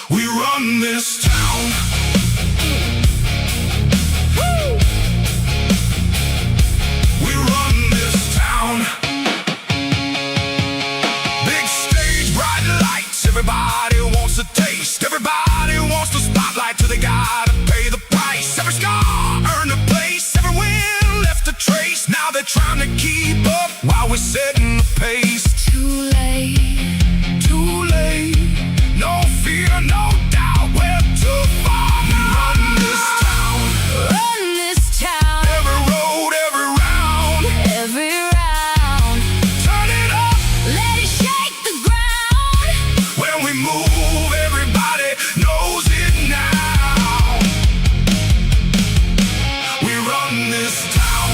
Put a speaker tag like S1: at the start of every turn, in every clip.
S1: We run this town. Woo! We run this town. Big stage, bright lights. Everybody wants a taste. Everybody wants the spotlight till they gotta pay the price. Every scar earned a place. Every win left a trace. Now they're trying to keep up while we're setting the pace.
S2: Too late,
S1: too late. No fear, no doubt, we're too far now. Run this town.
S2: run this town.
S1: Every road, every round.
S2: Every round,
S1: Turn it up.
S2: let it shake the ground.
S1: When we move, everybody knows it now. We run this town.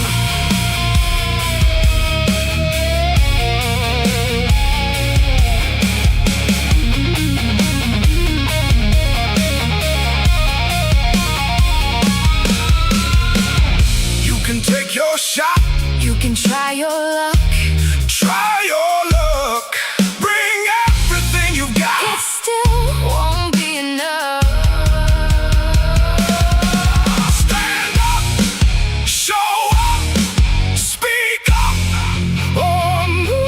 S1: You can take your shot,
S2: You can try your luck.
S1: try your luck. Bring everything you've got.
S2: It still won't be enough.
S1: Stand up, show up, speak up, or move.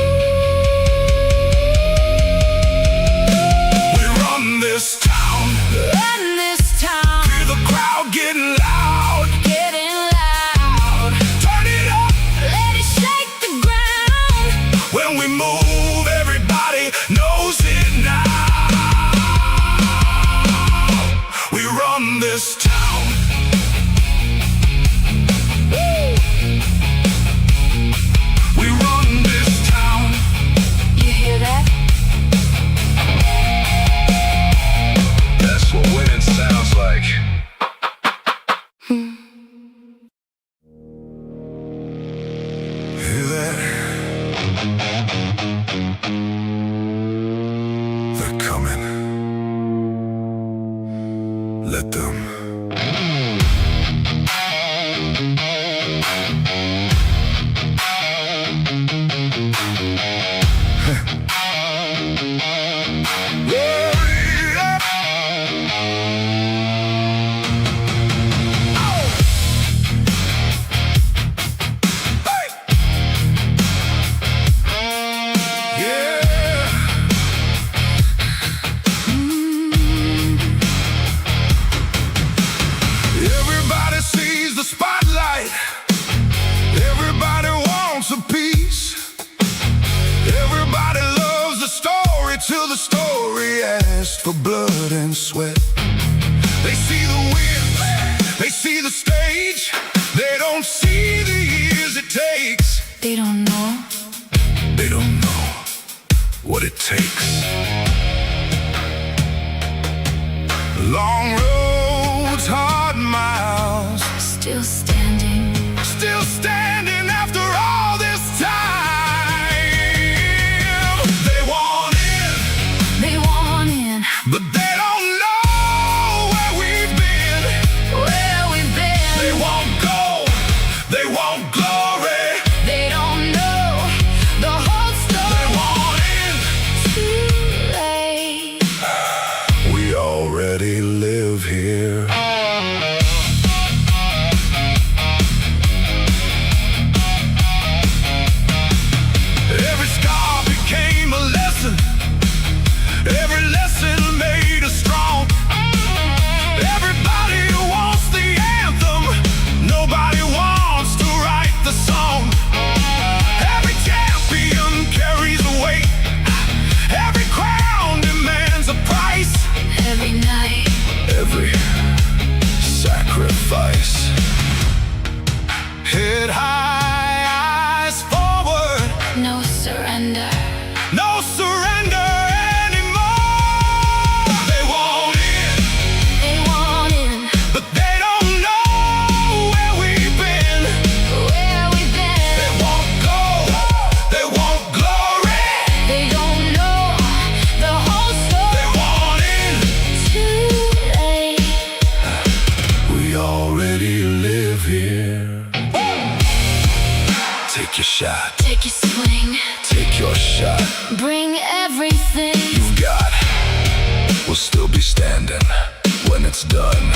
S1: We run this town.
S2: Run this town.
S1: Hear the crowd getting loud.
S2: Getting loud.
S1: Turn it up.
S2: Let it shake the ground.
S1: When we move, everybody knows it now. We run this town. Woo! We run this town.
S2: You hear that?
S1: That's what winning sounds like. Hear that? They're coming. Let them. Everybody sees the spotlight. Everybody wants a piece. Everybody loves the story till the story asks for blood and sweat. They see the wins, they see the stage. They don't see the years it takes.
S2: They don't know.
S1: They don't know what it takes. Long roads, hard miles.
S2: Still standing.
S1: Still standing after all this time. They want in,
S2: They want in.
S1: but they don't know where we've been.
S2: Where we've been.
S1: They want gold, they want glory.
S2: They don't know the whole
S1: They
S2: story.
S1: want in.
S2: Too late.
S1: We already live here. Every scar became a lesson. Every lesson made us strong. Everybody wants the anthem. Nobody wants to write the song. Every champion carries a weight. Every crown demands a price.
S2: Every night.
S1: Every sacrifice. Head high, eyes forward.
S2: No surrender.
S1: No surrender anymore. They want in,
S2: They want in.
S1: but they don't know where we've been.
S2: Where we've been.
S1: They want gold, they want glory.
S2: They don't know the whole story.
S1: They want in.
S2: Too late.
S1: We already live here. Take your shot,
S2: Take your swing.
S1: take your shot.
S2: Bring everything.
S1: You've got, we'll still be standing when it's done.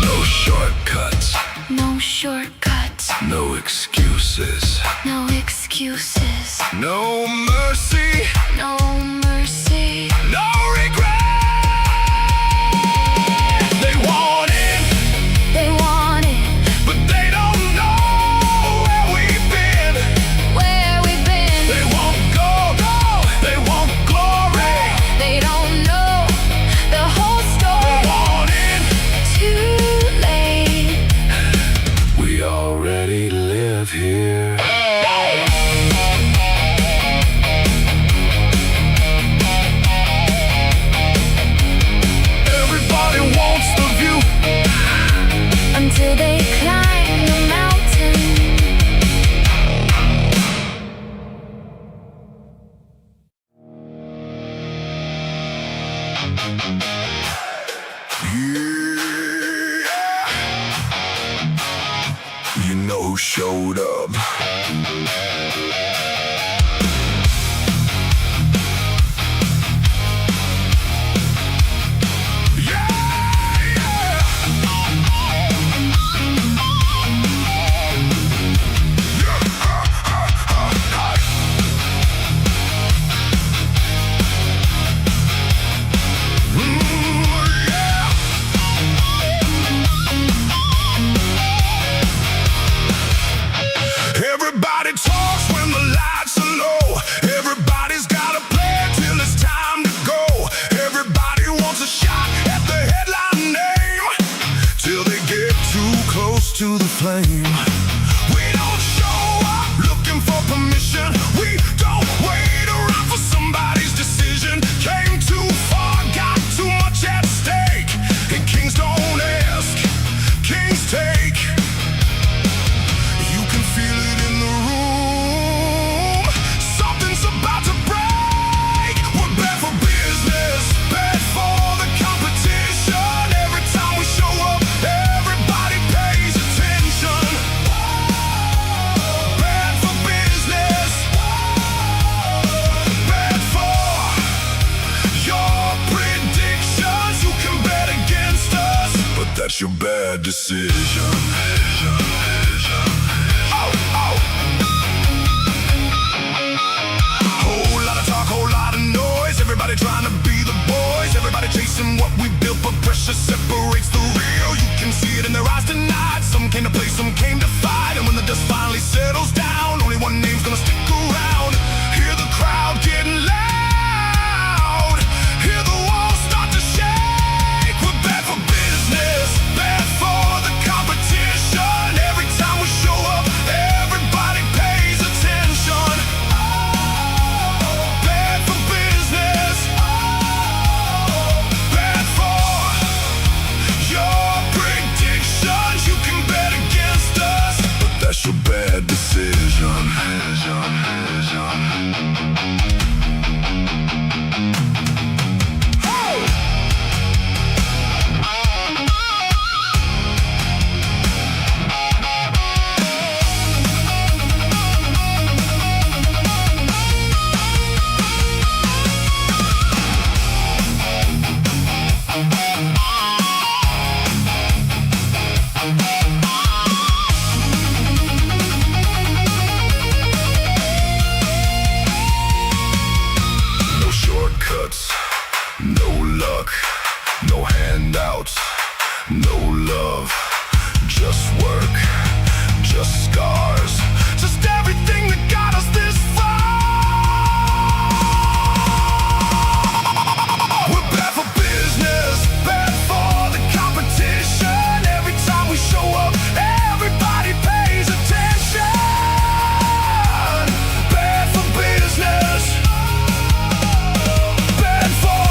S1: No shortcuts.
S2: No shortcuts.
S1: No excuses.
S2: No excuses.
S1: No mercy.
S2: No mercy.
S1: No regret. They want it,
S2: They want it.
S1: but they don't know where we've been.
S2: Where we've been.
S1: They want gold, they want glory.
S2: They don't know the whole
S1: They
S2: story.
S1: want it.
S2: Too late.
S1: We already live here. Everybody wants the view.
S2: Until they climb the mountain.
S1: Yeah. You know who showed up. Everybody talks when the lights are low. Everybody's got a plan till it's time to go. Everybody wants a shot at the headline name till they get too close to the flame. We don't show up looking for permission. We don't wait around for somebody's decision. Came too far, got too much at stake. And kings don't ask, kings take. You can feel it in the room. Something's about to break. We're bad for business, bad for the competition. Every time we show up, everybody pays attention. Bad for business, bad for your predictions. You can bet against us, but that's your bad decision. Whole lot of talk, whole lot of noise. Everybody trying to be the boys. Everybody chasing what we built, but pressure separates the real. You can see it in their eyes tonight. Some came to play, some came to fight. And when the dust finally settles down, only one name's gonna stick around. Hear the crowd getting loud. Hear the walls start to shake. We're bad for business, bad for the competition. Every time we show up, everybody pays attention. Bad for business, bad for your predictions. You can bet against us, but that's your bad decision. No shortcuts, no luck, no handouts, no love, just work, just scars, just everything that got us this far. We're bad for business, bad for the competition. Every time we show up, everybody pays attention. Bad for business, bad for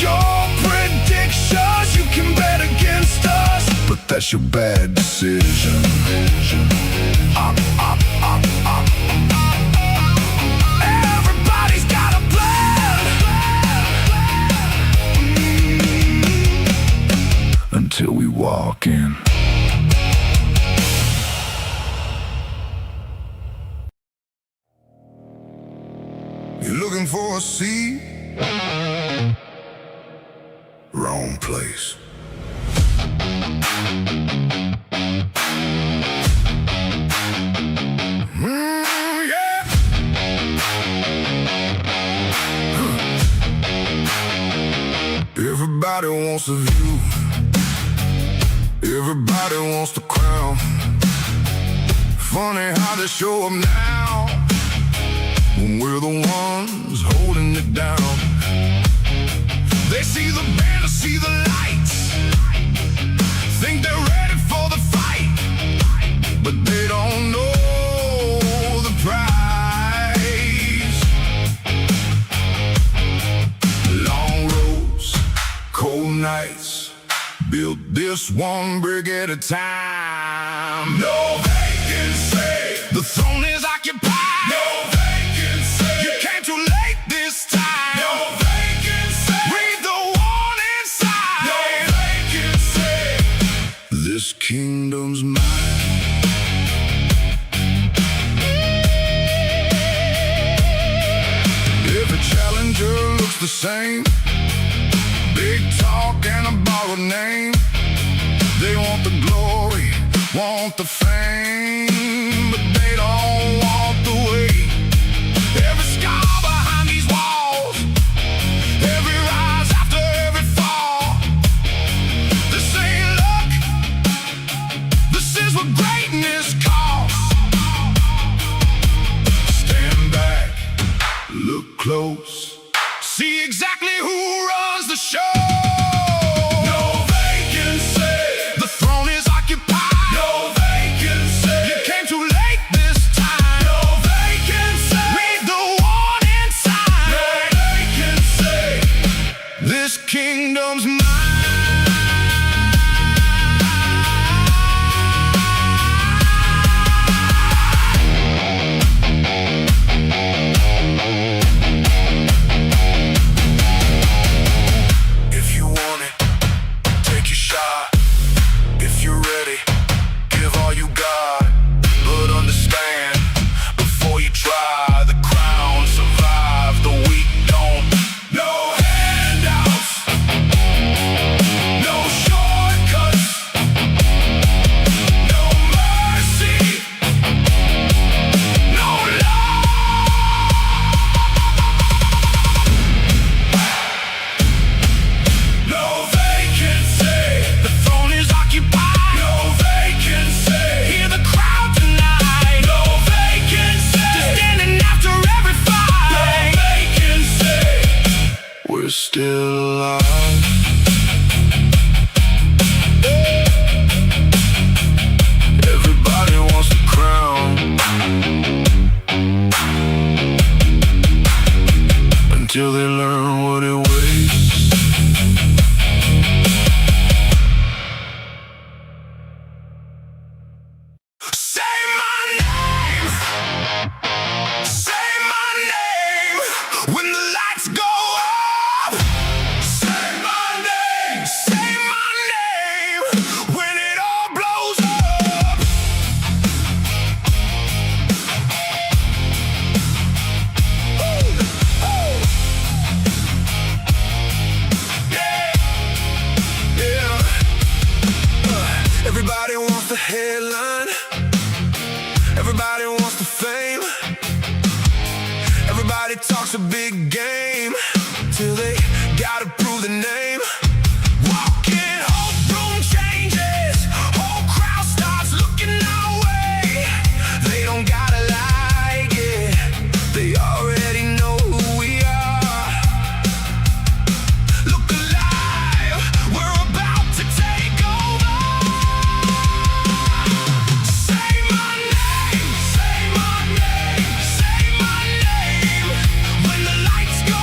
S1: your predictions. You can bet against us, but that's your bad decision. Everybody's got a plan. walk in. You're looking for a seat? Wrong place. Yeah. Everybody wants a view. Everybody wants the crown. Funny how they show up now when we're the ones holding it down. They see the banner, see the lights, think they're ready for the fight, but they don't know the prize. Long roads, cold nights, build this one brick at a time. No vacancy, the throne is occupied. No vacancy, you came too late this time. No vacancy, read the warning sign. No vacancy, this kingdom's mine. Every challenger looks the same. Big talk and a borrowed name. They want the glory, want the fame, but they don't want the weight. Every scar behind these walls, every rise after every fall. This ain't luck, this is what greatness costs. Stand back, look close, see exactly who runs the show. Kingdom's mine. If you want it, take your shot. If you're ready, give all you got. But understand, before you try, the crown survive, the weak don't. No handouts, no shortcuts, no mercy, no love. No vacancy, the throne is occupied. No vacancy, hear the crowd tonight. No vacancy, just standing after every fight. No vacancy, we're still alive. Everybody wants the crown until they learn what it weighs. Say my name, say my name when the lights go up. Say my name when it all blows up. Yeah. Everybody wants the headline. Everybody wants the fame. Everybody talks a big game till they gotta prove the name. Walking, hope room changes. Whole crowd starts looking our way. They don't gotta like it, they already know who we are. Look alive, we're about to take over. Say my name, say my name, say my name when the lights go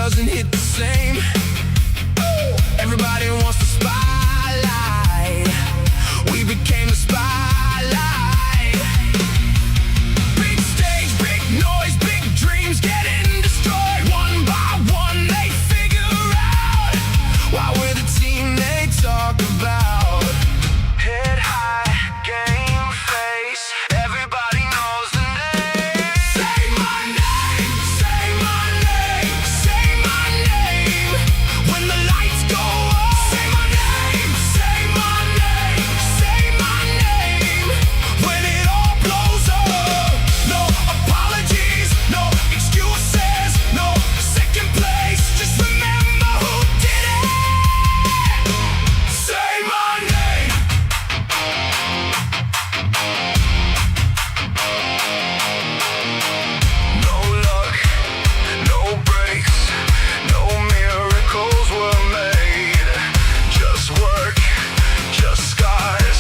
S1: doesn't hit the same. Everybody wants the spotlight. We became the spotlight. Big stage, big noise, big dreams getting destroyed. One by one they figure out why we're the team they talk about. Head high, game face, everybody knows the name. Say my name, say my name, say my name. When the lights go up, say my name, say my name, say my name. When it all blows up, no apologies, no excuses, no second place. Just remember who did it. Say my name. No luck, no breaks, no miracles were made. Just work, just scars,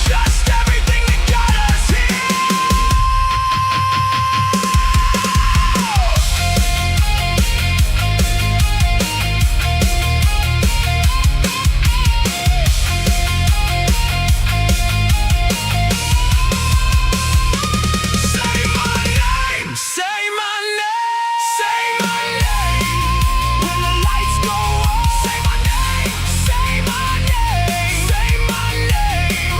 S1: just everything that got us here. Say my name, say my name, say my name. When the lights go up, say my name, say my name, say my name.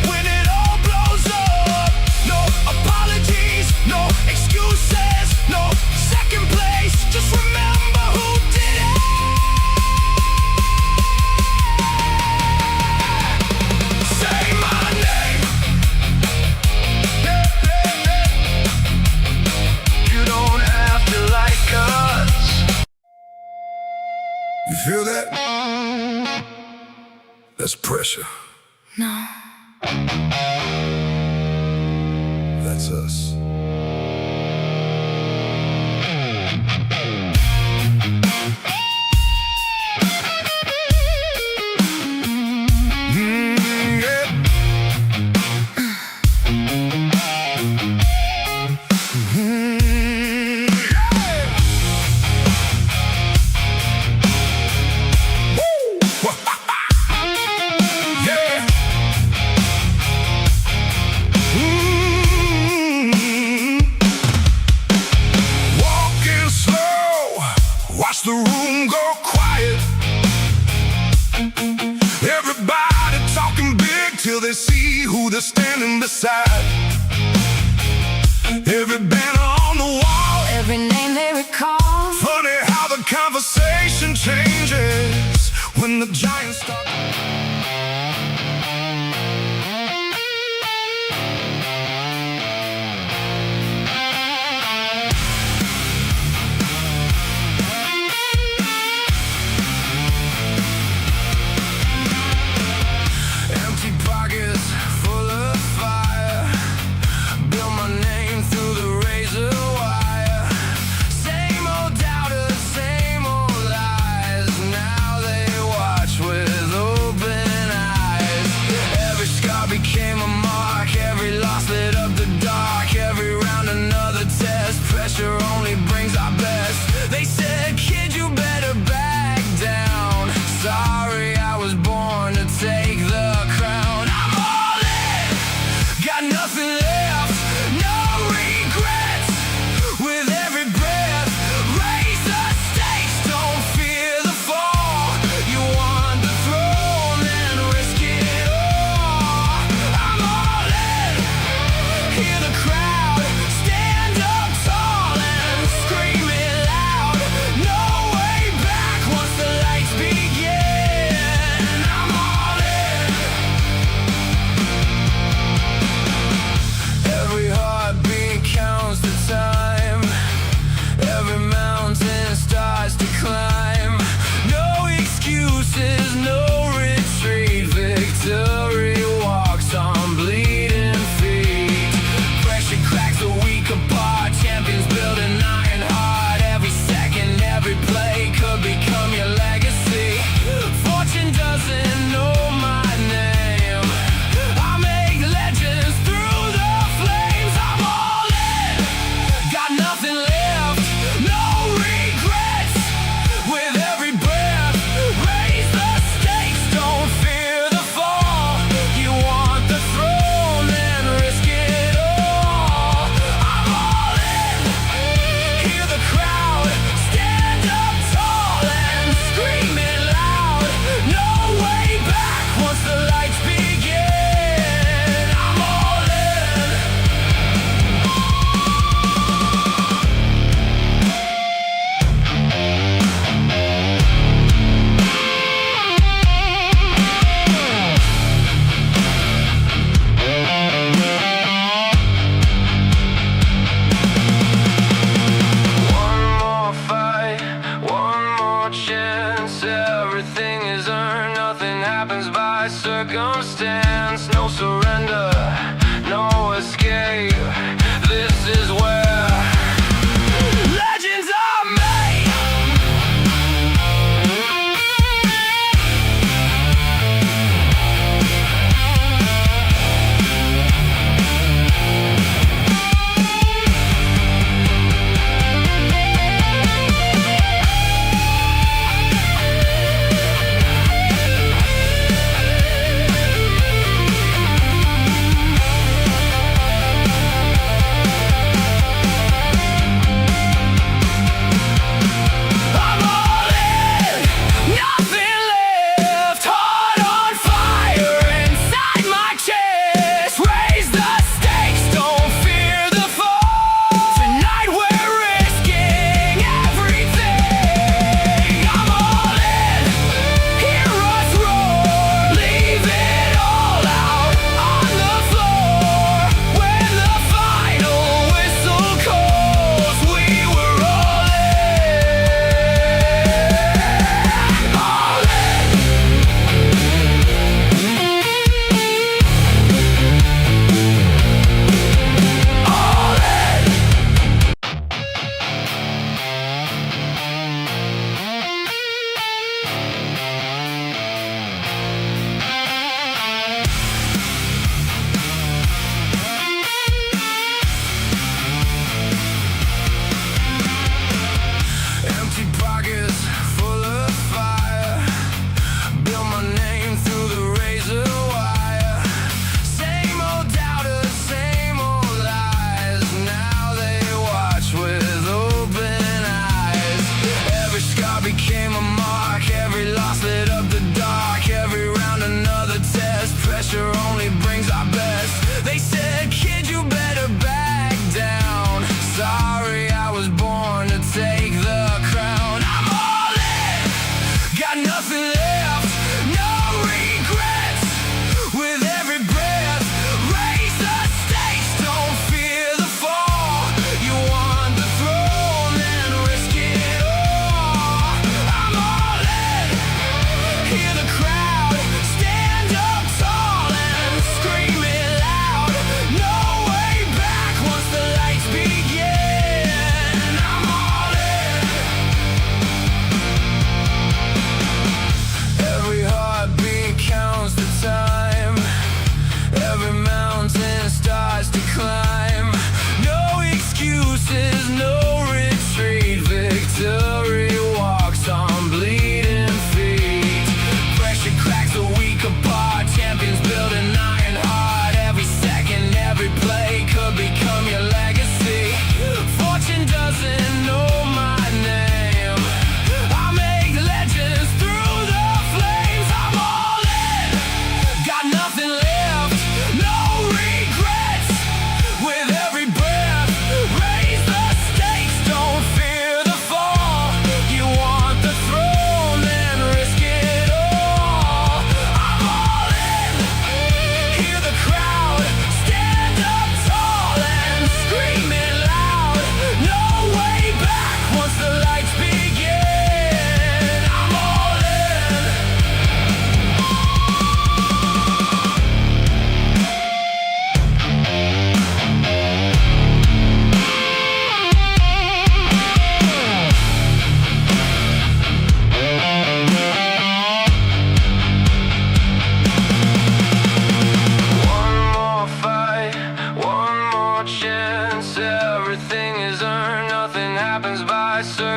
S1: When it all blows up, no apologies, no excuses, no second place. Just remember who did it. Say my name. You don't have to like us. You feel that? That's pressure.
S2: No.
S1: That's us. Yeah. Yeah. Walking slow, watch the room go quiet. Everybody talking big till they see who they're standing beside. Every banner on the wall,
S2: Every name they recall.
S1: funny how the conversation changes when the giants start. Empty pockets full of fire. Build my name through the razor wire. Same old doubters, same old lies. Now they watch with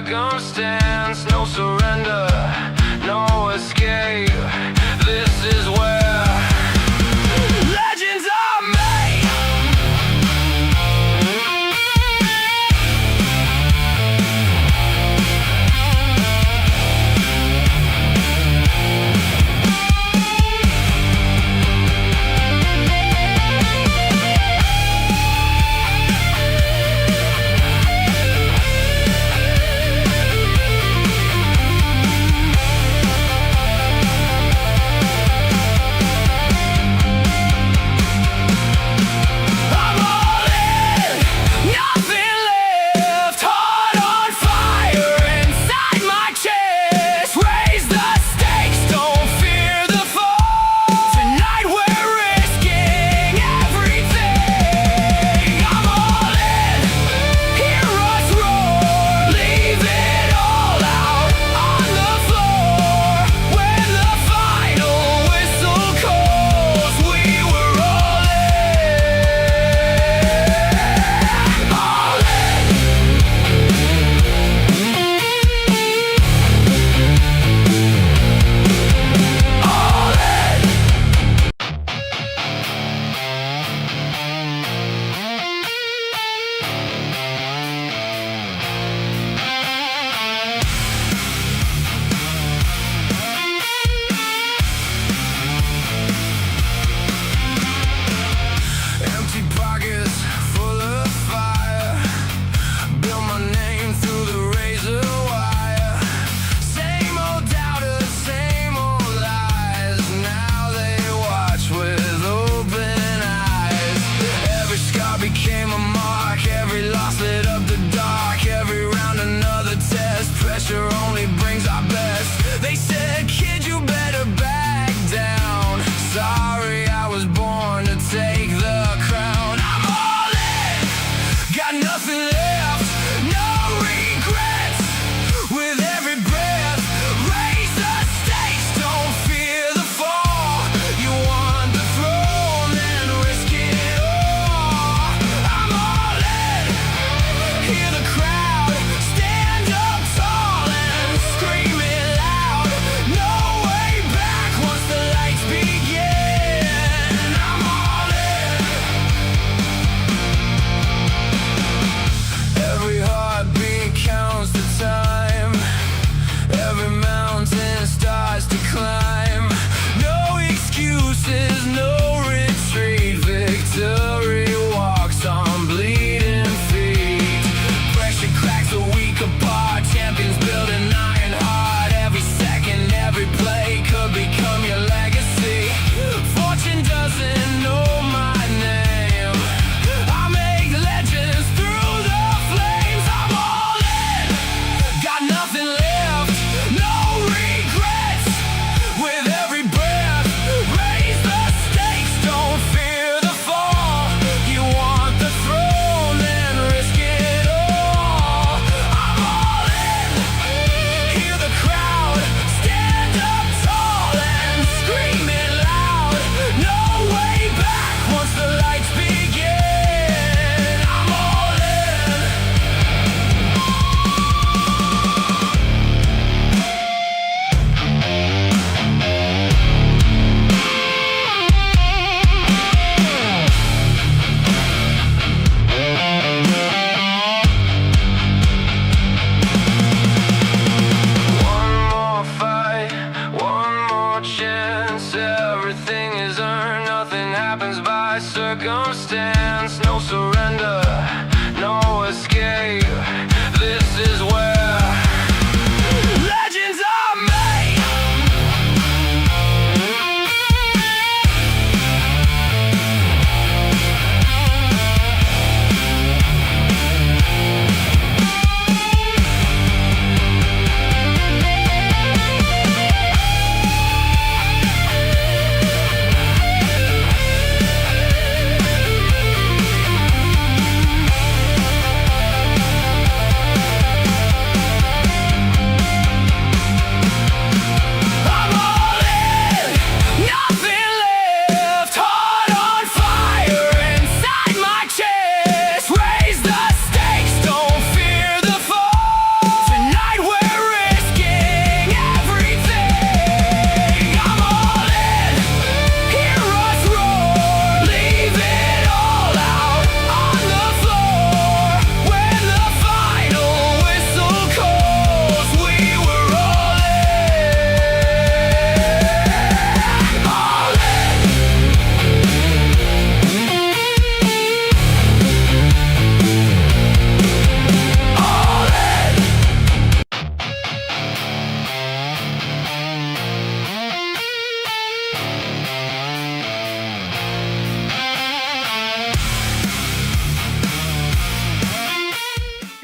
S1: circumstance. No surrender, no escape. This is where legends are made. Circumstance, no surrender, no escape. This is where legends are made.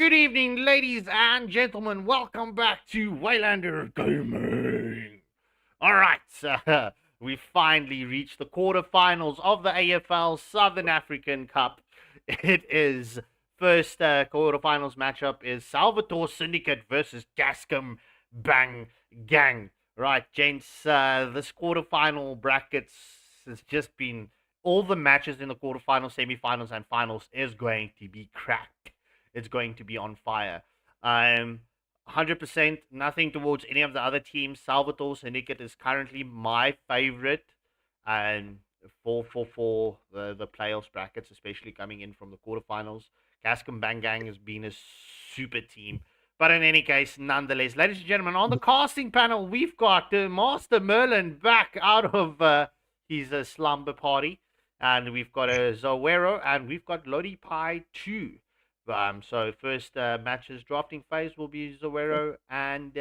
S3: Good evening, ladies and gentlemen. Welcome back to Waylander Gaming. All right, we finally reached the quarterfinals of the AFL Southern African Cup. It is first quarterfinals matchup is Salvatore Syndicate versus Gascom Bang Gang. Right, gents, this quarterfinal brackets has just been all the matches in the quarterfinals, semifinals, and finals is going to be cracked. It's going to be on fire. 100% nothing towards any of the other teams. Salvatore Syndicate is currently my favorite, and for the playoffs brackets, especially coming in from the quarterfinals. Gascom Bangang has been a super team. But in any case, nonetheless, ladies and gentlemen, on the casting panel, we've got Master Merlin back out of his slumber party. And we've got a Zoero, and we've got Lodi Pie 2. So first matches drafting phase will be Zoero and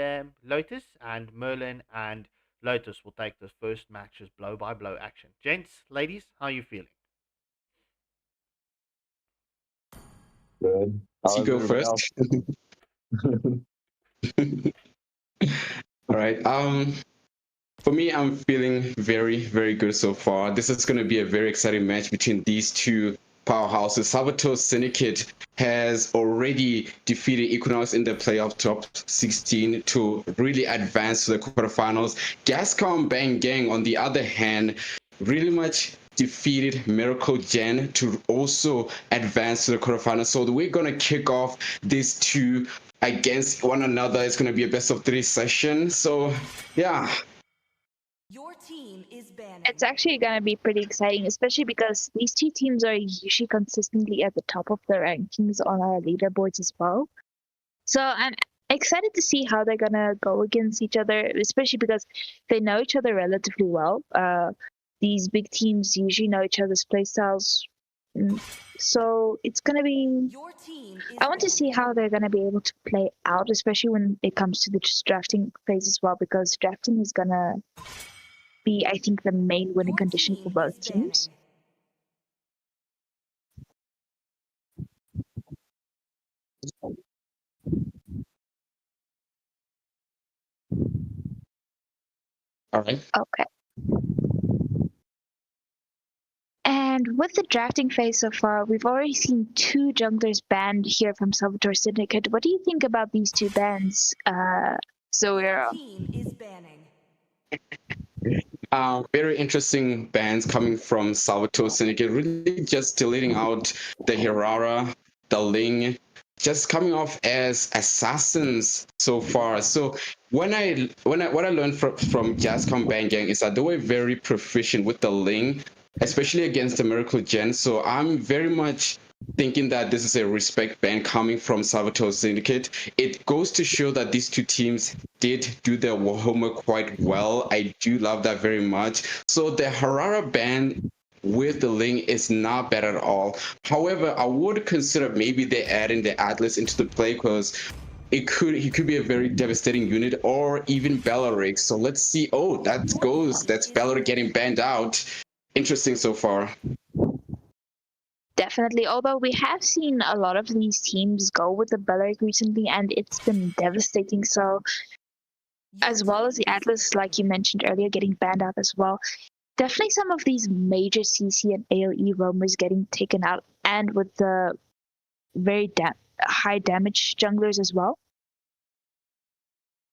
S3: Lotus, and Merlin and Lotus will take the first matches blow by blow action. Gents, ladies, how are you feeling?
S4: Good.
S5: You go first. All right. For me, I'm feeling very, very good so far. This is going to be a very exciting match between these two powerhouses. Salvatore Syndicate has already defeated Equinox in the playoff top 16 to really advance to the quarterfinals. Gascom Bang Gang, on the other hand, really much defeated Miracle Gen to also advance to the quarterfinals. So we're going to kick off these two against one another. It's going to be a best of 3 session. So, yeah.
S2: Your team is banning.
S6: It's actually going to be pretty exciting, especially because these two teams are usually consistently at the top of the rankings on our leaderboards as well. So I'm excited to see how they're going to go against each other, especially because they know each other relatively well. These big teams usually know each other's playstyles. So it's going to be...
S2: Your team is
S6: I want to see how they're going to be able to play out, especially when it comes to the drafting phase as well, because drafting is going to be, I think, the main winning
S2: Your
S6: condition
S2: team
S6: for both
S2: is banning.
S6: teams.
S5: All right.
S6: Okay. And with the drafting phase so far, we've already seen 2 junglers banned here from Salvatore Syndicate. What do you think about these 2 bans,
S2: Your
S6: Zoero?
S2: team is banning.
S5: Very interesting bans coming from Salvatore Syndicate, really just deleting out the Hirara, the Ling, just coming off as assassins so far. So what I learned from Gascom Bang Gang is that they were very proficient with the Ling, especially against the Miracle Gen. So I'm very much thinking that this is a respect ban coming from Salvatore Syndicate. It goes to show that these two teams did do their homework quite well. I do love that very much. So the Harara ban with the Ling is not bad at all. However, I would consider maybe they adding the Atlas into the play, because he could be a very devastating unit, or even Bellaric. So let's see. Oh, that's Bellaric getting banned out. Interesting so far.
S6: Definitely. Although we have seen a lot of these teams go with the Bellaric recently, and it's been devastating. So, as well as the Atlas, like you mentioned earlier, getting banned out as well. Definitely some of these major CC and AoE roamers getting taken out, and with the very high damage junglers as well.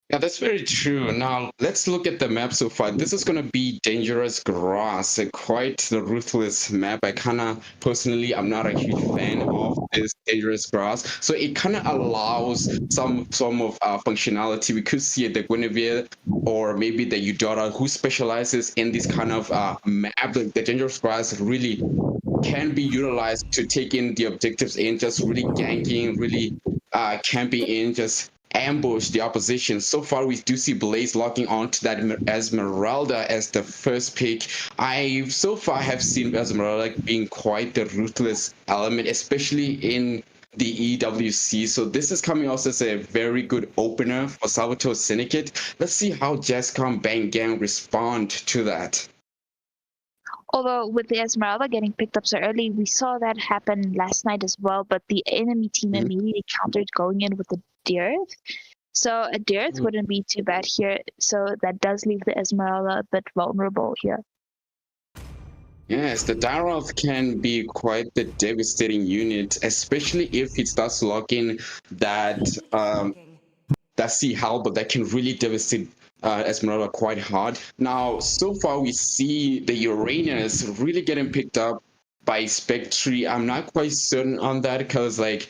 S5: Yeah, that's very true. Now, let's look at the map so far. This is going to be Dangerous Grass, quite the ruthless map. Personally, I'm not a huge fan of this Dangerous Grass. So it kind of allows some of functionality. We could see the Guinevere or maybe the Eudora, who specializes in this kind of map. The Dangerous Grass really can be utilized to take in the objectives in, just really ganking, really camping in, just ambush the opposition. So far, we do see Blaze locking onto that Esmeralda as the first pick. I so far have seen Esmeralda being quite the ruthless element, especially in the EWC. So this is coming also as a very good opener for Salvatore Syndicate. Let's see how Gascom Bang Gang respond to that.
S6: Although with the Esmeralda getting picked up so early, we saw that happen last night as well, but the enemy team
S5: Mhm.
S6: immediately countered going in with the Dearth. So a Dearth
S5: Mhm.
S6: wouldn't be too bad here, so that does leave the Esmeralda a bit vulnerable here.
S5: Yes, the Daroth can be quite the devastating unit, especially if it starts locking that that Sea Halberd that can really devastate Esmeralda quite hard. Now, so far we see the Uranus really getting picked up by Spectre. I'm not quite certain on that because like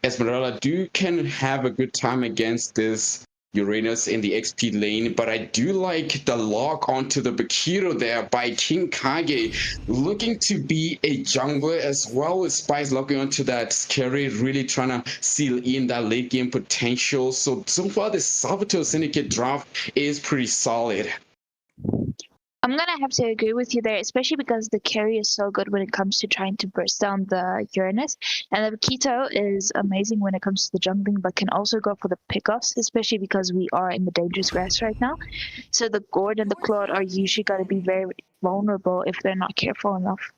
S5: Esmeralda can have a good time against this Uranus in the XP lane, but I do like the lock onto the Bakiro there by King Kage, looking to be a jungler as well as Spice locking onto that Scary, really trying to seal in that late game potential. So far the Salvatore Syndicate draft is pretty solid.
S6: I'm gonna have to agree with you there, especially because the carry is so good when it comes to trying to burst down the Uranus, and the Keto is amazing when it comes to the jungling, but can also go for the pickoffs, especially because we are in the dangerous grass right now. So the Gourd and the Claude are usually gonna be very vulnerable if they're not careful enough.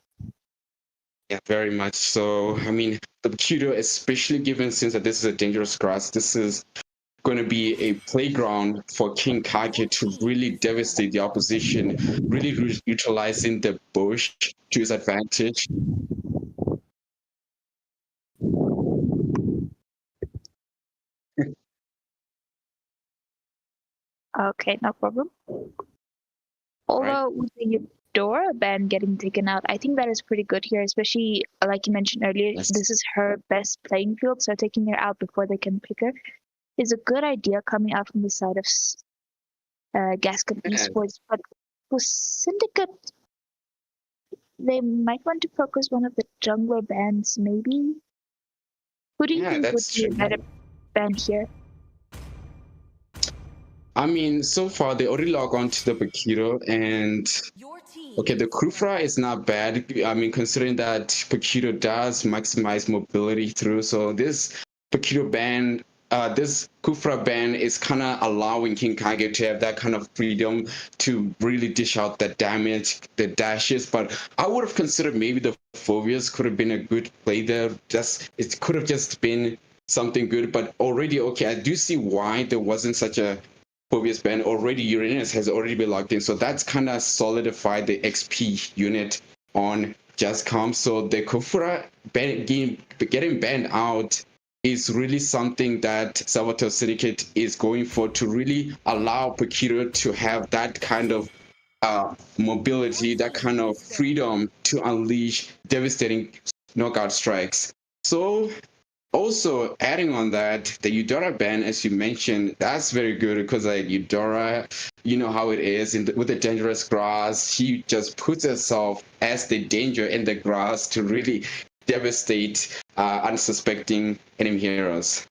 S5: Yeah, very much so. I mean, the Bakiro, especially given since that this is a dangerous grass, this is going to be a playground for King Kage to really devastate the opposition, really utilizing the bush to his advantage.
S6: Okay, no problem.
S5: Right.
S6: Although with the Eudora ban getting taken out, I think that is pretty good here, especially like you mentioned earlier,
S5: Yes.
S6: this is her best playing field, so taking her out before they can pick her is a good idea coming out from the side of Gascom
S5: Yeah.
S6: eSports. But for Syndicate, they might want to focus one of the jungler bans, maybe. Who do you
S5: Yeah,
S6: think would
S5: that's
S6: be a
S5: true.
S6: better ban here?
S5: I mean, so far they already log on to the Bakiro, and okay, the Kufra is not bad. I mean, considering that Bakiro does maximize mobility through, so this Bakiro ban, this Kufra ban is kind of allowing King Kage to have that kind of freedom to really dish out the damage, the dashes. But I would have considered maybe the Phobias could have been a good play there. Just it could have just been something good, but already okay, I do see why there wasn't such a Phobias ban. Already Uranus has already been locked in, so that's kind of solidified the XP unit on Gascom. So the Kufra getting banned out is really something that Salvatore Syndicate is going for to really allow Pakiro to have that kind of mobility, that kind of freedom to unleash devastating knockout strikes. So also, adding on that, the Eudora ban, as you mentioned, that's very good because like Eudora, you know how it is with the dangerous grass. She just puts herself as the danger in the grass to really devastate unsuspecting enemy heroes.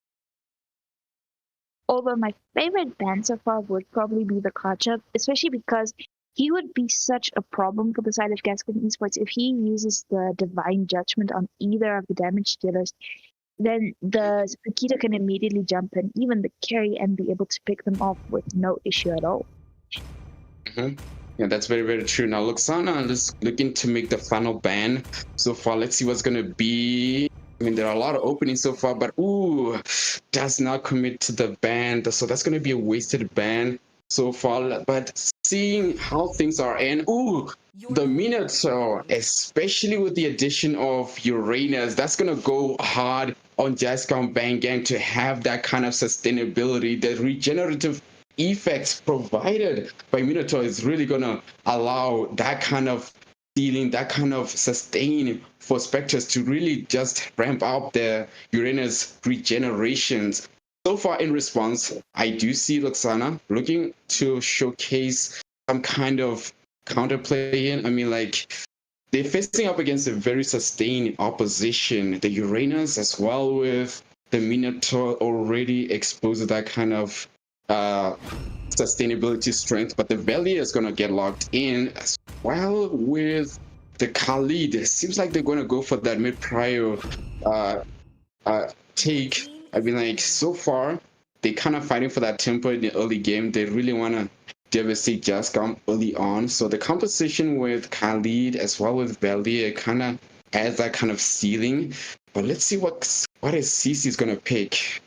S6: Although my favorite band so far would probably be the Kacha, especially because he would be such a problem for the side of Gascon Esports if he uses the Divine Judgment on either of the damage dealers. Then the Spikito can immediately jump in, even the carry, and be able to pick them off with no issue at all.
S5: Mm-hmm. Yeah, that's very, very true. Now, Luxana is looking to make the final ban so far. Let's see what's going to be. I mean, there are a lot of openings so far, but ooh, does not commit to the ban. So that's going to be a wasted ban so far. But seeing how things are, and ooh, the Minotaur, especially with the addition of Uranus, that's going to go hard on Gascom Bang Gang to have that kind of sustainability, the regenerative effects provided by Minotaur is really going to allow that kind of feeling, that kind of sustain for Spectres to really just ramp up their Uranus regenerations. So far in response, I do see Luxana looking to showcase some kind of counterplay in. I mean, like, they're facing up against a very sustained opposition. The Uranus as well with the Minotaur already exposes that kind of sustainability strength, but the Valley is going to get locked in as well with the Khalid. It seems like they're going to go for that mid-prior take. I mean, like, so far, they kind of fighting for that tempo in the early game. They really want to There we see Gascom early on. So the composition with Khalid as well with Valier kind of adds that kind of ceiling. But let's see what is CC's gonna pick.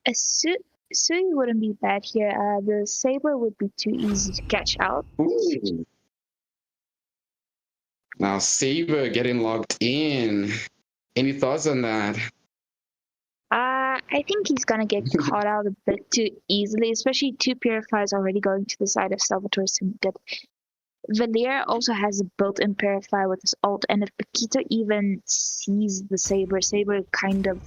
S6: A Sui wouldn't be bad here. The Saber would be too easy to catch out.
S5: Ooh. Now Saber getting locked in. Any thoughts on that?
S6: I think he's gonna get caught out a bit too easily, especially two purifiers already going to the side of Salvatore Syndicate. Valier also has a built-in purifier with his ult, and if Paquito even sees the Saber kind of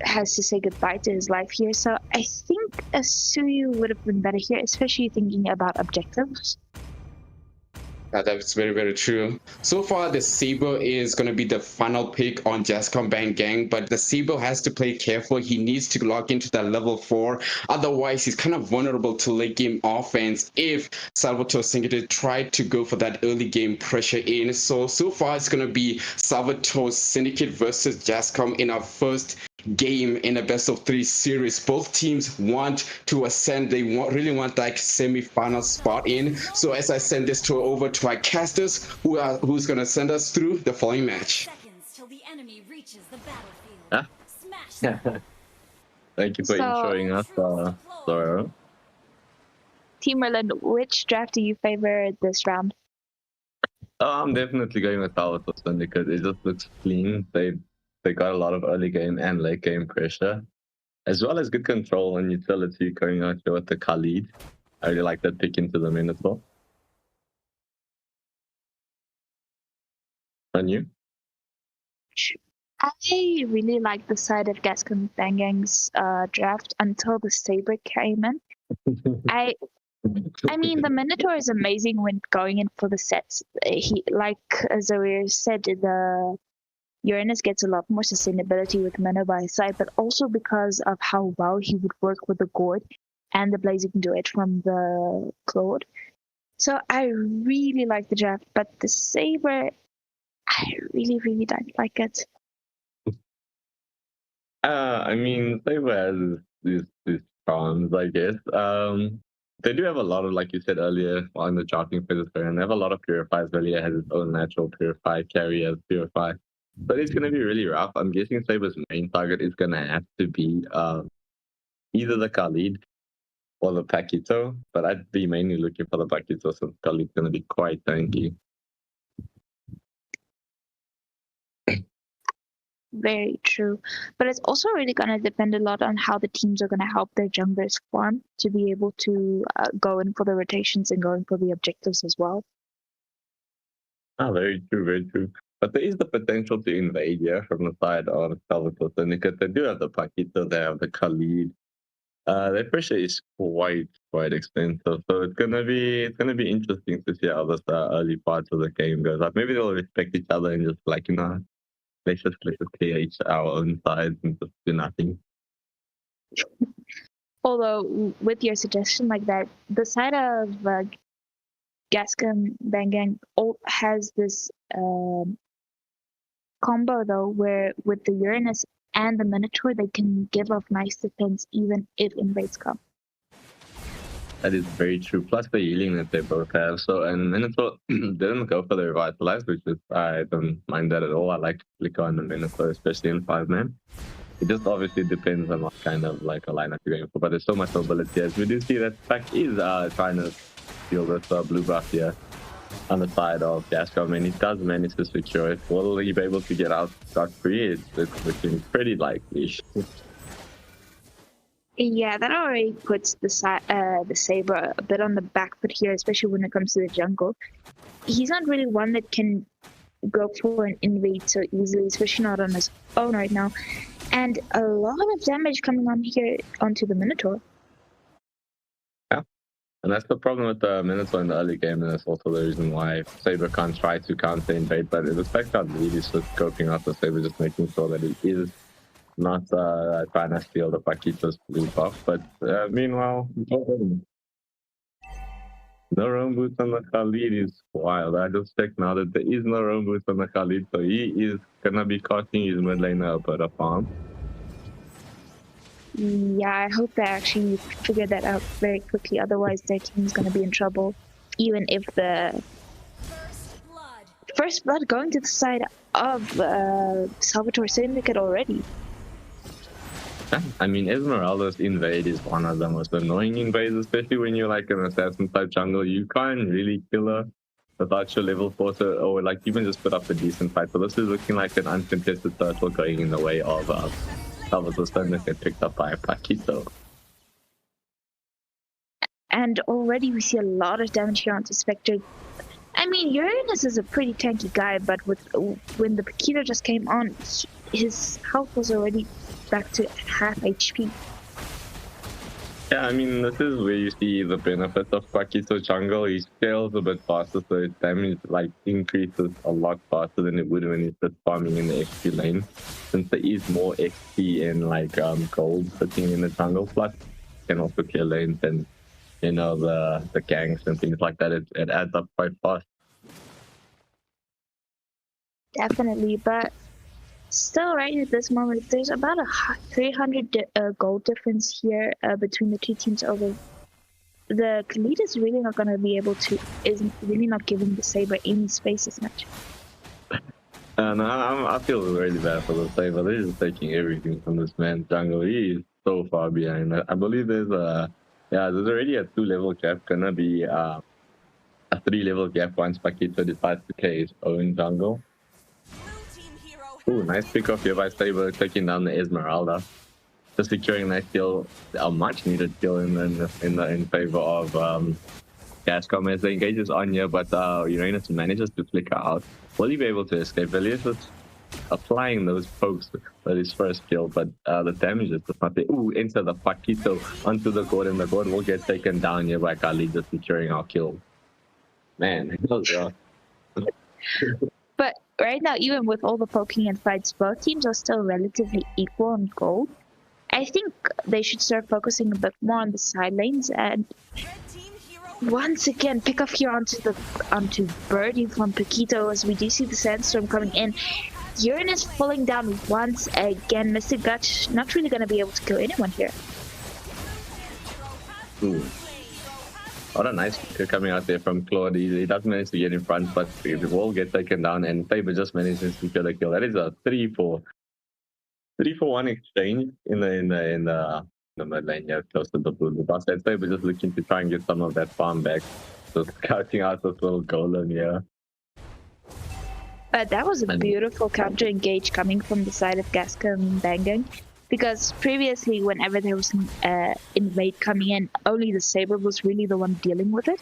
S6: has to say goodbye to his life here. So I think a Suyu would have been better here, especially thinking about objectives.
S5: That's very, very true. So far, the Saber is going to be the final pick on Gascom Bang Gang, but the Saber has to play careful. He needs to log into that level 4. Otherwise, he's kind of vulnerable to late game offense if Salvatore Syndicate tried to go for that early game pressure in. So far, it's going to be Salvatore Syndicate versus Gascom in our first game in a best of 3 series. Both teams want to ascend. They really want that semi-final spot in. So as I send this tour over to our casters, who's going to send us through the following match.
S2: Till the enemy reaches the battlefield.
S4: Huh?
S2: Smash
S4: Thank you for showing us, Laura.
S6: Team Merlin, which draft do you favor this round?
S4: Oh, I'm definitely going with Salvatore Syndicate. It just looks clean. They got a lot of early game and late game pressure, as well as good control and utility going out here with the Khalid. I really like that pick into the Minotaur. And you?
S6: I really like the side of Gascon Bang Gang's draft until the Saber came in. I mean, the Minotaur is amazing when going in for the sets. He, like Zoe said, the Uranus gets a lot more sustainability with Mino by his side, but also because of how well he would work with the Gourd and the Blazing Duet from the Claude. So I really like the draft, but the Saber, I really, really don't like it.
S4: I mean, Saber has these charms, I guess. They do have a lot of, like you said earlier, on the drafting phases, and they have a lot of purifiers. Valia has its own natural purify, carry as purify. But it's going to be really rough. I'm guessing Saber's main target is going to have to be either the Khalid or the Paquito. But I'd be mainly looking for the Paquito, so Khalid's going to be quite tanky.
S6: Very true. But it's also really going to depend a lot on how the teams are going to help their junglers farm to be able to go in for the rotations and go in for the objectives as well.
S4: Ah, very true, very true. But there is the potential to invade here from the side of Salvatore Syndicate. They do have the Paquito, they have the Khalid. Their pressure is quite expensive, so it's gonna be interesting to see how this early parts of the game goes. Like maybe they'll respect each other and just like let's just clear our own sides and just do nothing.
S6: Although with your suggestion like that, the side of Gascon Bang Gang has this combo though, where with the Uranus and the Minotaur, they can give off nice defense even if invades come.
S4: That is very true. Plus the healing that they both have. So, and Minotaur didn't go for the Revitalize, which is, I don't mind that at all. I like to click on the Minotaur, especially in 5-man. It just obviously depends on what kind of like a lineup you're going for. But there's so much mobility. As we do see that Pac is trying to deal with blue buff here on the side of Gascom, and he does manage to secure it. Will he be able to get out scot-free? It's looking pretty likely.
S6: Yeah, that already puts the Saber a bit on the back foot here, especially when it comes to the jungle. He's not really one that can go for an invade so easily, especially not on his own right now. And a lot of damage coming on here onto the Minotaur.
S4: Yeah, and that's the problem with the Minotaur in the early game, and that's also the reason why Saber can't try to counter invade. But the fact that really is just scoping out the Saber, just making sure that it is not trying to steal the Paquito's blue buff, but meanwhile, no roam boots on the Khalid is wild. I just checked now that there is no roam boots on the Khalid, so he is gonna be costing his mid laner a bit of farm.
S6: Yeah, I hope they actually figure that out very quickly. Otherwise, their team's going to be in trouble. Even if the first blood going to the side of Salvatore Syndicate already.
S4: Yeah, I mean, Esmeralda's invade is one of the most annoying invades, especially when you're like an assassin type jungle. You can't really kill her without your level 4, or like even just put up a decent fight. So this is looking like an uncontested turtle going in the way of Salvatore Syndicate picked up by a Paquito.
S6: And already we see a lot of damage here onto Spectre. I mean, Uranus is a pretty tanky guy, but when the Paquito just came on, his health was already back to half HP.
S4: Yeah, I mean, this is where you see the benefit of Paquito jungle. He scales a bit faster, so his damage like increases a lot faster than it would when he's just farming in the XP lane. Since there is more XP and like gold sitting in the jungle, plus can also clear lanes and you know the ganks and things like that. It adds up quite fast.
S6: Definitely, but still, right at this moment, there's about a 300 gold difference here between the two teams. Over the Khalid is really not going to be able to, is really not giving the Saber any space as much.
S4: And I feel really bad for the Saber. They're just taking everything from this man's jungle. He is so far behind. I believe there's already a 2-level gap. Gonna be a 3-level gap once Paquito decides to play his own jungle. Ooh, nice pick off here by Saber, taking down the Esmeralda. Just securing a nice kill, a much needed kill in favor of Gascom as the engage is on here, but Uranus manages to flicker out. Will he be able to escape? Velius is applying those pokes with his first kill, but the damage is just not there. Ooh, into the Paquito onto the Gord, and the Gord will get taken down here by Kali, just securing our kill. Man, that was rough.
S6: But right now, even with all the poking and fights, both teams are still relatively equal on gold. I think they should start focusing a bit more on the side lanes and once again pick off here onto Birdie from Paquito as we do see the Sandstorm coming in. Uranus falling down once again. Mr. Gutch not really going to be able to kill anyone here.
S4: Ooh. What a nice kick coming out there from Claude. He doesn't manage to get in front, but the wall gets taken down, and Faber just manages to kill a kill. That is a 3-for-1 exchange in the mid lane, yeah, close to the blue. But Faber just looking to try and get some of that farm back. So scouting out this little golem here.
S6: That was a beautiful counter engage coming from the side of Gascom Bangang. Because previously, whenever there was an invade coming in, only the Saber was really the one dealing with it.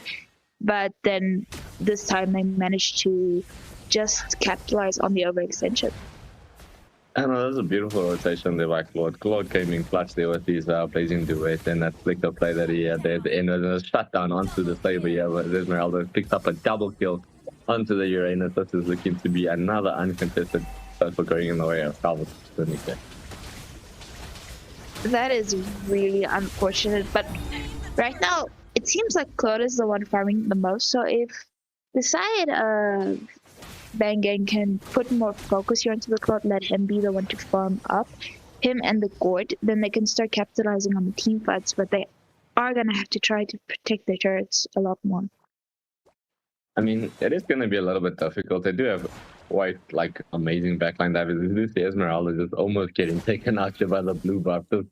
S6: But then this time they managed to just capitalize on the overextension.
S4: I know, that was a beautiful rotation there by Claude. Claude came in clutch there with his blazing duet and that flicker play that he had there at the end. And a shutdown onto the Saber here, but Esmeralda picked up a double kill onto the Uranus. This is looking to be another uncontested circle going in the way of Salvatore.
S6: That is really unfortunate, but right now it seems like Claude is the one farming the most. So if the side of Bangang can put more focus here into the Claude, let him be the one to farm up, him and the Gord, then they can start capitalizing on the team fights, but they are going to have to try to protect their turrets a lot more.
S4: I mean, it is going to be a little bit difficult. They do have quite like amazing backline divers. You do see Esmeralda just almost getting taken out here by the blue buff, just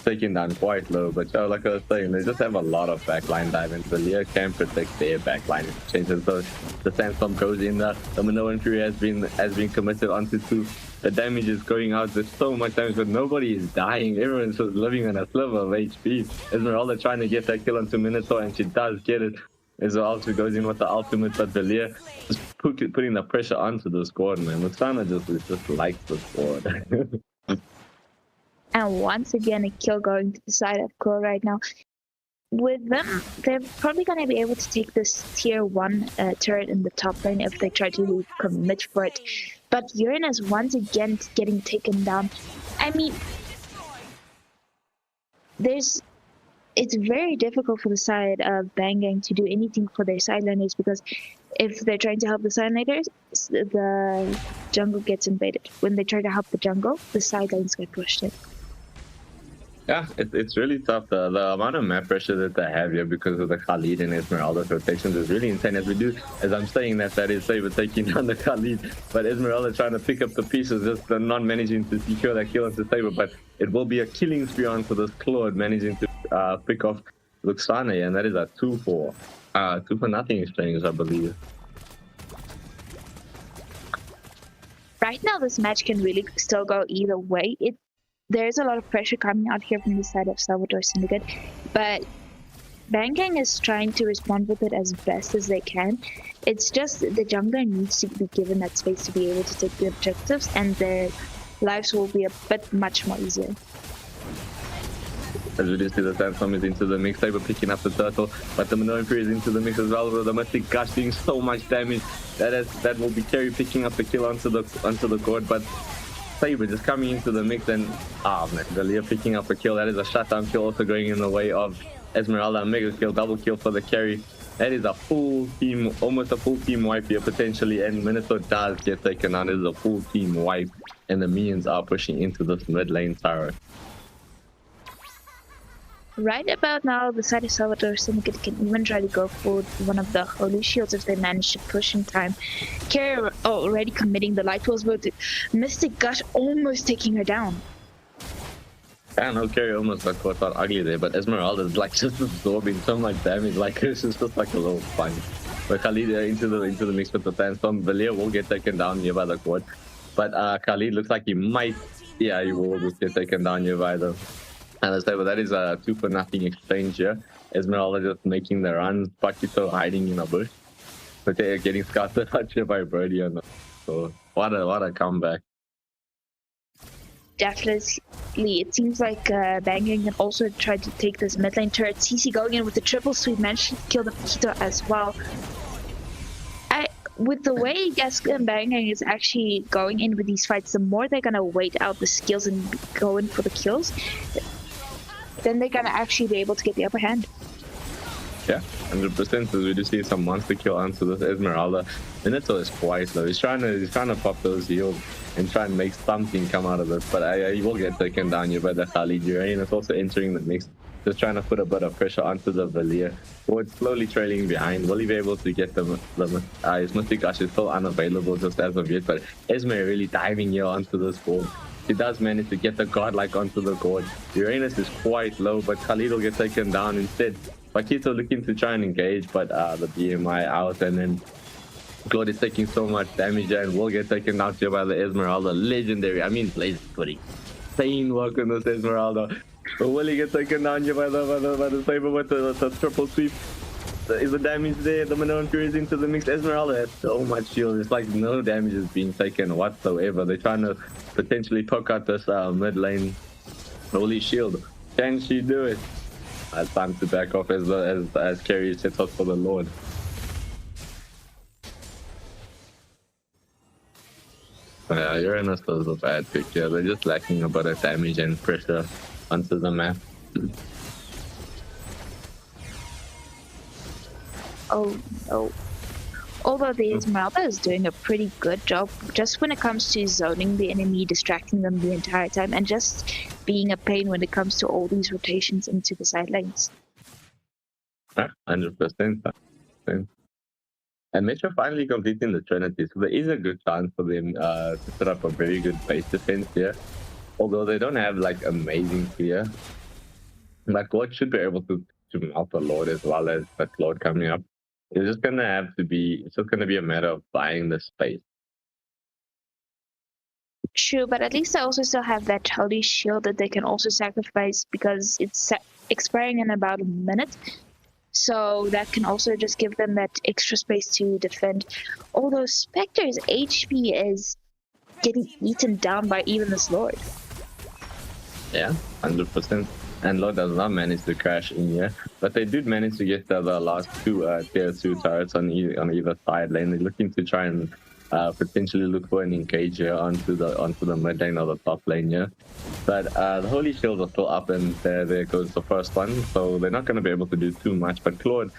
S4: taken down quite low. But like I was saying, they just have a lot of backline diving. The Leah can protect their backline if it changes. So the Sandstorm goes in there. The Minoan Fury has been committed onto 2. The damage is going out. There's so much damage, but nobody is dying. Everyone's just living on a sliver of HP. Esmeralda trying to get that kill onto Minotaur, and she does get it. Ezreal goes in with the ultimate, but Velia just putting the pressure onto the squad, man. Luxana just likes the squad.
S6: And once again, a kill going to the side of Claw right now. With them, they're probably going to be able to take this tier 1 turret in the top lane if they try to commit for it. But Uranus once again getting taken down. I mean, it's very difficult for the side of Bangang to do anything for their side laners, because if they're trying to help the side laners, the jungle gets invaded. When they try to help the jungle, the side lanes get pushed in.
S4: Yeah, it's really tough. The amount of map pressure that they have here because of the Khalid and Esmeralda rotations is really insane. As I'm saying that is Saber taking down the Khalid, but Esmeralda trying to pick up the pieces, just not managing to secure that kill onto Saber. But it will be a killing spree onto this Claude, managing to pick off Luxana, and that is a 2-for-nothing exchange, I believe.
S6: Right now, this match can really still go either way. There's a lot of pressure coming out here from the side of Salvatore Syndicate, but Banggang is trying to respond with it as best as they can. It's just the jungler needs to be given that space to be able to take the objectives, and their lives will be a bit much more easier.
S4: As we just see the Sandstorm is into the mix, Saber picking up the turtle, but the Minoan Fury is into the mix as well, with the Mystic Gush doing so much damage. That will be Kerry picking up the kill onto the court, but Saber just coming into the mix, and man, Galia picking up a kill. That is a shutdown kill, also going in the way of Esmeralda. Mega kill, double kill for the carry. That is a full team, almost a full team wipe here potentially, and Minnesota does get taken down. It is a full team wipe, and the minions are pushing into this mid lane tower.
S6: Right about now, the side of Salvatore Syndicate can even try to go for one of the Holy Shields if they manage to push in time. Kerry already committing the Light Walls, but Mystic Gush almost taking her down.
S4: Yeah, no, Kerry almost got caught out ugly there, but Esmeralda is like just absorbing so much damage, like it's just like a little fun. But Khalid into the mix with the Sandstorm. Valia will get taken down here by the court, but Khalid looks like he might, yeah, he will just get taken down here by the. And I say, but that is a 2-for-nothing exchange here. Esmeralda just making the runs, Paquito hiding in a bush, but they're getting scouted out here by Brody. So what a comeback!
S6: Definitely, it seems like Banging can also try to take this mid lane turret. CC going in with the triple sweep, managed to kill the Paquito as well. With the way Gascom and Banging is actually going in with these fights, the more they're gonna wait out the skills and go in for the kills, then they're gonna actually be able to get the upper hand.
S4: Yeah, 100%. As we do see some monster kill onto this Esmeralda. Minato is quite slow. He's trying to pop those heals and try and make something come out of this. But he will get taken down here by the Khalid. Urain is also entering the mix, just trying to put a bit of pressure onto the Valia. It's slowly trailing behind. Will he be able to get his Mystic Gush is still unavailable just as of yet, but Esme really diving here onto this board. He does manage to get the godlike onto the board. Uranus is quite low, but Khalid will get taken down instead. Paquito looking to try and engage, but the BMI out, and then Claude is taking so much damage and will get taken down here by the Esmeralda. Legendary, I mean, Blaze putting insane work on this Esmeralda. But will he get taken down here by the Saber with the triple sweep? Is the damage there? The Minoan Fury is into the mix. Esmeralda has so much shield. It's like no damage is being taken whatsoever. They're trying to potentially poke out this mid lane holy shield. Can she do it? It's time to back off as Kerry sets up for the Lord. Yeah, Uranus was a bad pick here. They're just lacking a bit of damage and pressure onto the map.
S6: Oh no. Although the Esmeralda is doing a pretty good job just when it comes to zoning the enemy, distracting them the entire time, and just being a pain when it comes to all these rotations into the side lanes.
S4: 100%. And Metro finally completing the Trinity, so there is a good chance for them to put up a very good base defense here. Although they don't have like amazing clear. Like Lord should be able to mount the Lord as well as that Lord coming up. It's just gonna be a matter of buying the space.
S6: True, but at least I also still have that Holy Shield that they can also sacrifice because it's expiring in about a minute. So that can also just give them that extra space to defend. Although Spectre's HP is getting eaten down by even this Lord.
S4: Yeah, 100%. And Lord does not manage to crash in here, but they did manage to get the last two tier 2 turrets on either side lane. They're looking to try and potentially look for an engage here onto the mid lane or the top lane here. But the Holy Shields are still up, and there goes the first one, so they're not going to be able to do too much. But Claude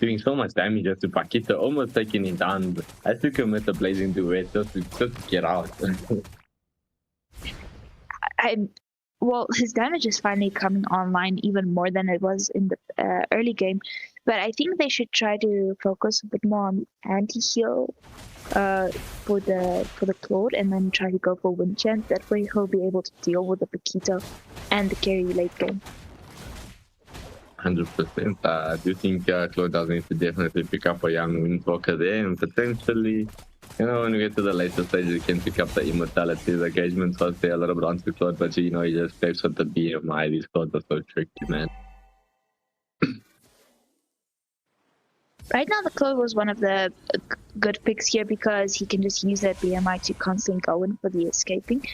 S4: doing so much damage to Paquito, almost taking him down. I took him with the Blazing Duet just to get out.
S6: well, his damage is finally coming online even more than it was in the early game. But I think they should try to focus a bit more on anti-heal for the Claude, and then try to go for Wind Chant. That way he'll be able to deal with the Paquito and the carry late game.
S4: 100%. I do think Claude does need to definitely pick up a young Windwalker there, and potentially, you know, when we get to the later stage, you can pick up the immortality. The engagement was there a little bit onto Claude, but you know, he just saves with the BMI. These Claudes are so tricky, man.
S6: Right now, the Claude was one of the good picks here because he can just use that BMI to constantly go in for the escaping.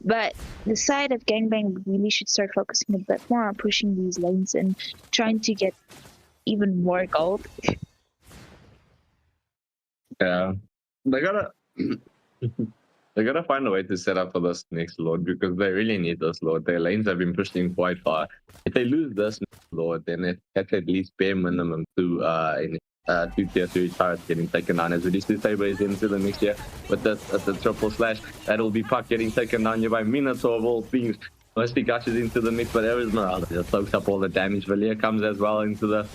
S6: But the side of Gangbang really should start focusing a bit more on pushing these lanes and trying to get even more gold.
S4: Yeah, they gotta they gotta find a way to set up for this next Lord, because they really need this Lord. Their lanes have been pushing quite far. If they lose this Lord, then that's at least bare minimum two tier 3 turrets getting taken down. As we see Saber into the mix here with the triple slash. That'll be Puck getting taken down here by Minotaur of all things. Mostly gushes into the mix, but Esmeralda just soaks up all the damage. Valia comes as well into the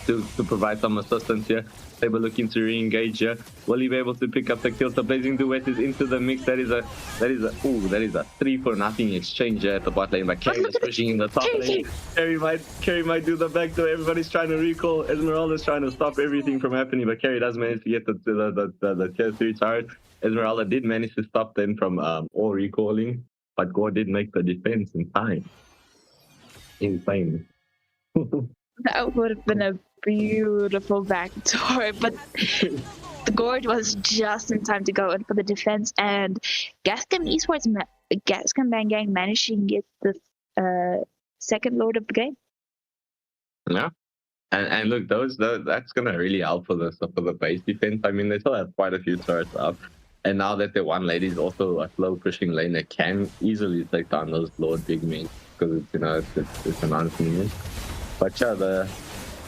S4: to provide some assistance here. Saber looking to re-engage here. Will he be able to pick up the kill? The Blazing Duet is into the mix. That is a 3-for-0 exchange here at the bot lane, but Kerry is pushing in the top lane. Kerry might do the backdoor. Everybody's trying to recall. Esmeralda's trying to stop everything from happening, but Kerry does manage to get the tier 3 turret. Esmeralda did manage to stop them from all recalling, but Gore did make the defense in time. Insane.
S6: That would have been a beautiful backdoor, but the Gorge was just in time to go in for the defense, and Gascom eSports, Gascom Bang Gang managed to get the second Lord of the game.
S4: Yeah. And look, that's gonna really help for the base defense. I mean, they still have quite a few turrets up, and now that the one lady is also a slow pushing lane, that can easily take down those Lord big men, because it's an unseen. But yeah,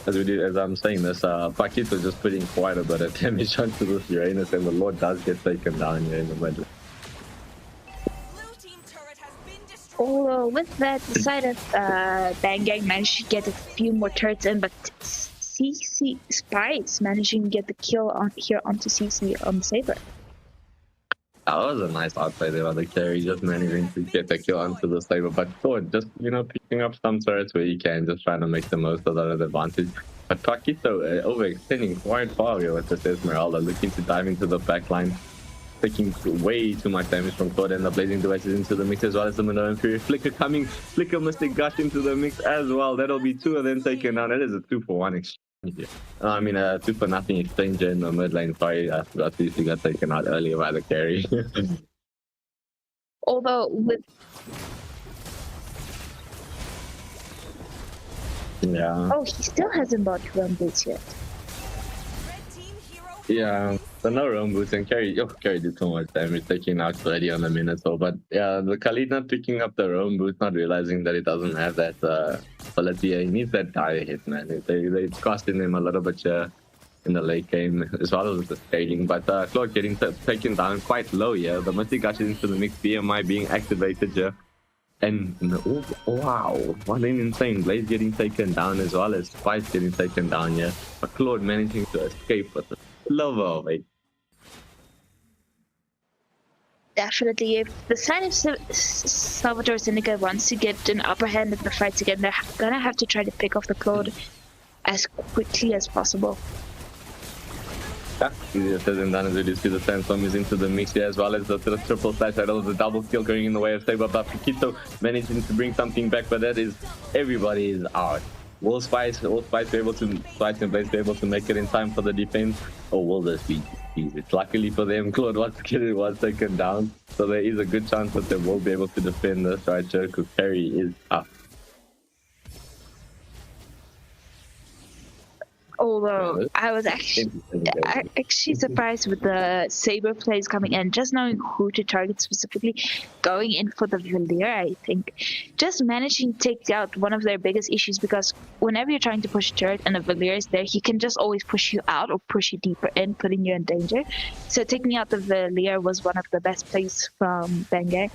S4: as I'm saying this, Paquito just putting quite a bit of damage onto this Uranus, and the Lord does get taken down here in the middle.
S6: Although with that, the side of Bang Gang managed to get a few more turrets in, but CC Spice managing to get the kill onto CC on the Saber.
S4: That was a nice outplay there by the carry, just managing to get the kill onto the Saber, but Claude just, you know, picking up some turrets where you can, just trying to make the most of that advantage. But Paquito overextending quite far here with this Esmeralda, looking to dive into the backline, taking way too much damage from Claude, and the Blazing Devices into the mix, as well as the Mino Inferior Flicker coming. Flicker Mystic Gush into the mix as well. That'll be two of them taken down. That is a 2-for-1 exchange here. I mean, a 2-for-0 exchange in the mid lane. Sorry, I forgot to see got taken out earlier by the carry.
S6: Although with
S4: yeah.
S6: oh, he still hasn't bought run boots yet.
S4: Yeah, so no roam boots, and Carry did so much damage, taking out 30 on the Minotaur. But yeah, the Khalid not picking up the roam boots, not realizing that he doesn't have that ability. He needs that die hit, man. It's costing him a little bit in the late game, as well as the scaling. But Claude getting taken down quite low here. The Mystic Gush into the mix, BMI being activated here. And oh, wow, what an insane Blaze getting taken down, as well as Spice getting taken down here. But Claude managing to escape with the lover, mate.
S6: Definitely, if the side of Salvatore Syndicate wants to get an upper hand in the fights again, they're gonna have to try to pick off the Claude as quickly as possible.
S4: Yeah, easier said than done, as we do see the Sandstorm is into the mix here, as well as the triple slash. That was a double kill going in the way of Saber, but Paquito managing to bring something back, but that is, everybody is out. Will Spice be able to, Spice and Blaze be able to make it in time for the defense? Or will this be easy? Luckily for them, Claude was taken down, so there is a good chance that they will be able to defend this right here, because Perry is up.
S6: Although I was actually surprised with the Saber plays coming in, just knowing who to target specifically, going in for the Valier, I think. Just managing to take out one of their biggest issues, because whenever you're trying to push a turret and a Valier is there, he can just always push you out or push you deeper in, putting you in danger. So taking out the Valier was one of the best plays from Bangay.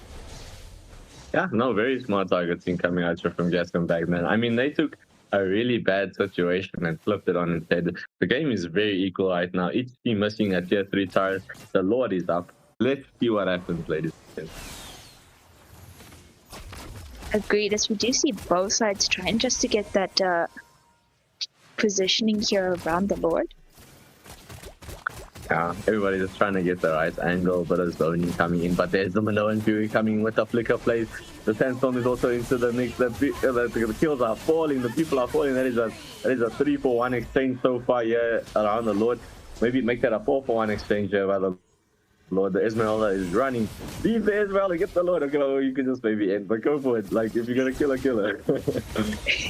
S4: Yeah, no, very smart targeting coming out from Gascom back then. I mean, they took a really bad situation and flipped it on its head. The game is very equal right now. Each team missing a tier 3 tire. The Lord is up. Let's see what happens, ladies and gentlemen.
S6: Agreed, as we do see both sides trying just to get that positioning here around the Lord.
S4: Yeah, everybody's just trying to get the right angle, but there's zoning coming in. But there's the Manoan Fury coming with the flicker plays. The Sandstorm is also into the mix. The kills are falling, the people are falling. That is a 3-for-1 exchange so far here around the Lord. Maybe make that a 4-for-1 exchange here by the Lord. The Esmeralda is running. Leave the Esmeralda, get the Lord. Okay, well, you can just maybe end, but go for it. Like, if you're gonna kill her.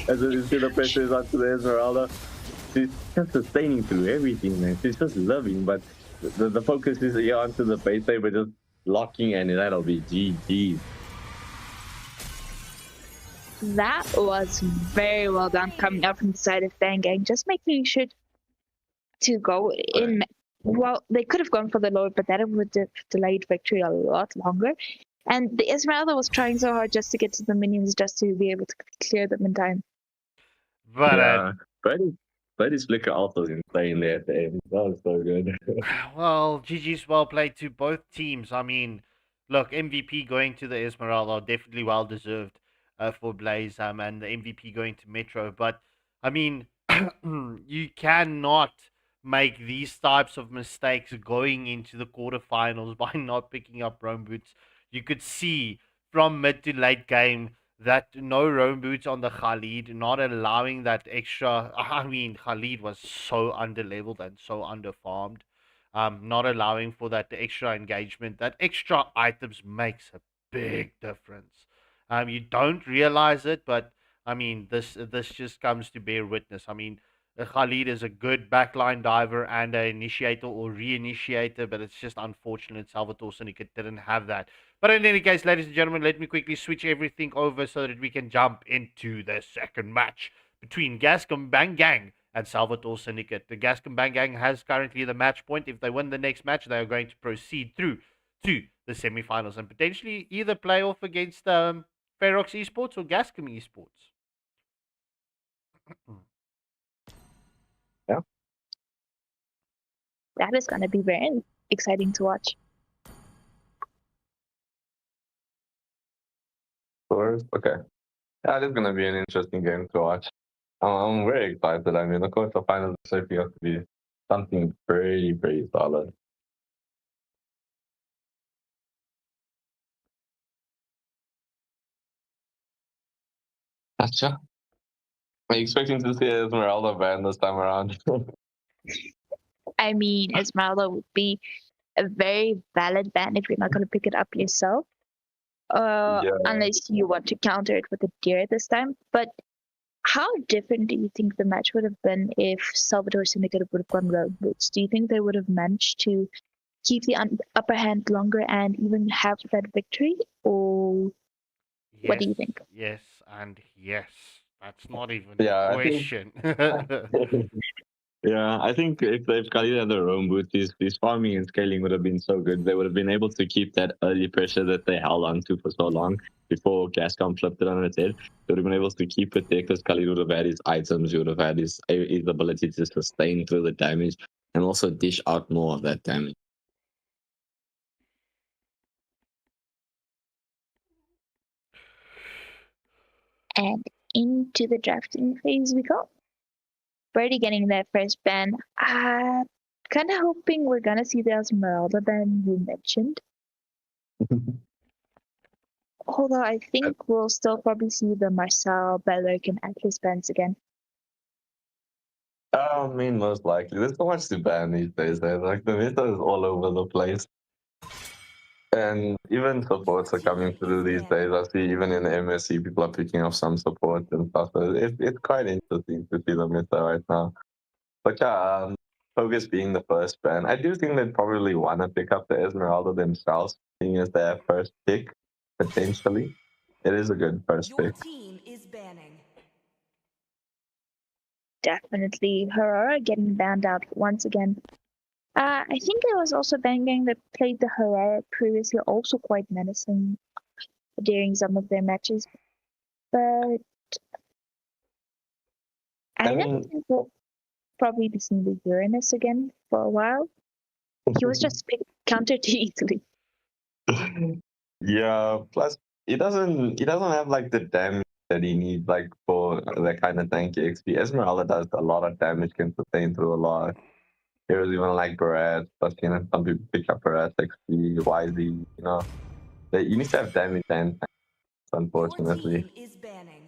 S4: As you see, the pressure is onto the Esmeralda. She's just sustaining through everything, man. She's just loving, but the focus is here onto the base saber, just locking, and that'll be GG.
S6: That was very well done coming up from the side of Bang Gang, just making sure to go in. Well, they could have gone for the Lord, but that would have delayed victory a lot longer. And the Esmeralda was trying so hard just to get to the minions, just to be able to clear them in time.
S3: But
S4: Yeah, Brady's flicker also is insane there at the end. That was so good.
S3: well, GG's well played to both teams. I mean, look, MVP going to the Esmeralda, definitely well deserved for Blaze, and the MVP going to Metro. But I mean, you cannot make these types of mistakes going into the quarterfinals by not picking up Rome boots. You could see from mid to late game that no Rome boots on the Khalid, not allowing that extra. I mean, Khalid was so underleveled and so underfarmed. Not allowing for that extra engagement. That extra items makes a big difference. You don't realize it, but I mean, this just comes to bear witness. I mean, Khalid is a good backline diver and an initiator or re-initiator, but it's just unfortunate Salvatore Syndicate didn't have that. But in any case, ladies and gentlemen, let me quickly switch everything over so that we can jump into the second match between Gascom Bang Gang and Salvatore Syndicate. The Gascom Bang Gang has currently the match point. If they win the next match, they are going to proceed through to the semifinals and potentially either play off against Ferox eSports or Gascom eSports.
S4: Yeah.
S6: That is going to be very exciting to watch.
S4: Okay. Yeah, it is going to be an interesting game to watch. I'm very excited. I mean, of course, the finals is shaping up to be something very, very solid. Gotcha. Are you expecting to see Esmeralda ban this time around?
S6: I mean, Esmeralda would be a very valid ban if you're not going to pick it up yourself. Unless you want to counter it with a deer this time. But how different do you think the match would have been if Salvatore Syndicate would have gone road boots? Do you think they would have managed to keep the upper hand longer and even have that victory? Or
S3: Yes,
S6: what do you think?
S3: yes, and yes. That's not even
S4: Yeah,
S3: a
S4: I think-
S3: question.
S4: Yeah, I think if Khalid had their own boots, his farming and scaling would have been so good. They would have been able to keep that early pressure that they held on to for so long before Gascom flipped it on its head. They would have been able to keep it there because Khalid would have had his items, he would have had his ability to sustain through the damage and also dish out more of that damage.
S6: And into the drafting phase we go. Brady getting that first ban. Kind of hoping we're gonna see the Esmeralda ban you mentioned. Although I think we'll still probably see the Marcel, Bellerk, and Atlas bans again.
S4: I mean, most likely. There's so much to ban these days. Like, the meta is all over the place. And even supports are coming through these days. I see even in the MSC, people are picking up some support and stuff. So it's quite interesting to see the meta right now. But yeah, Focus being the first ban, I do think they'd probably want to pick up the Esmeralda themselves, seeing as their first pick, potentially. It is a good first
S2: Your
S4: pick.
S2: team is banning.
S6: Definitely Herrera getting banned out once again. I think there was also Bang Gang that played the Herrera previously, also quite menacing. during some of their matches. But I don't
S4: And
S6: think we'll probably be seeing the Uranus again for a while. He was just countered too easily.
S4: yeah, plus he doesn't have like the damage that he needs like for that kind of tanky XP. Esmeralda does a lot of damage, can sustain through a lot. Heroes even like Barrett, plus some people pick up Barrett XP, YZ, you need to have damage and tanks, unfortunately.
S2: Your team is banning.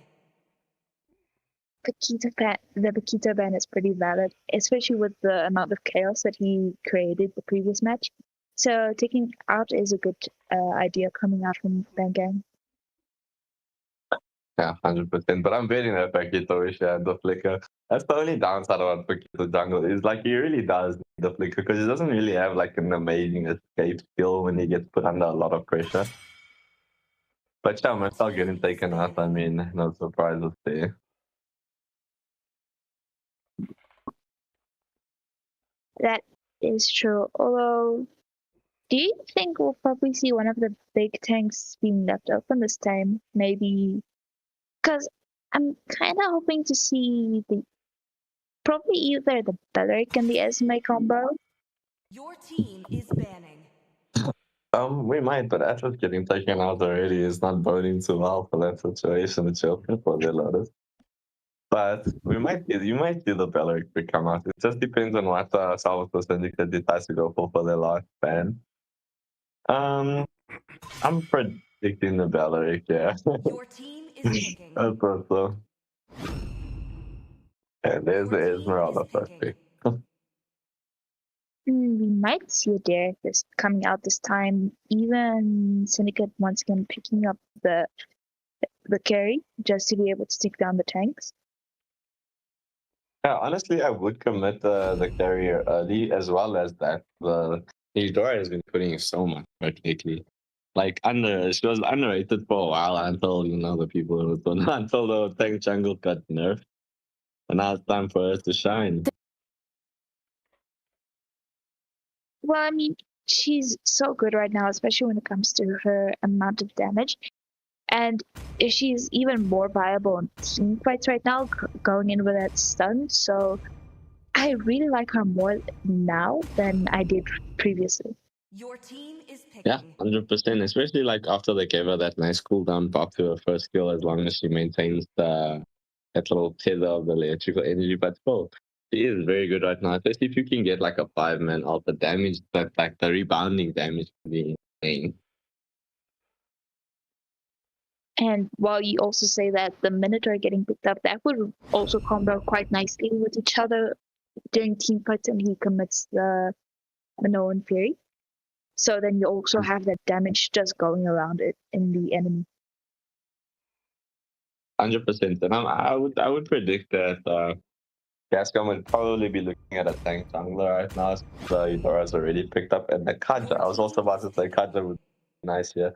S6: The Paquito ban is pretty valid, especially with the amount of chaos that he created the previous match. So taking out is a good idea coming out from Bangang.
S4: Yeah, 100%. But I'm betting that Paquito wish he had the flicker. That's the only downside about Paquito jungle is like he really does need the flicker because he doesn't really have like an amazing escape skill when he gets put under a lot of pressure. But yeah, I'm still getting taken out. I mean, no surprises there.
S6: That is true. Although, do you think we'll probably see one of the big tanks being left open this time? Maybe because I'm kind of hoping to see probably either the Beleric and the Esme combo.
S2: Your team is banning.
S4: We might, but Atlas getting taken out already is not boding too well for that situation. It's open for the Lotus. But you might see the Beleric come out. It just depends on what Salvatore Syndicate decides to go for their last ban. I'm predicting the Beleric, yeah.
S2: Your team is picking.
S4: I thought so. And there's the
S2: Your team
S4: Esmeralda
S2: is
S4: first
S2: picking.
S4: pick.
S6: We might see a Derek this coming out this time. Even Syndicate once again picking up the carry just to be able to take down the tanks.
S4: Yeah, honestly, I would commit the carrier early as well as that. The Eudora has been putting in so much work lately. Like she was underrated for a while until the people until the tank jungle got nerfed, and now it's time for her to shine.
S6: Well, I mean, she's so good right now, especially when it comes to her amount of damage. And she's even more viable in team fights right now, going in with that stun. So I really like her more now than I did previously.
S2: Your team is picking.
S4: Yeah, 100%. Especially like after they gave her that nice cooldown buff to her first skill, as long as she maintains that little tether of the electrical energy. But still, she is very good right now. Especially if you can get like a 5-man out, the damage that like the rebounding damage can be insane.
S6: And while you also say that the Minotaur getting picked up, that would also combo quite nicely with each other during team fights, and he commits the Minoan Fury. So then you also have that damage just going around it in the enemy.
S4: 100%. And I would predict that Gascom would probably be looking at a tank jungler right now. So Eudora's already picked up, and the Kaja. I was also about to say Kaja would be nice here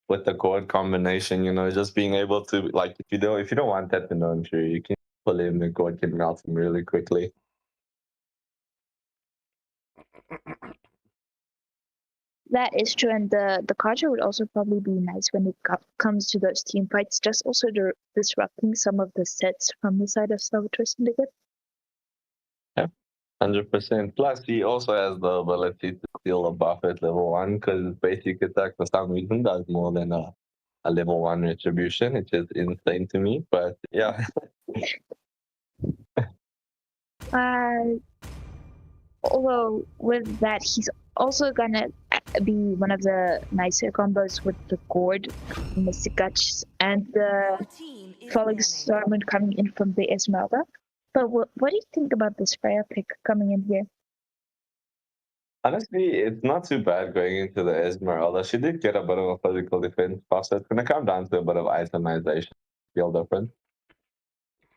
S4: with the chord combination. Just being able to like if you don't want that to know, I'm sure you can pull in the chord can melt him really quickly.
S6: That is true, and the Kaja would also probably be nice when it comes to those team fights, just also disrupting some of the sets from the side of Salvatore Syndicate.
S4: Yeah, 100%. Plus, he also has the ability to steal a buff at level 1 because basic attack for some reason does more than a level 1 retribution, which is insane to me. But yeah.
S6: Although with that, he's also gonna be one of the nicer combos with the Gourd, Mystic Guts, and the
S2: Your team is
S6: Falling
S2: banning.
S6: Storm coming in from the Esmeralda. But what do you think about this Freya pick coming in here?
S4: Honestly, it's not too bad going into the Esmeralda. She did get a bit of a physical defense buff, so it's going to come down to a bit of itemization, skill difference.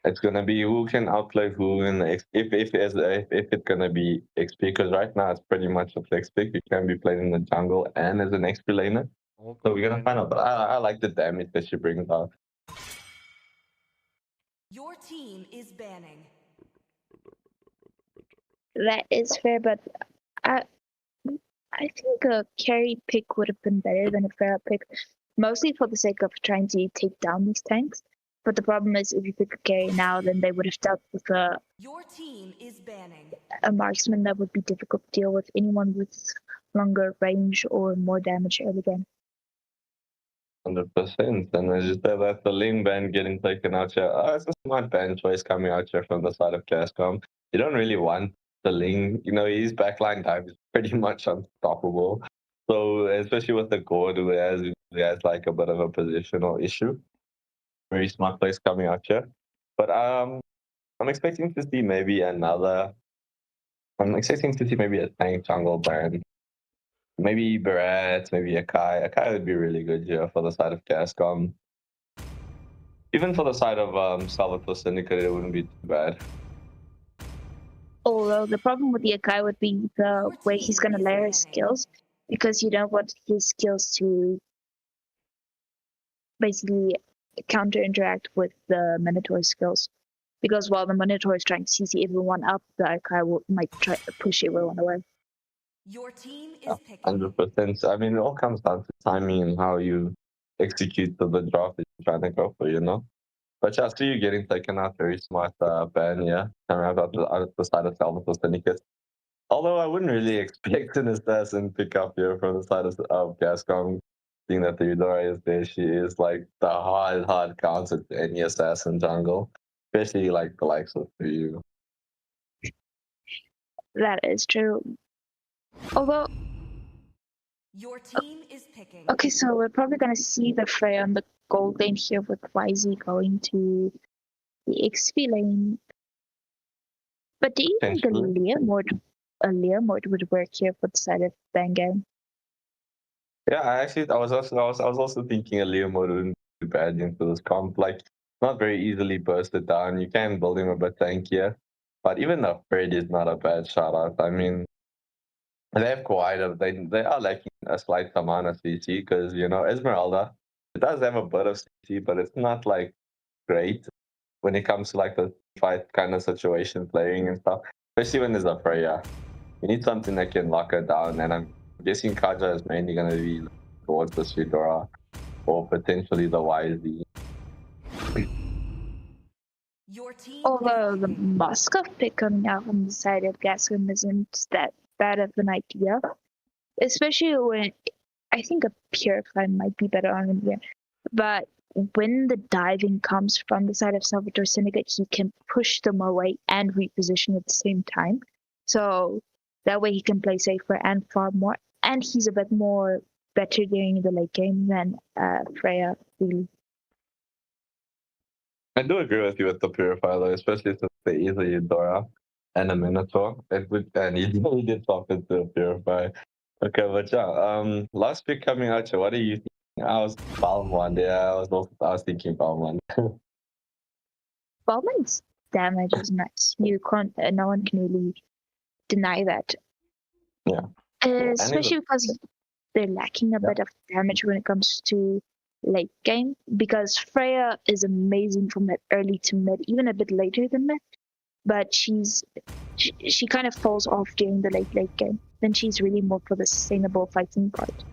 S4: It's going to be who can outplay who in the if it's going to be XP, because right now it's pretty much a flex pick. You can be playing in the jungle and as an XP laner. So we're going to find out. But I like the damage that she brings out.
S2: Your team is banning.
S6: That is fair, but I think a carry pick would have been better than a Freya pick. mostly for the sake of trying to take down these tanks. But the problem is, if you pick a carry now, then they would have dealt with
S2: Your team is banning.
S6: a marksman that would be difficult to deal with. Anyone with longer range or more damage early game.
S4: 100%. And as you said, that's the Ling ban getting taken out here. It's a smart ban choice coming out here from the side of Gascom. You don't really want the Ling. You know, his backline time is pretty much unstoppable. So, especially with the Gord, who has like a bit of a positional issue. Very smart place coming out here. But I'm expecting to see maybe another. I'm expecting to see maybe a tank jungle ban. Maybe Barrett, maybe Akai. Akai would be really good here for the side of Gascom. Even for the side of Salvatore Syndicate, it wouldn't be too bad.
S6: Although the problem with the Akai would be the way he's going to layer his skills, because you don't want his skills to basically counter interact with the Minotaur skills. Because while the Minotaur is trying to CC everyone up, the Akai might try to push everyone away.
S2: Your team is picking.
S4: 100%. I mean, it all comes down to timing and how you execute the draft that you're trying to go for, you know? But yeah, I see you getting taken out. Very smart ban, yeah. Coming out of the side of Salvatore Syndicate. Although I wouldn't really expect an assassin pick up here from the side of Gascom, seeing that the Eudora is there. She is like the hard counter to any assassin jungle, especially like the likes of you.
S6: That is true. Although,
S2: Your team is picking.
S6: okay, so we're probably going to see the Freya on the gold lane here with YZ going to the XP lane. But do you think a Lear mode would work here for the side of Bangam?
S4: Yeah, I was also thinking a Leo mode wouldn't be bad into this comp. Like, not very easily bursted down. You can build him a bit tankier, but even the Fred is not a bad shout out. I mean, they have they are lacking a slight amount of CC because you know Esmeralda, it does have a bit of CC, but it's not like great when it comes to like the fight kind of situation playing and stuff. Especially when there's a Freya, you need something that can lock her down. And I'm guessing Kaja is mainly going to be towards the Shidora or potentially the YZ.
S2: Your team
S6: Although the Moskov pick coming out on the side of Gascom isn't that bad of an idea, especially when I think a Purify might be better on him here. But when the diving comes from the side of Salvatore Syndicate, he can push them away and reposition at the same time. So that way he can play safer and far more. And he's a bit more better during the late game than Freya, really.
S4: I do agree with you with the Purifier though, especially since they either Eudora and a Minotaur. And he did swap into a Purify. Okay, but yeah, last pick coming out here, what do you think? I was Balmond, yeah, I was thinking Balmond.
S6: Bowman's damage is nice. You can't, no one can really deny that.
S4: Yeah.
S6: Especially because they're lacking a bit of damage when it comes to late game. Because Freya is amazing from mid, early to mid, even a bit later than mid. But she kind of falls off during the late game. Then she's really more for the sustainable fighting part.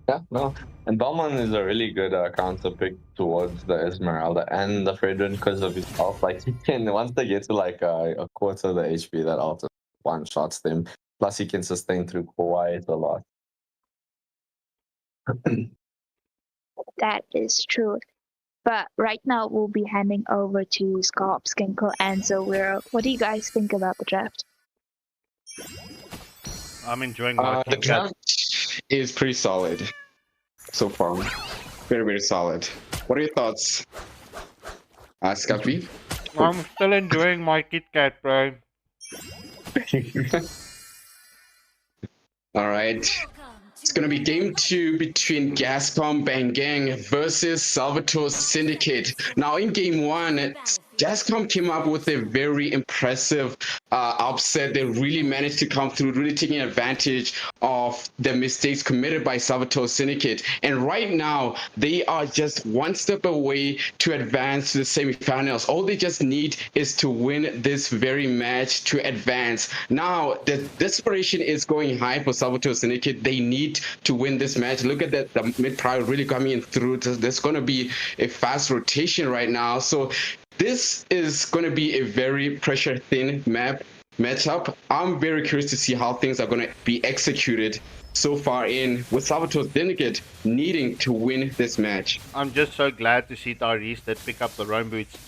S4: Yeah, no. And Balmond is a really good counter pick towards the Esmeralda and the Fredrin because of his health. Like, he can, once they get to like a quarter of the HP, that also one-shots them. Plus, he can sustain through quite a lot.
S6: That is true. But right now, we'll be handing over to Scarp, Skinko, and Zawira. What do you guys think about the draft?
S3: I'm enjoying my
S5: The draft is pretty solid so far. Very, very solid. What are your thoughts, Scappy?
S3: I'm still enjoying my Kit Kat, bro.
S5: All right. It's going to be game 2 between Gascom Bangang versus Salvatore Syndicate. Now, in game 1, Gascom came up with a very impressive upset. They really managed to come through, really taking advantage of the mistakes committed by Salvatore Syndicate. And right now, they are just one step away to advance to the semifinals. All they just need is to win this very match to advance. Now, the desperation is going high for Salvatore Syndicate. They need to win this match. Look at that, the mid-prior really coming in through. There's going to be a fast rotation right now. So this is going to be a very pressure-thin matchup. I'm very curious to see how things are going to be executed so far in, with Salvatore Syndicate needing to win this match.
S3: I'm just so glad to see Tyrese that pick up the Rome boots.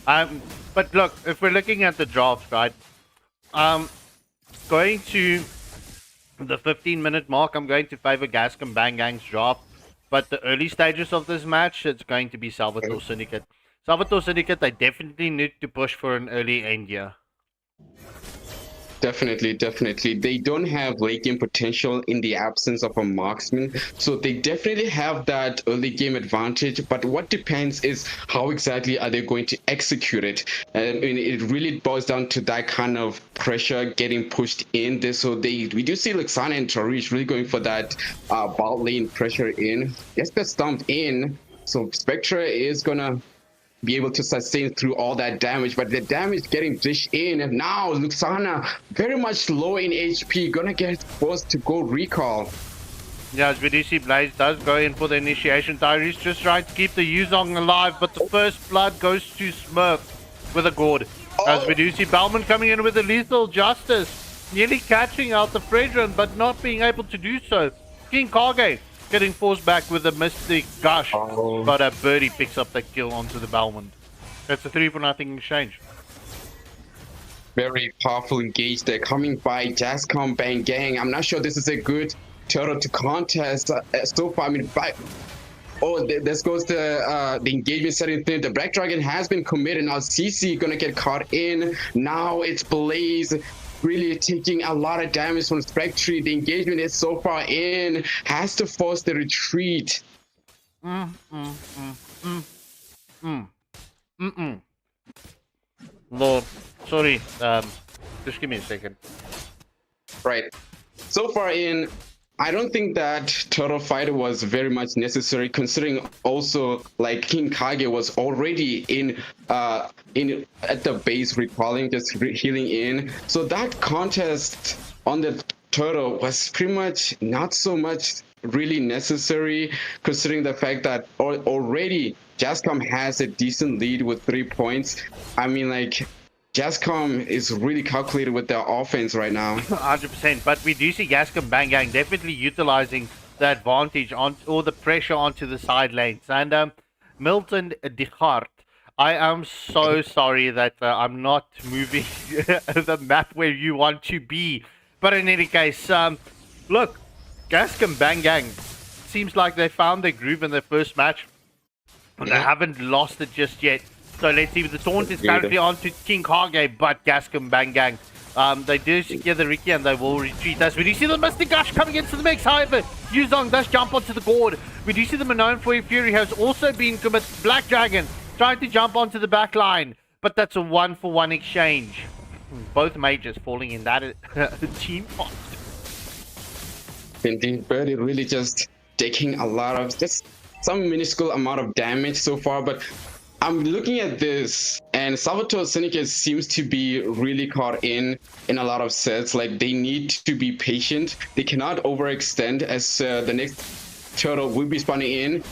S3: But look, if we're looking at the draft, right? Going to the 15-minute mark, I'm going to favor Gascom Bangang's draft. But the early stages of this match, it's going to be Salvatore Syndicate. Salvatore Syndicate, they definitely need to push for an early end here.
S5: Definitely. They don't have late game potential in the absence of a marksman, so they definitely have that early game advantage. But what depends is how exactly are they going to execute it. I mean, it really boils down to that kind of pressure getting pushed in there. So we do see Luxana and Tarish really going for that bot lane pressure in. Gets that stumped in, so Spectra is gonna be able to sustain through all that damage, but the damage getting dished in, and now Luxana very much low in HP, gonna get forced to go recall.
S3: Yeah, as we do see Blaze does go in for the initiation. Tyrese just trying to keep the Yuzong alive, but the first blood goes to Smurf with a gourd. As we do see Bellman coming in with a lethal justice, nearly catching out the Fredrin, but not being able to do so. King Kage getting forced back with a Mystic Gush, but a Birdie picks up the kill onto the Bellman. That's a 3-for-0 exchange.
S5: Very powerful engage there coming by Gascom Bang Gang. I'm not sure this is a good turtle to contest so far. I mean, this goes the engagement setting thing. The Black Dragon has been committed. Now CC gonna get caught in. Now it's Blaze really taking a lot of damage from Spectre. The engagement is so far in, has to force the retreat.
S3: Lord, sorry, just give me a second.
S5: Right. So far in, I don't think that turtle fight was very much necessary, considering also like King Kage was already in at the base recalling, just healing in. So that contest on the turtle was pretty much not so much really necessary, considering the fact that already Gascom has a decent lead with 3 points. I mean, like, Gascom is really calculated with their offense right now.
S3: 100%, but we do see Gascom Bangang definitely utilizing the advantage on, or the pressure onto the side lanes. And Milton Dehart, I am so sorry that I'm not moving the map where you want to be. But in any case, look, Gascom Bangang seems like they found their groove in their first match. And they haven't lost it just yet. So let's see, the taunt is currently onto King Kage, but Gascom Bangang. They do secure the Riki and they will retreat. As we do see the Mystic Gush coming into the mix. However, Yuzong does jump onto the board. We do see the Manon for Fury has also been committed. Black Dragon trying to jump onto the back line, but that's a 1-for-1 exchange. Both majors falling in that team fight.
S5: Indeed, Birdie really just taking a lot of, just some minuscule amount of damage so far, but I'm looking at this, and Salvatore Syndicate seems to be really caught in a lot of sets. Like, they need to be patient. They cannot overextend, as the next turtle will be spawning in.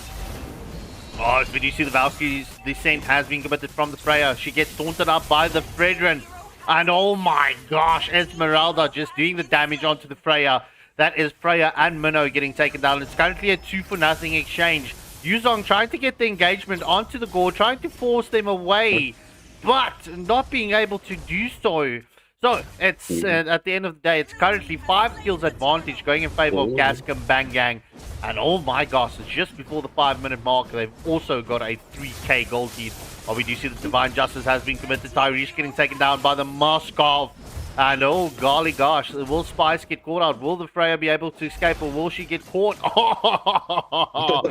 S3: Oh, as we do see the Valkyrie's descent has been committed from the Freya. She gets taunted up by the Fredrin. And oh my gosh, Esmeralda just doing the damage onto the Freya. That is Freya and Minnow getting taken down. It's currently a 2-for-0 exchange. Yuzong trying to get the engagement onto the gore, trying to force them away, but not being able to do so. So, it's at the end of the day, it's currently 5 kills advantage going in favor of Gascom Bangang. And oh my gosh, it's just before the 5-minute mark. They've also got a 3k gold lead. But we do see that Divine Justice has been committed. Tyrese getting taken down by the Moskov. And oh golly gosh, will Spice get caught out? Will the Freya be able to escape, or will she get caught? Oh,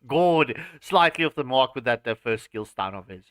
S3: Gord slightly off the mark with that first skill stun of his.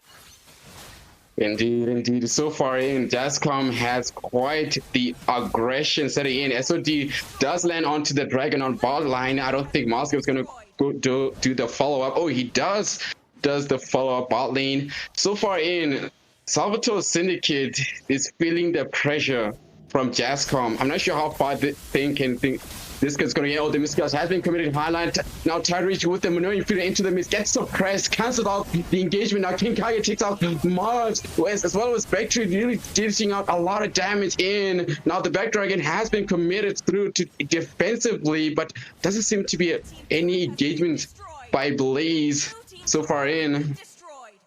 S5: Indeed, indeed. So far in, Gascom has quite the aggression setting in. SOD does land onto the Dragon on bot line. I don't think Moscow is going to go do the follow-up. Oh, he does the follow-up bot lane. So far in, Salvatore Syndicate is feeling the pressure from Gascom. I'm not sure how far the thing can think. This guy's going to get all the miscuts. Has been committed highlight. Now Tyrese with the Manoy feeder into the miss. Gets suppressed. Cancelled out the engagement. Now King Kage takes out Mars. As well as Spectre really dishing out a lot of damage in. Now the Back Dragon has been committed through to defensively, but doesn't seem to be any engagement by Blaze so far in.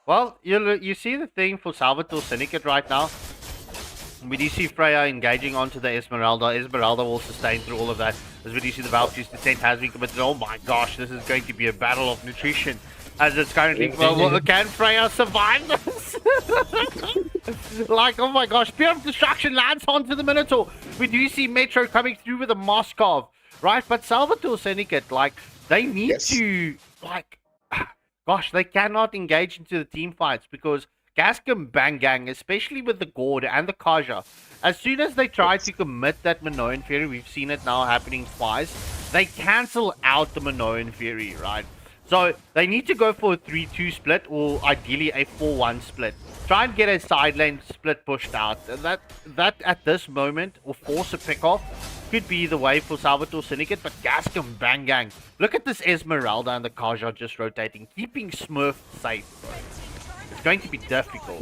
S3: Well, you see the thing for Salvatore Syndicate right now. We do see Freya engaging onto the Esmeralda. Esmeralda will sustain through all of that. As we do see the Valkyrie's descent has been committed. Oh my gosh, this is going to be a battle of nutrition. As it's currently... Well, can Freya survive this? Like, oh my gosh, Spear of Destruction lands onto the Minotaur. We do see Metro coming through with a Moskov, right? But Salvatore Syndicate, like, they need to, like... Gosh, they cannot engage into the team fights because Gascom Bangang, especially with the Gord and the Kaja, as soon as they try to commit that Minoan Fury, we've seen it now happening twice, they cancel out the Minoan Fury, right? So they need to go for a 3-2 split or ideally a 4-1 split. Try and get a side lane split pushed out. That at this moment, or force a pick off, could be the way for Salvatore Syndicate, but Gascom Bangang. Look at this Esmeralda and the Kaja just rotating, keeping Smurf safe, bro. It's going to be difficult.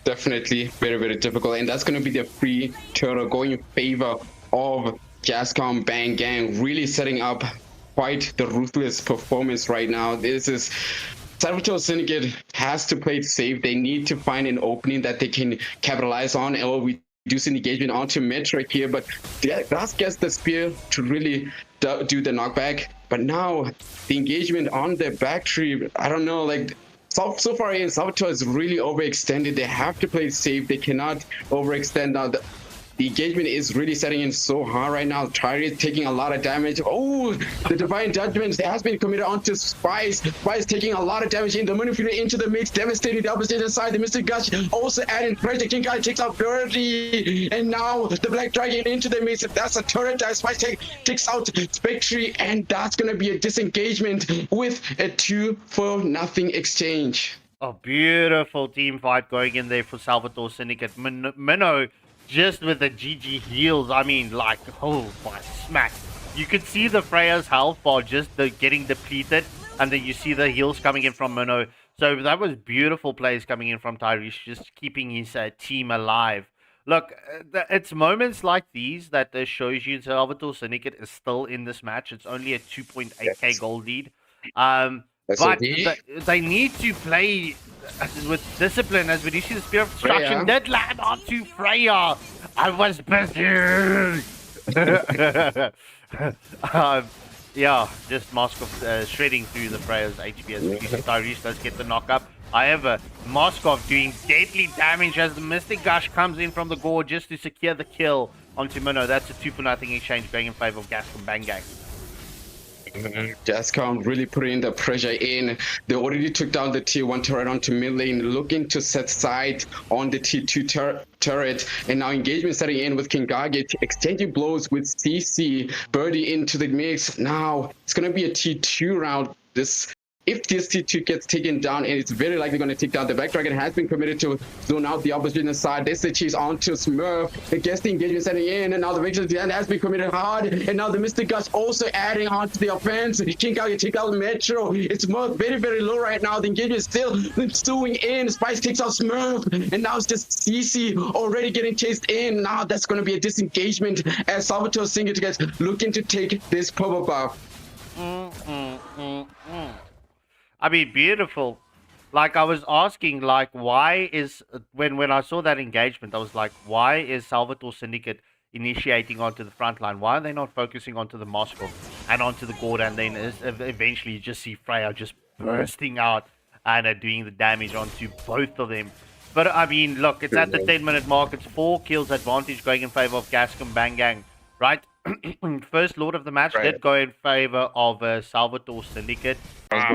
S5: Definitely very, very difficult. And that's going to be the free turtle going in favor of Gascom Bang Gang, really setting up quite the ruthless performance right now. This is Salvatore Syndicate has to play it safe. They need to find an opening that they can capitalize on, or we reduce engagement onto Metric here, but that gets the spear to really do the knockback. But now the engagement on the back tree, I don't know, like so far in, Salvatore is really overextended. They have to play it safe. They cannot overextend now. The engagement is really setting in so hard right now. Tyri is taking a lot of damage. Oh, the Divine Judgment has been committed onto Spice. Spice taking a lot of damage in the manipulator into the mix, devastating the opposite side. The Mystic Gush also adding pressure. King Guy takes out Birdie. And now the Black Dragon into the mix. That's a turret. Spice takes out Spectre. And that's going to be a disengagement with a 2-for-0 exchange.
S3: A beautiful team fight going in there for Salvatore Syndicate. Minnow just with the GG heals, I mean, like, oh my smack. You could see the Freya's health bar just getting depleted, and then you see the heals coming in from Minnow. So that was beautiful plays coming in from Tyrese, just keeping his team alive. Look, it's moments like these that shows you Salvatore Syndicate is still in this match. It's only a 2.8k gold lead. But they need to play with discipline, as we do see the Spear of Destruction did land onto Freya. I was busy. Yeah, just Moskov shredding through the Freya's HP as we do see Tyrese does get the knock-up. However, Moskov doing deadly damage as the Mystic Gush comes in from the Gore just to secure the kill onto Minnow. That's a 2-for-0 exchange going in favor of Gascom Bangang.
S5: Gascom really putting the pressure in. They already took down the tier 1 turret onto mid lane, looking to set sight on the tier 2 turret. And now engagement setting in with Kingage, exchanging blows with CC. Birdie into the mix. Now it's going to be a tier 2 round. If this T2 gets taken down, and it's very likely going to take down, the Black Dragon has been committed to zone out the opposition side. They say chase onto Smurf. It gets the engagement setting in, and now the Rachel has been committed hard. And now the Mystic Gush also adding onto the offense. King Kage take out Metro. It's Smurf very, very low right now. The engagement is still stewing in. Spice takes out Smurf. And now it's just CC already getting chased in. Now that's going to be a disengagement as Salvatore Syndicate gets looking to take this purple buff.
S3: I mean, beautiful. Like, I was asking, like, why is... When I saw that engagement, I was like, why is Salvatore Syndicate initiating onto the front line? Why are they not focusing onto the Moscow and onto the Gord? And then eventually you just see Freya just bursting out and doing the damage onto both of them. But, I mean, look, it's at the 10-minute mark. It's 4 kills advantage going in favor of Gascom Bangang, right? First Lord of the match did go in favor of Salvatore Syndicate.
S4: I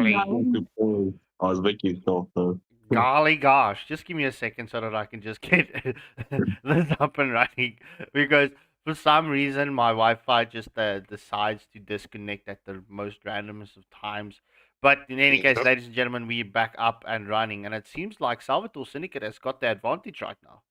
S4: was making yourself though.
S3: Golly gosh, just give me a second so that I can just get this up and running. Because for some reason my Wi-Fi just decides to disconnect at the most randomest of times. But in any case, ladies and gentlemen, we're back up and running, and it seems like Salvatore Syndicate has got the advantage right now.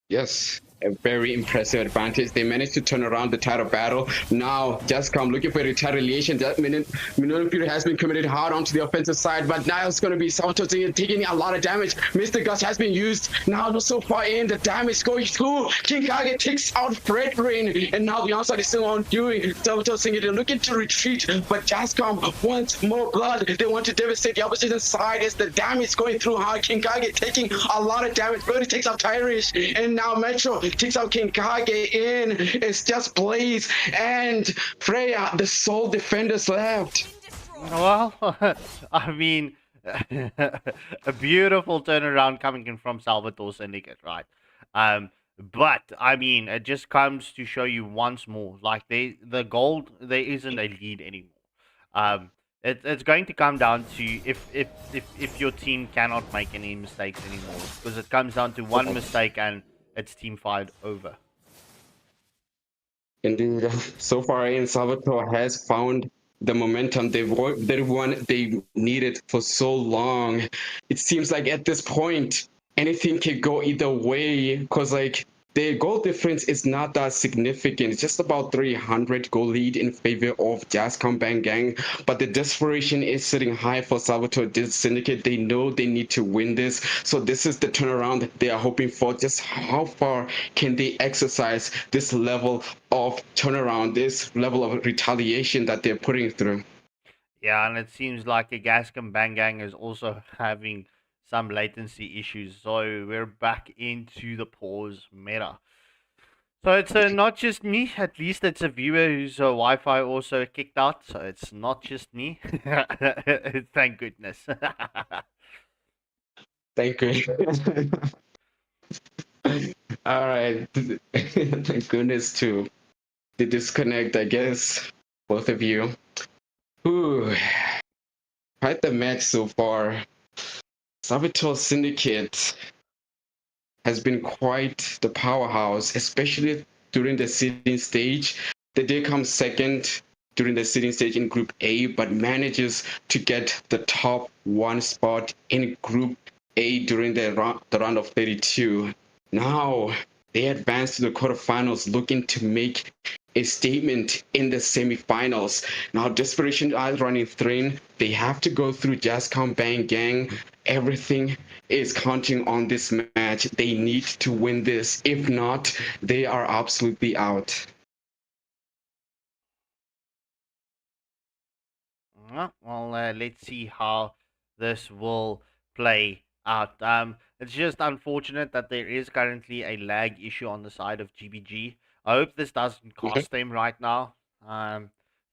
S5: Yes, a very impressive advantage. They managed to turn around the title battle. Now, Gascom looking for retaliation. That minute, Mlbb has been committed hard onto the offensive side, but now it's going to be Salvatore taking a lot of damage. Mr. Gus has been used. Now, so far in, the damage going through. King Kage takes out Fred Rain, and now the outside is still on doing. Salvatore Syndicate looking to retreat, but Gascom wants more blood. They want to devastate the opposition side as the damage going through hard. King Kage taking a lot of damage. Brody takes out Tyrish, and now Metro takes out King Kage in. It's just Blaze and Freya, the sole defenders left.
S3: Well, I mean, a beautiful turnaround coming in from Salvatore Syndicate, right? But I mean, it just comes to show you once more, like the gold, there isn't a lead anymore. It's going to come down to if your team cannot make any mistakes anymore, because it comes down to one mistake and it's team fight over.
S5: Indeed, so far in, Salvatore has found the momentum they needed for so long. It seems like at this point, anything can go either way, because like the goal difference is not that significant. It's just about 300 goal lead in favor of Gascom Gang, but the desperation is sitting high for Salvatore Syndicate. They know they need to win this, so this is the turnaround they are hoping for. Just how far can they exercise this level of turnaround, this level of retaliation that they're putting through?
S3: Yeah, and it seems like a Gascom Bangang is also having some latency issues, so we're back into the pause meta. So it's not just me, at least it's a viewer whose Wi-Fi also kicked out, so it's not just me. Thank goodness.
S5: Thank you. All right. Thank goodness to the disconnect, I guess, both of you. Ooh, quite the match so far. Salvatore Syndicate has been quite the powerhouse, especially during the seeding stage. They did come second during the seeding stage in Group A, but manages to get the top one spot in Group A during the round of 32. Now they advance to the quarterfinals, looking to make a statement in the semifinals. Now desperation is running thin. They have to go through Gascom Gang. Everything is counting on this match. They need to win this. If not, they are absolutely out.
S3: Well, let's see how this will play out. It's just unfortunate that there is currently a lag issue on the side of GBG. I hope this doesn't cost them right now.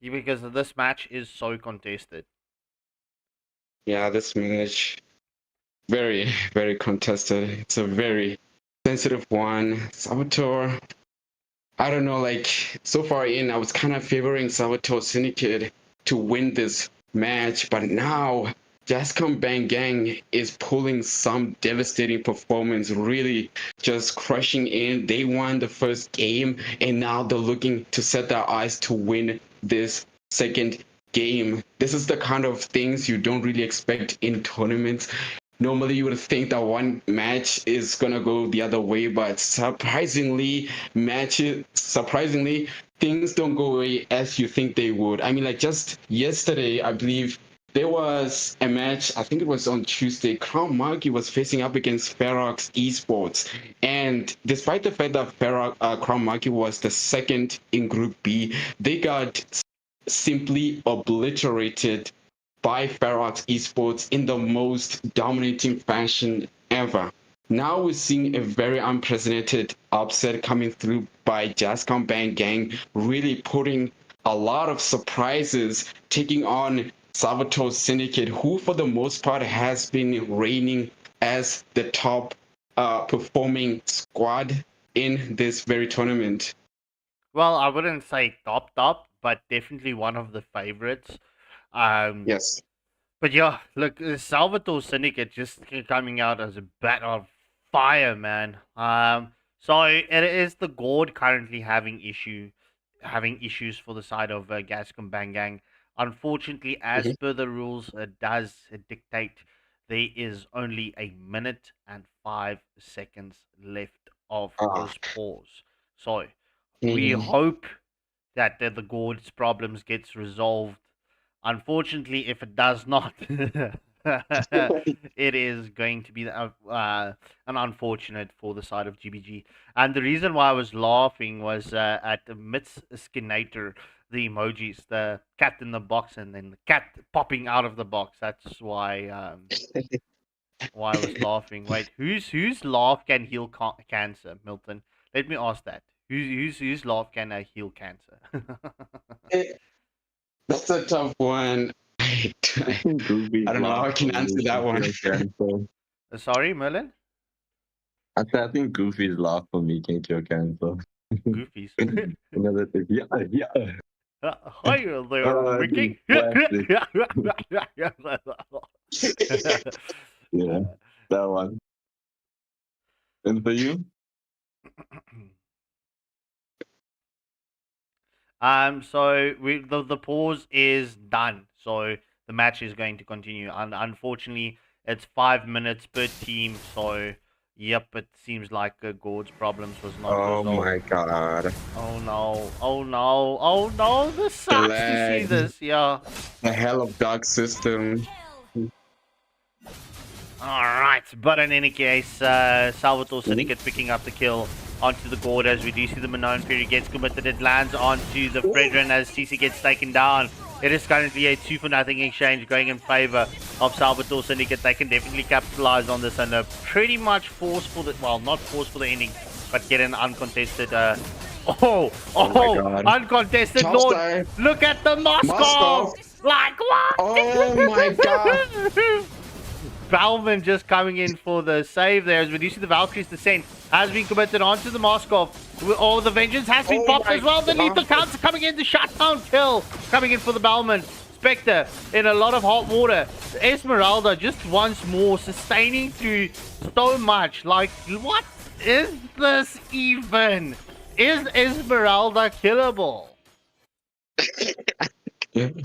S3: Because this match is so contested.
S5: Yeah, this match very, very contested. It's a very sensitive one. Salvatore, I don't know, like so far in, I was kind of favoring Salvatore Syndicate to win this match, but now Gascom Gang is pulling some devastating performance, really just crushing in. They won the first game, and now they're looking to set their eyes to win this second game. This is the kind of things you don't really expect in tournaments. Normally you would think that one match is gonna go the other way, but surprisingly things don't go away as you think they would. I mean, like just yesterday, I believe there was a match, I think it was on Tuesday. Crown Monkey was facing up against Ferox eSports. And despite the fact that Crown Monkey was the second in Group B, they got simply obliterated by Ferox eSports in the most dominating fashion ever. Now we're seeing a very unprecedented upset coming through by Gascom Gang, really putting a lot of surprises, taking on Salvatore Syndicate, who for the most part has been reigning as the top performing squad in this very tournament.
S3: Well, I wouldn't say top, but definitely one of the favorites.
S5: Yes.
S3: But yeah, look, Salvatore Syndicate just coming out as a bat of fire, man. So it is the Gord currently having issues for the side of Gascom Bangang. Unfortunately, as
S5: Mhm.
S3: per the rules, it does dictate there is only a minute and 5 seconds left of
S5: Ah,
S3: this pause. So we
S5: mhm.
S3: hope that the Gord's problems gets resolved. Unfortunately, if it does not, it is going to be an unfortunate for the side of GBG. And the reason why I was laughing was at the Skinator, the emojis, the cat in the box, and then the cat popping out of the box. That's why I was laughing. Wait, whose laugh can heal cancer, Milton? Let me ask that. Whose laugh can heal cancer?
S5: That's a tough one.
S4: I think
S5: I
S4: Goofy's
S5: don't know how
S4: laugh
S5: I
S4: for
S5: can
S4: me
S5: answer that
S4: can
S5: one.
S4: cure cancer.
S3: Sorry, Merlin.
S4: I think Goofy's laugh for me can cure cancer.
S3: Goofies.
S4: Another thing, yeah, yeah.
S3: Hi there,
S4: This is
S3: Mickey.
S4: classic. Yeah, that one. And for you?
S3: So the pause is done. So the match is going to continue. And unfortunately, it's 5 minutes per team. So yep, it seems like Gord's problems was not
S5: Oh
S3: resolved.
S5: my god.
S3: Oh no! Oh no! Oh no! This
S5: The
S3: sucks to see
S5: lag.
S3: this. Yeah.
S5: The hell of dark system.
S3: All right, but in any case, Salvatore Syndicate picking up the kill onto the board as we do see the Manon Fury gets committed. It lands onto the Fredrin as CC gets taken down. It is currently a 2-for-0 exchange going in favor of Salvatore Syndicate. They can definitely capitalize on this and pretty much force for the, well, not force for the ending, but get an uncontested,
S5: Oh my god.
S3: uncontested
S5: Top
S3: Lord.
S5: side.
S3: Look at the Moscow.
S5: Moskov.
S3: Like what?
S5: Oh my god.
S3: Balvin just coming in for the save there as we do see the Valkyrie's descent has been committed onto the Moskov. Oh, the Vengeance has been
S5: Oh
S3: popped
S5: my
S3: as well. The lethal
S5: god.
S3: counter coming in, the shutdown kill coming in for the Balman. Spectre in a lot of hot water. Esmeralda just once more sustaining through so much. Like, what is this even? Is Esmeralda killable?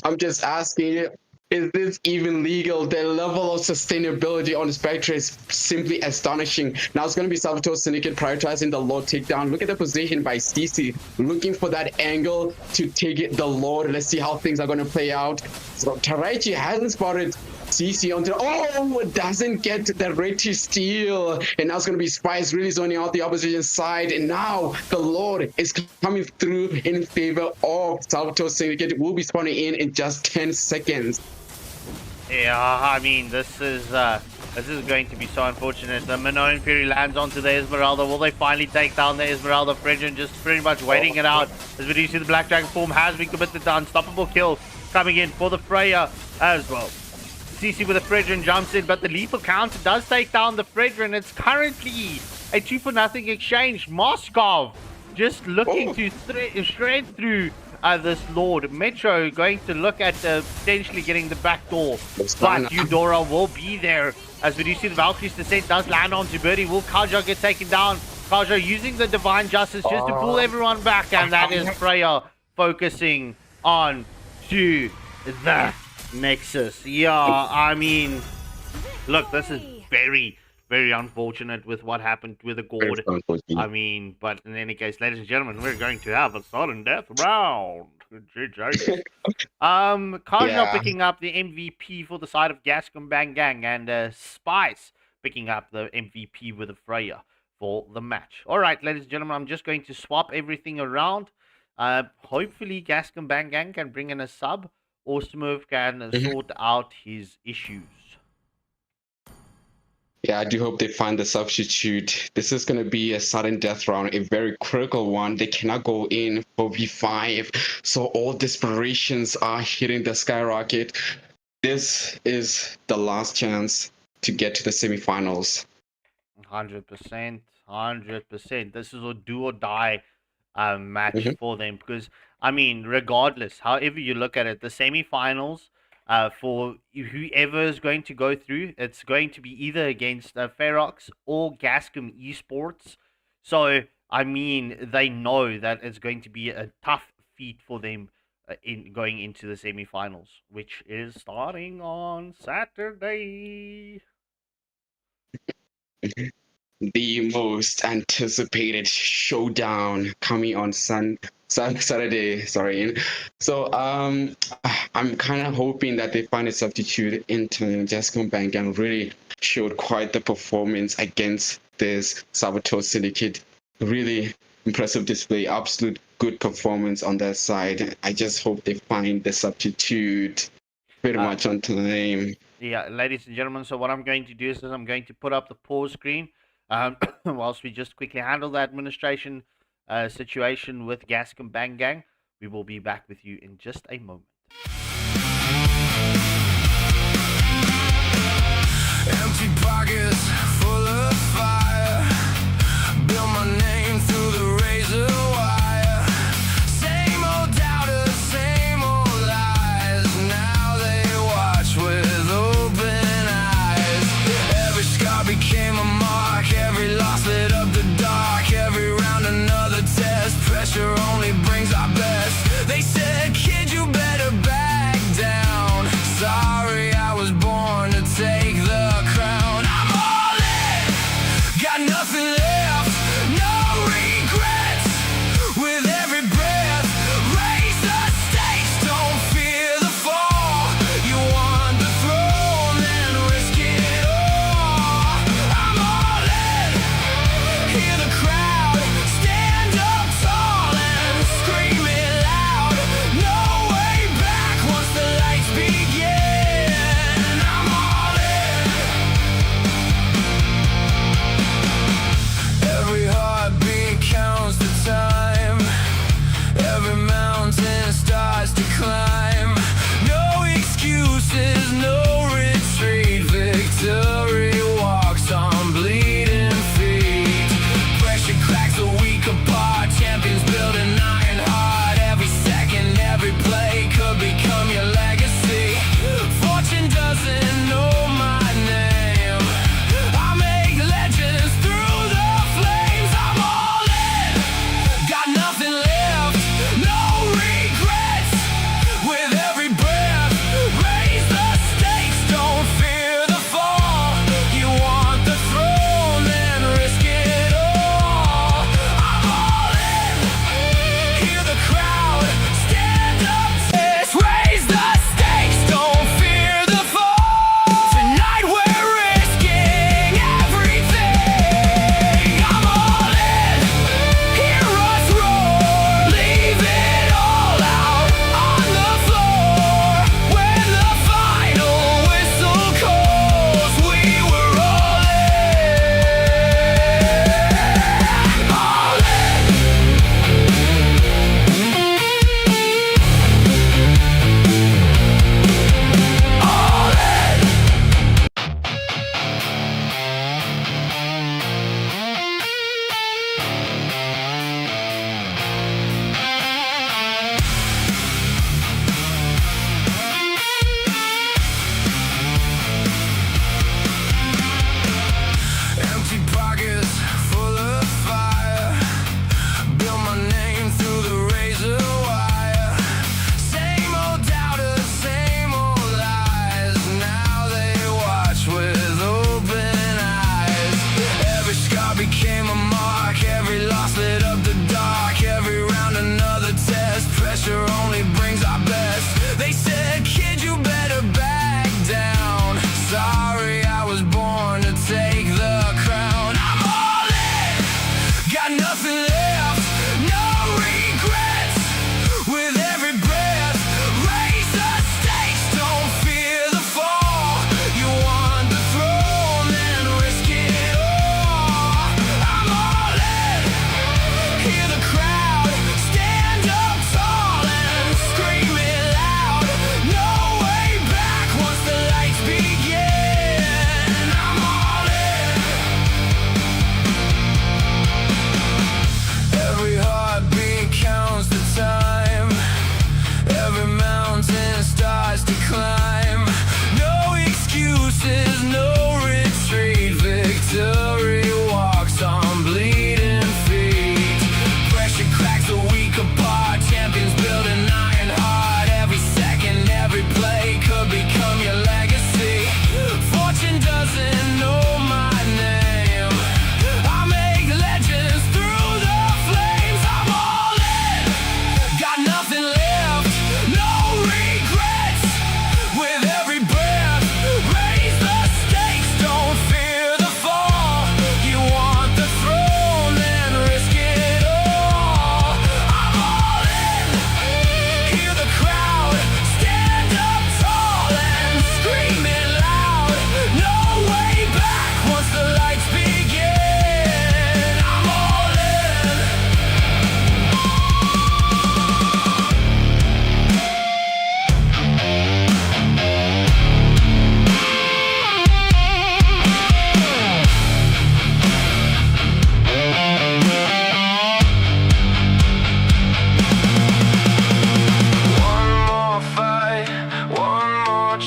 S5: I'm just asking, is this even legal? The level of sustainability on the Spectre is simply astonishing. Now it's going to be Salvatore Syndicate prioritizing the Lord takedown. Look at the position by CC, looking for that angle to take it the Lord. Let's see how things are going to play out. So Taraichi hasn't spotted CC until, oh, it doesn't get the red to steal. And now it's going to be Spice really zoning out the opposition side. And now the Lord is coming through in favor of Salvatore Syndicate. Will be spawning in just 10 seconds.
S3: Yeah, I mean, this is going to be so unfortunate. The Manon Fury lands onto the Esmeralda. Will they finally take down the Esmeralda? Fredrin just pretty much waiting it out. As we do see the Black Dragon form has been committed to unstoppable kill coming in for the Freya as well. CC with the Fredrin jumps in, but the lethal counter does take down the Fredrin. It's currently a 2-for-0 exchange. Moskov just looking to shred through this Lord. Metro going to look at potentially getting the back door, but Eudora will be there. As we do see the Valkyrie's descent does land onto Birdie. Will Kaja get taken down? Kaja using the Divine Justice just to pull everyone back, and that is Freya focusing on to the Nexus. Yeah, I mean, look, this is very, very unfortunate with what happened with the Gord. I mean, but in any case, ladies and gentlemen, we're going to have a sudden death round. Kaja
S5: Yeah.
S3: picking up the MVP for the side of Gascom Bangang, and Spice picking up the MVP with the Freya for the match. All right, ladies and gentlemen, I'm just going to swap everything around. Hopefully, Gascom Bangang can bring in a sub, or Smurf can sort out his issues.
S5: Yeah, I do hope they find the substitute. This is going to be a sudden death round, a very critical one. They cannot go in for V5. So all desperations are hitting the skyrocket. This is the last chance to get to the semifinals.
S3: 100%, 100%. This is a do or die match for them because, I mean, regardless, however you look at it, the semifinals for whoever is going to go through. It's going to be either against Ferox or Gascom eSports. So, I mean, they know that it's going to be a tough feat for them in going into the semifinals, which is starting on Saturday.
S5: The most anticipated showdown coming on Saturday. Sorry. So I'm kind of hoping that they find a substitute into Gascom Bank and really showed quite the performance against this Salvatore Syndicate. Really impressive display, absolute good performance on their side. I just hope they find the substitute pretty much on time.
S3: Yeah, ladies and gentlemen, so what I'm going to do is I'm going to put up the pause screen whilst we just quickly handle the administration situation with Gascom Bang Gang. We will be back with you in just a moment.
S1: Empty pockets full of fire. Build my name through the razor wire. Same old doubters, same old lies. Now they watch with open eyes. Every scar became a mark. Every loss lit up the dark. Every round another test. Pressure only brings our best. They said, kid, you better back down. Sorry, I was born to take the crown. I'm all in, got nothing left, no regrets. With every breath, raise the stakes, don't fear the fall. You want the throne, then risk it all. I'm all in, hear the crowd, stand up tall and scream it loud. No way back once the lights begin. I'm all in. Every heartbeat counts the time. Every mountain starts to climb. No excuses, no retreat. Victory walks on bleeding feet. Pressure cracks a week apart. Champions build an iron heart. Every second, every play could become your legacy. Fortune doesn't know my name. I make legends through the flames. I'm all in, got nothing left, no regrets. With every breath, raise the stakes.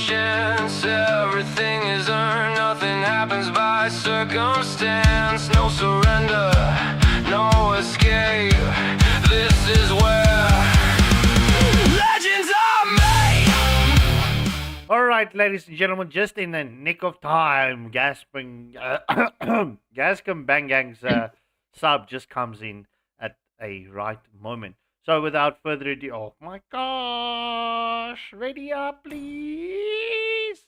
S1: chance. Everything is earned, nothing happens by circumstance. No surrender, no escape. This is where legends are made.
S3: All right, ladies and gentlemen, just in the nick of time, Gascom Bangang's sub just comes in at a right moment. So without further ado, oh my gosh, ready up, please.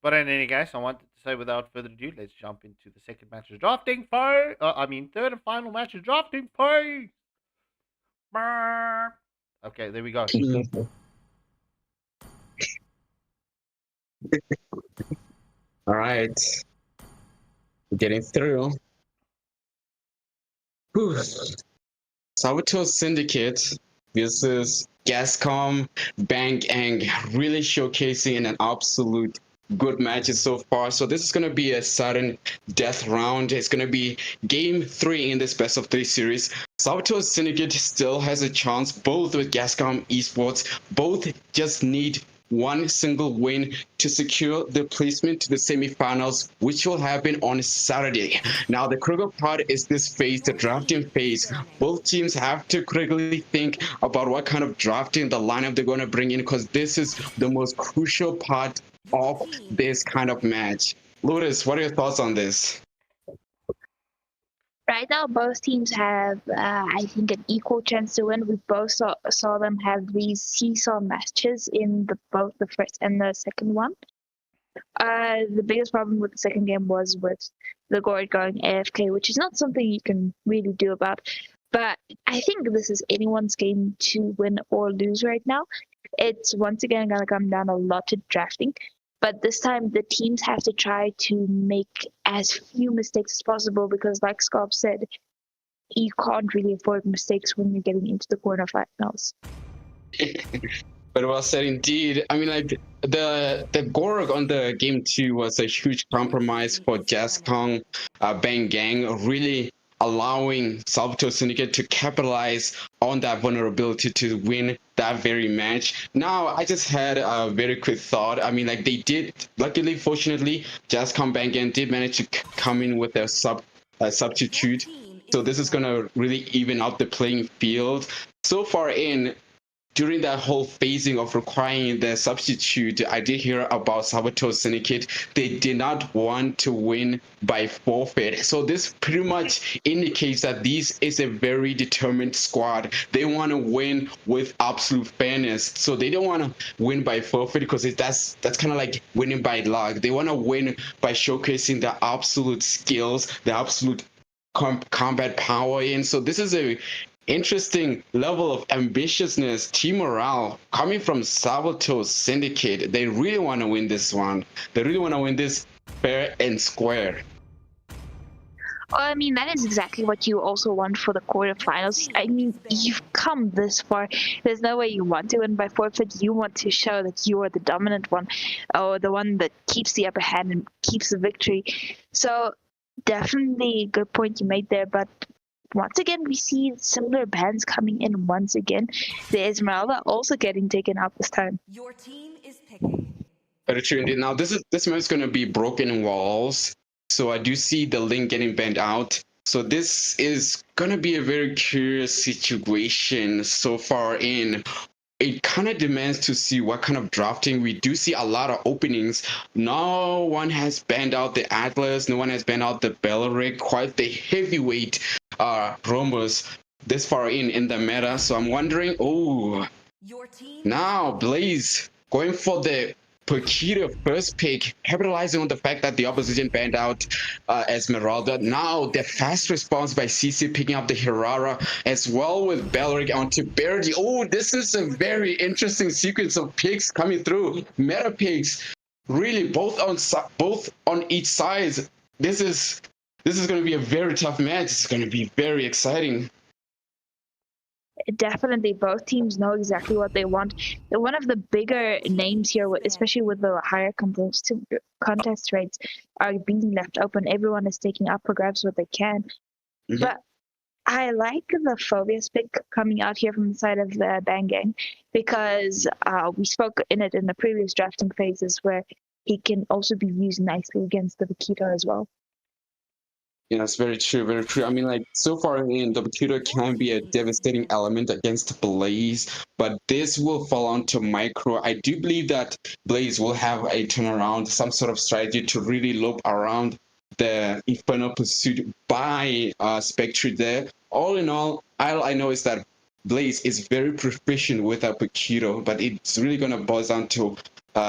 S3: But in any case, I wanted to say without further ado, let's jump into the second match of drafting phase. Third and final match of drafting phase. Okay, there we go.
S5: All right, getting through. Whew. Salvatore Syndicate versus Gascom Bang, really showcasing an absolute good matches so far. So this is going to be a sudden death round. It's going to be game 3 in this best of 3 series. Salvatore Syndicate still has a chance, both with Gascom eSports. Both just need one single win to secure the placement to the semifinals, which will happen on Saturday. Now, the critical part is this phase, the drafting phase. Both teams have to critically think about what kind of drafting the lineup they're going to bring in, because this is the most crucial part of this kind of match. Lotus, what are your thoughts on this?
S6: Right now, both teams have, I think, an equal chance to win. We both saw them have these seesaw matches in both the first and the second one. The biggest problem with the second game was with the Gord going AFK, which is not something you can really do about. But I think this is anyone's game to win or lose right now. It's once again going to come down a lot to drafting. But this time, the teams have to try to make as few mistakes as possible because, like Scott said, you can't really avoid mistakes when you're getting into the quarterfinals.
S5: But well said indeed. I mean, like the Gorg on the game 2 was a huge compromise for Gascom Bang, really allowing Salvatore Syndicate to capitalize on that vulnerability to win that very match. Now, I just had a very quick thought. I mean, like they did, luckily, fortunately, Gascom Bang did manage to come in with a substitute. So this is going to really even out the playing field. So far in, during that whole phasing of requiring the substitute, I did hear about Salvatore Syndicate. They did not want to win by forfeit. So this pretty much indicates that this is a very determined squad. They want to win with absolute fairness. So they don't want to win by forfeit because that's kind of like winning by luck. They want to win by showcasing their absolute skills, the absolute combat power in. So this is a interesting level of ambitiousness, team morale coming from Salvatore Syndicate. They really want to win this one. They really want to win this fair and square.
S6: Well, I mean, that is exactly what you also want for the quarterfinals. I mean, you've come this far. There's no way you want to win by forfeit. You want to show that you are the dominant one, or the one that keeps the upper hand and keeps the victory. So definitely a good point you made there, but once again, we see similar bans coming in once again. The Esmeralda also getting taken out this time.
S2: Your team is picking.
S5: Very true indeed. Now, this match is going to be broken walls. So I do see the link getting banned out. So this is going to be a very curious situation so far in. It kind of demands to see what kind of drafting. We do see a lot of openings. No one has banned out the Atlas. No one has banned out the Belleric. Quite the heavyweight Rombos this far in the meta. So I'm wondering, now Blaze going for the Pokita first pick, capitalizing on the fact that the opposition banned out Esmeralda. Now the fast response by CC picking up the Hirara as well with Belleric onto Birdie. Oh, this is a very interesting sequence of picks coming through. Meta picks, really both on each side. This is going to be a very tough match. It's going to be very exciting.
S6: Definitely, both teams know exactly what they want. One of the bigger names here, especially with the higher contest rates, are being left open. Everyone is taking up for grabs what they can.
S5: Mhm.
S6: But I like the Phobia's pick coming out here from the side of the Bang Gang because we spoke in it in the previous drafting phases where he can also be used nicely against the Vaquito as well.
S5: Yeah, that's very true, very true. I mean, like, so far in, the Vaquito can be a devastating element against Blaze, but this will fall onto Micro. I do believe that Blaze will have a turnaround, some sort of strategy to really loop around the Infernal Pursuit by Spectre there. All in all I know is that Blaze is very proficient with a Vaquito, but it's really going to boil down to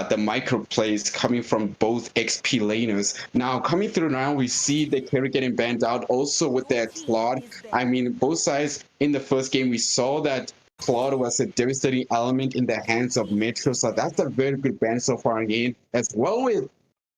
S5: the micro plays coming from both XP laners. Now, coming through now, we see the carry getting banned out also with their Claude. I mean, both sides in the first game, we saw that Claude was a devastating element in the hands of Metro. So that's a very good ban so far again, as well with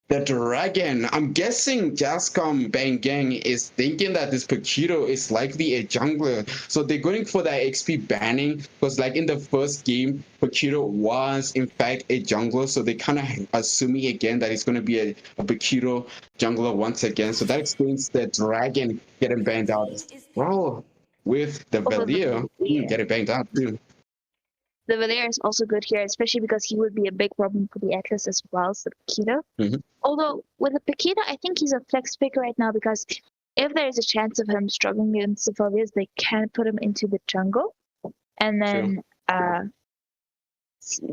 S5: the Dragon. I'm guessing Gascom Bang Gang is thinking that this Paquito is likely a jungler. So they're going for that XP banning because like in the first game, Paquito was in fact a jungler. So they kind of assuming again that it's going to be a Paquito jungler once again. So that explains the Dragon getting banned out as well with the
S6: Also,
S5: Valir getting banned out too.
S6: the Valera is also good here, especially because he would be a big problem for the Atlas as well as the Paquito.
S5: Mhm.
S6: Although with the Paquito, I think he's a flex pick right now because if there is a chance of him struggling against the Phobias, they can put him into the jungle and then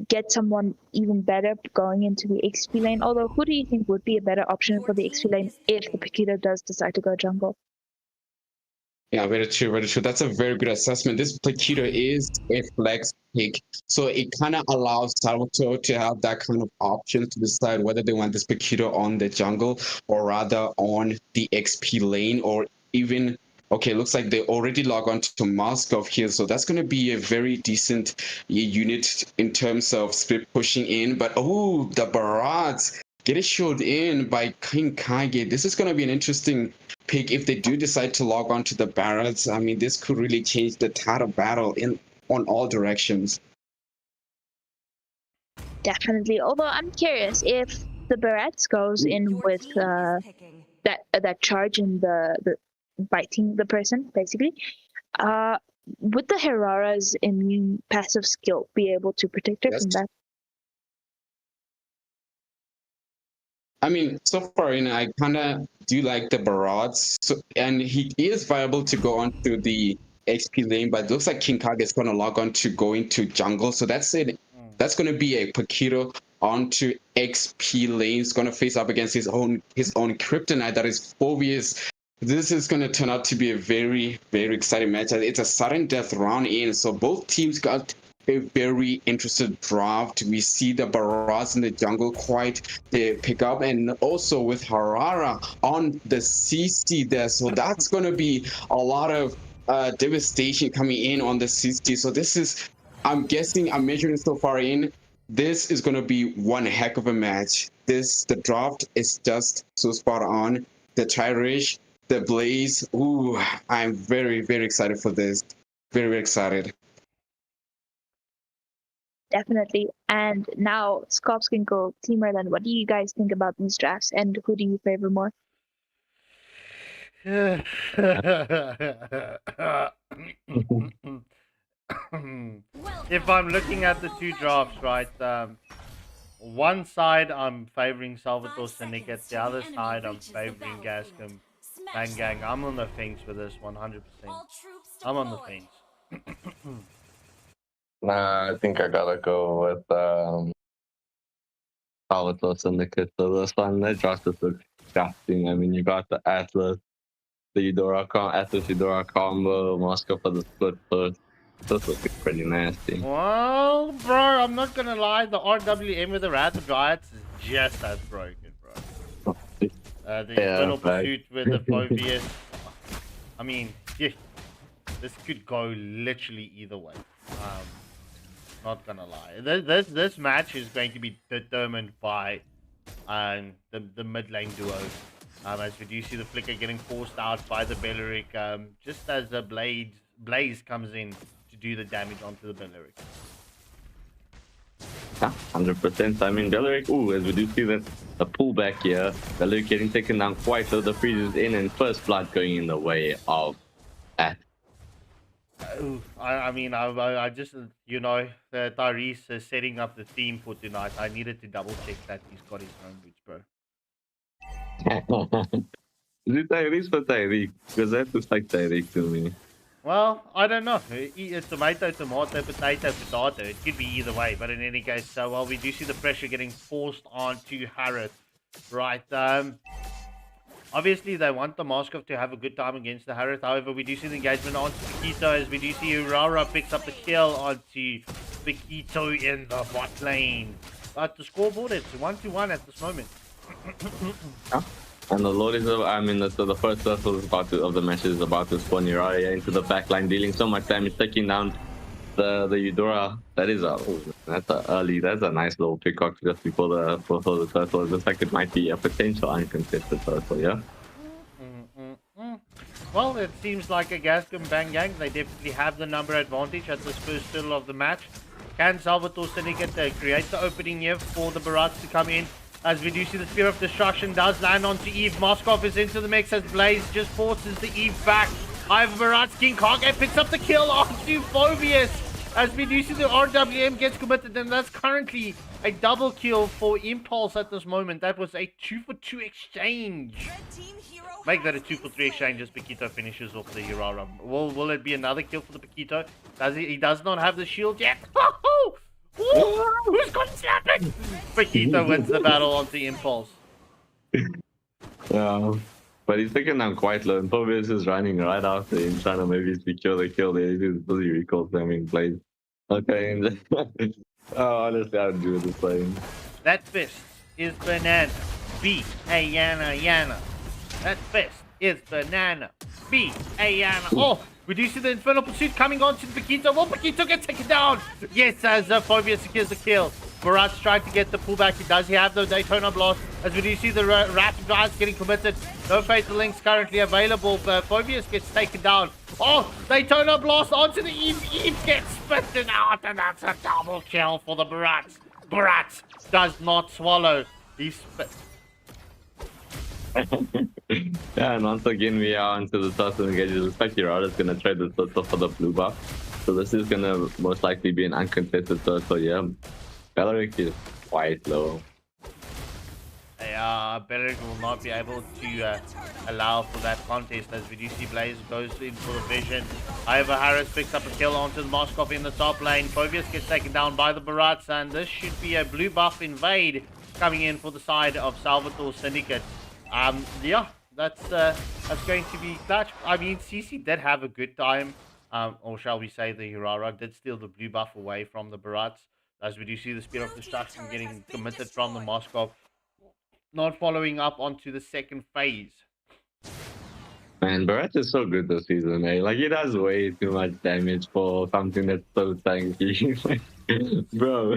S6: get someone even better going into the XP lane. Although, who do you think would be a better option for the XP lane if the Paquito does decide to go jungle?
S5: Yeah, very true, very true. That's a very good assessment. This Plaquito is a flex pick, so it kind of allows Salvatore to have that kind of option to decide whether they want this Plaquito on the jungle or rather on the XP lane, or even okay, looks like they already log on to Moscow here, so that's going to be a very decent unit in terms of split pushing in. But oh, the Barats get it showed in by King Kage. This is going to be an interesting pick if they do decide to log on to the barracks. I mean, this could really change the tide of battle in on all directions.
S6: Definitely. Although I'm curious if the Barats goes in with that charge in the biting the person basically. Would the Herrera's immune passive skill be able to protect her from that?
S5: I mean, so far, I kind of do like the Barats, so, and he is viable to go on to the XP lane, but it looks like King Kage is going to log on to going to jungle, so that's it. That's going to be a Paquito onto XP lane. He's going to face up against his own kryptonite that is Phobius. This is going to turn out to be a very, very exciting match. It's a sudden death round in, so both teams got a very interested draft. We see the Barras in the jungle quite pick up, and also with Harara on the CC there. So that's going to be a lot of devastation coming in on the CC. So this is, I'm guessing, I'm measuring so far in, this is going to be one heck of a match. The draft is just so spot on. The Tyrish, the Blaze, ooh, I'm very, very excited for this. Very, very excited.
S6: Definitely. And now Scops can go Team Merlin. What do you guys think about these drafts and who do you favor more?
S3: If I'm looking at the two drafts, right, one side I'm favoring Salvatore Syndicate, the other side I'm favoring Gascom Bang Gang. I'm on the fence with this 100%. I'm on the fence.
S4: Nah, I think I gotta go with Salvatore Syndicate. So this one, they dropped this disgusting. I mean, you got the Atlas Eudora combo, Moscow for the split push. This looking pretty nasty.
S3: Well, bro, I'm not gonna lie, the RWM with the Wrath of Riots is just as broken, bro. The Infernal Pursuit with the Phobius. I mean, yeah, this could go literally either way. Not gonna lie. This match is going to be determined by the mid lane duo. As we do see the Flicker getting forced out by the Belleric, just as the Blades Blaze comes in to do the damage onto the Balearic.
S4: Yeah, 100%. I mean, Balearic, ooh, as we do see that a pullback here, Balearic getting taken down quite low. The freeze is in, and first blood going in the way of that.
S3: I mean, I just, you know, Tyrese is setting up the theme for tonight. I needed to double check that he's got his own boots, bro.
S4: Is it Tyrese for Tyreek? Because that looks like Tyreek to me.
S3: Well, I don't know. Tomato, tomato, potato, potato. It could be either way, but in any case, so well, we do see the pressure getting forced onto Harris, right? Obviously, they want the Moskov to have a good time against the Harris. However, we do see the engagement onto Paquito as we do see Aurora picks up the kill onto Paquito in the bot lane. But the scoreboard, it's 1-1 at this moment.
S4: Yeah. And the Lord is, I mean, the first circle is about to, of the match is about to spawn Uriah into the backline, dealing so much damage, taking down the Eudora. That is that's a nice little pick-off just before the turtle. It looks like it might be a potential uncontested turtle, yeah?
S3: Well, it seems like a Gascom Bang Gang. They definitely have the number advantage at this first turtle of the match. Can Salvatore Syndicate create the opening here for the Barats to come in? As we do see the Spear of Destruction does land onto Eve. Moskov is into the mix as Blaze just forces the Eve back. However, Barat's King Kage picks up the kill onto Phobius. As we do see the RWM gets committed, and that's currently a double kill for Impulse at this moment. That was a 2-for-2 exchange. Make that a 2-for-3 exchange as Paquito finishes off the Urara. Will it be another kill for the Paquito? He does not have the shield yet. Ooh, who's got slapping? Paquito wins the battle onto Impulse.
S4: Yeah, but he's taken down quite low, and Phobius is running right after him, trying to maybe secure the kill there. He's busy recall slamming plays. Okay, and oh, honestly, I would do the same.
S3: That fist is banana. B a yana. That fist is banana. B a yana. Oh, we do see the Infernal Pursuit coming on to Paquito. Will Paquito get taken down? Yes, as Phobius secures the kill. Barat's trying to get the pullback. Does he have the Daytona Blast? As we do see the Rapid Guys getting committed. No Fatal Links currently available, but Phobius gets taken down. Oh, Daytona Blast onto the Eve. Eve gets spitted out, and that's a double kill for the Barats. Barats does not swallow. He spit.
S4: Yeah, and once again we are into the turtle engage. It looks like Urara's gonna trade the turtle for the blue buff. So this is gonna most likely be an uncontested turtle, yeah. Balearic is quite low.
S3: Balearic will not be able to allow for that contest as we do see Blaze goes in for the vision. However, Harris picks up a kill onto the Moskov in the top lane. Phobius gets taken down by the Barats, and this should be a blue buff invade coming in for the side of Salvatore Syndicate. Yeah, that's going to be clutch. I mean, CC did have a good time, or shall we say the Hirara did steal the blue buff away from the Barats, as we do see the Spear of Destruction getting committed from the Moskov, not following up onto the second phase.
S4: Man, Barat is so good this season, eh? Like, he does way too much damage for something that's so tanky. Bro.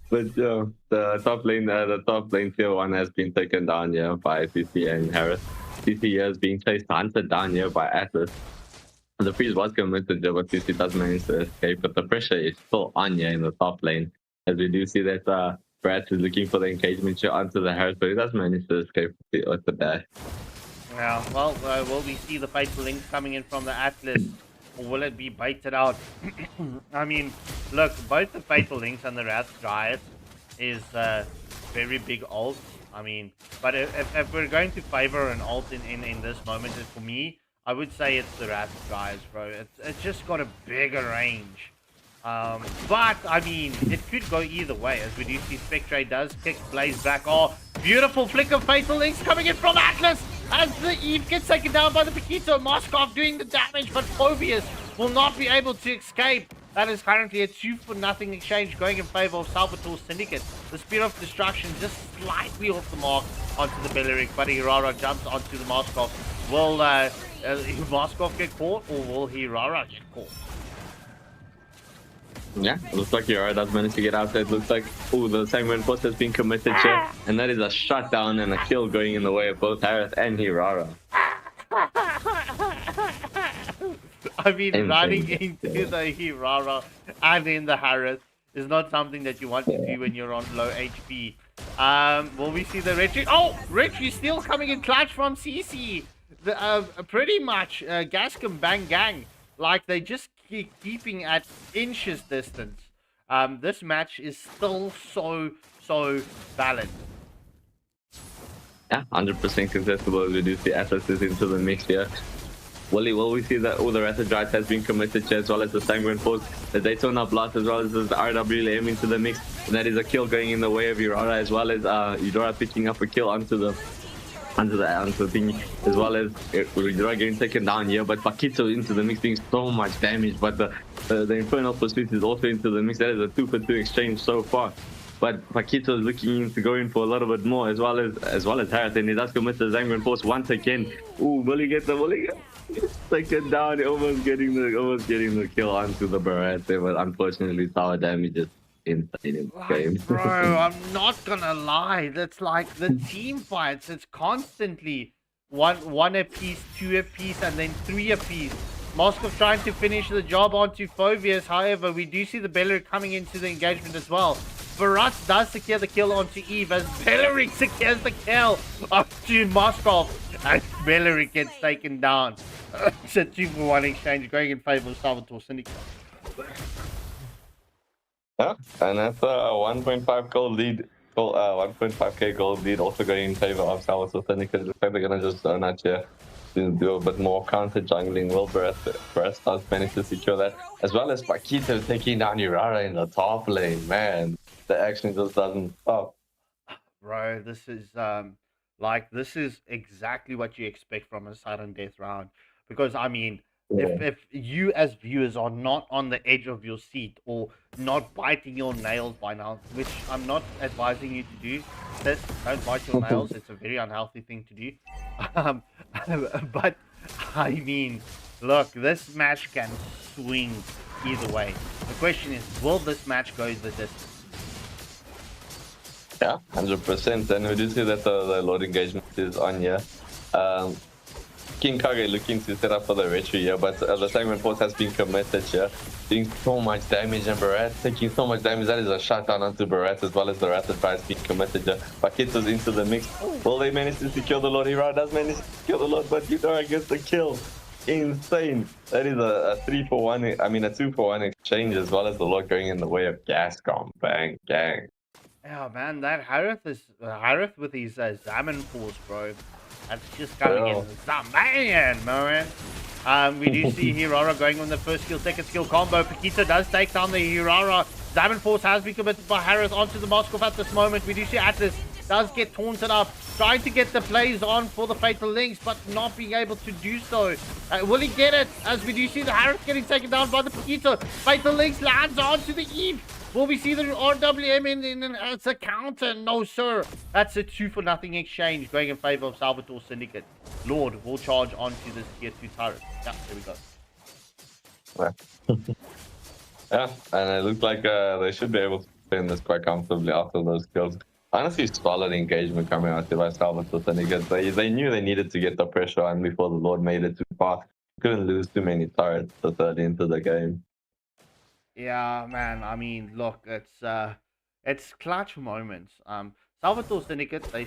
S4: But yeah, the top lane tier 1 has been taken down here by CC and Harris. CC is being chased, hunted down here by Atlas. The freeze was committed here, but CC does manage to escape, but the pressure is still on here in the top lane. As we do see that Brad is looking for the engagement shot onto the Harris, but he does manage to escape with the dash.
S3: Yeah, well, will we see the Fatal Links coming in from the Atlas, or will it be baited out? I mean, look, both the Fatal Links and the Wrath Giant is very big ult. I mean, but if we're going to favor an ult in this moment, for me, I would say it's the Wrath Giants, bro. It's just got a bigger range. But, I mean, it could go either way, as we do see Spectre does kick Blaze back. Oh, beautiful flick of Fatal Links coming in from Atlas, as the Eve gets taken down by the Paquito. Moskov doing the damage, but Phobius will not be able to escape. That is currently a 2-for-0 exchange going in favor of Salvatore Syndicate. The Spear of Destruction just slightly off the mark onto the Balearic, but Hirara jumps onto the Moskov. Will Moskov get caught, or will Hirara get caught?
S4: Yeah, it looks like Hirara does manage to get out there. It looks like, the segment post has been committed here, and that is a shutdown and a kill going in the way of both Harris and Hirara.
S3: I mean,
S4: Same
S3: running
S4: thing.
S3: into the Hirara and in the Harris is not something that you want to do when you're on low HP. Will we see the Retri? Oh, Retri still coming in clutch from CC. Pretty much Gascom Bang Gang. Like they just keep keeping at inches distance. This match is still so balanced.
S4: Yeah, 100% contestable. We do see Atlas is into the mix here. Will we see that all the Rapid Drive has been committed to, as well as the Sanguine Force, the Daytona Blast, as well as the RWLM into the mix. And that is a kill going in the way of Urara, as well as Udora picking up a kill onto the thing, as well as Udora getting taken down here. But Paquito into the mix, doing so much damage. But the Infernal Pursuit is also into the mix. That is a 2-for-2 exchange so far. But Paquito is looking to go in for a little bit more, as well as Harris, and he does commit the Sanguine Force once again. Ooh, will he get taken down? Almost getting the kill onto the Barrette, but unfortunately, tower damage is insane in this game.
S3: Bro, I'm not gonna lie. That's like the team fights. It's constantly one apiece, two apiece, and then three apiece. Moskov trying to finish the job onto Phobius. However, we do see the Bellery coming into the engagement as well. Barat does secure the kill onto Eve as Bellery secures the kill onto Moskov. And Bellery gets taken down. It's a 2-for-1 exchange going in favor of Salvatore Syndicate.
S4: Yeah, and that's a 1.5 gold lead. 1.5k gold lead also going in favor of Salvatore Syndicate. Looks like they're gonna just donut here to do a bit more counter jungling. Will Barrett does manage to secure that, as well as Paquito taking down Urara in the top lane. Man, the action just doesn't stop.
S3: Bro, this is this is exactly what you expect from a sudden death round. Because I mean, if you as viewers are not on the edge of your seat or not biting your nails by now, which I'm not advising you to do, don't bite your nails. It's a very unhealthy thing to do. Um, but I mean, look, this match can swing either way. The question is, will this match go the distance?
S4: Yeah, 100%. And we do see that the Lord engagement is on here. King Kage looking to set up for the retry here, but the Sanguine Force has been committed here, doing so much damage, and Barrett taking so much damage. That is a shutdown onto Barrett, as well as the Rapid Price being committed here. Paquito's into the mix. Will they manage to secure the Lord? Hira does manage to secure the Lord, but Udora gets the kill. Insane. That is a 3-for-1, I mean a 2-for-1 exchange, as well as the Lord going in the way of Gascom. Bang, gang.
S3: Yeah, man, that Harith is Harith with his Zaman Force, bro. That's just coming in. Zaman, man. We do see Hirara going on the first skill, second skill combo. Paquito does take down the Hirara. Zaman Force has been committed by Harith onto the Moskov at this moment. We do see Atlas does get taunted up, trying to get the plays on for the Fatal Links, but not being able to do so. Will he get it? As we do see the Harith getting taken down by the Paquito. Fatal Links lands onto the Eve. Will we see the RWM in as a counter? No, sir. That's a 2-for-0 exchange going in favor of Salvatore Syndicate. Lord will charge onto this tier 2 turret. Yeah, there we go.
S4: Yeah, and it looks like they should be able to defend this quite comfortably after those kills. Honestly, solid engagement coming out here by Salvatore Syndicate. They knew they needed to get the pressure on before the Lord made it too far. Couldn't lose too many turrets so early into the game.
S3: Yeah, man. I mean, look, it's clutch moments. Salvatore Syndicate, they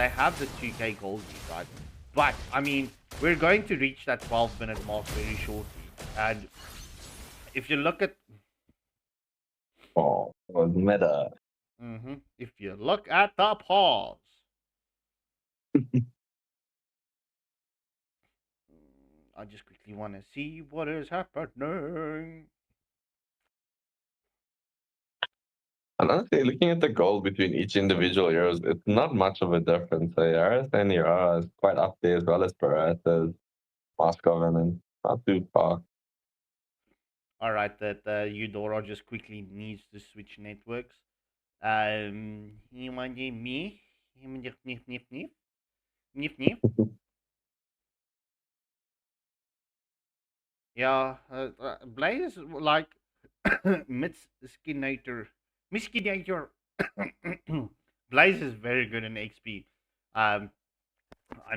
S3: have the 2k gold lead, right? But I mean, we're going to reach that 12-minute mark very shortly, and if you look at
S4: Oh, it was meta.
S3: if you look at the pause, I just quickly want to see what is happening.
S4: And honestly, looking at the goal between each individual heroes, it's not much of a difference. Aris and Yara is quite up there, as well as Barretta's, Moscow, and then not too far.
S3: All right, that Eudora just quickly needs to switch networks. You want me? Yeah, Blaze like Miskinator. Blaze is very good in XP. I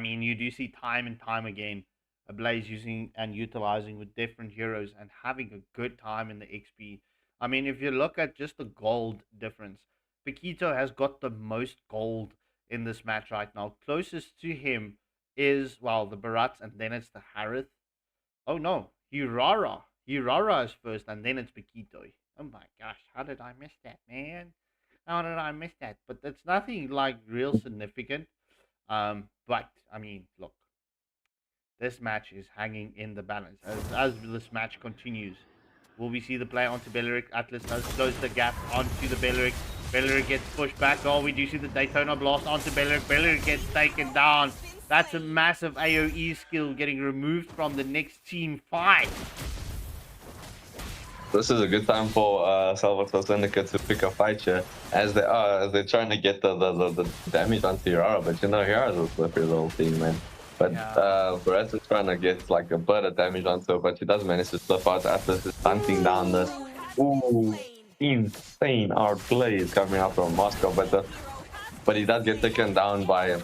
S3: mean, you do see time and time again Blaze using and utilizing with different heroes and having a good time in the XP. I mean, if you look at just the gold difference, Paquito has got the most gold in this match right now. Closest to him is, well, the Barats, and then it's the Harith. Oh no, Urara. Urara is first, and then it's Paquito. Oh my gosh, how did I miss that, man? How did I miss that? But it's nothing like real significant. But I mean, look, this match is hanging in the balance. As this match continues, will we see the play onto Belleric? Atlas does close the gap onto the Belleric. Belleric gets pushed back. Oh, we do see the Daytona blast onto Belleric. Belleric gets taken down. That's a massive AoE skill getting removed from the next team fight.
S4: This is a good time for Salvatore Syndicate to pick a fight here, as they're trying to get the damage onto Hirara, but you know Hirara's a slippery little thing, man. But Barrett's is trying to get like a bit of damage onto her, but she does manage to slip out. Atlas is hunting down this. Ooh, insane outplay is coming out from Moscow, but he does get taken down by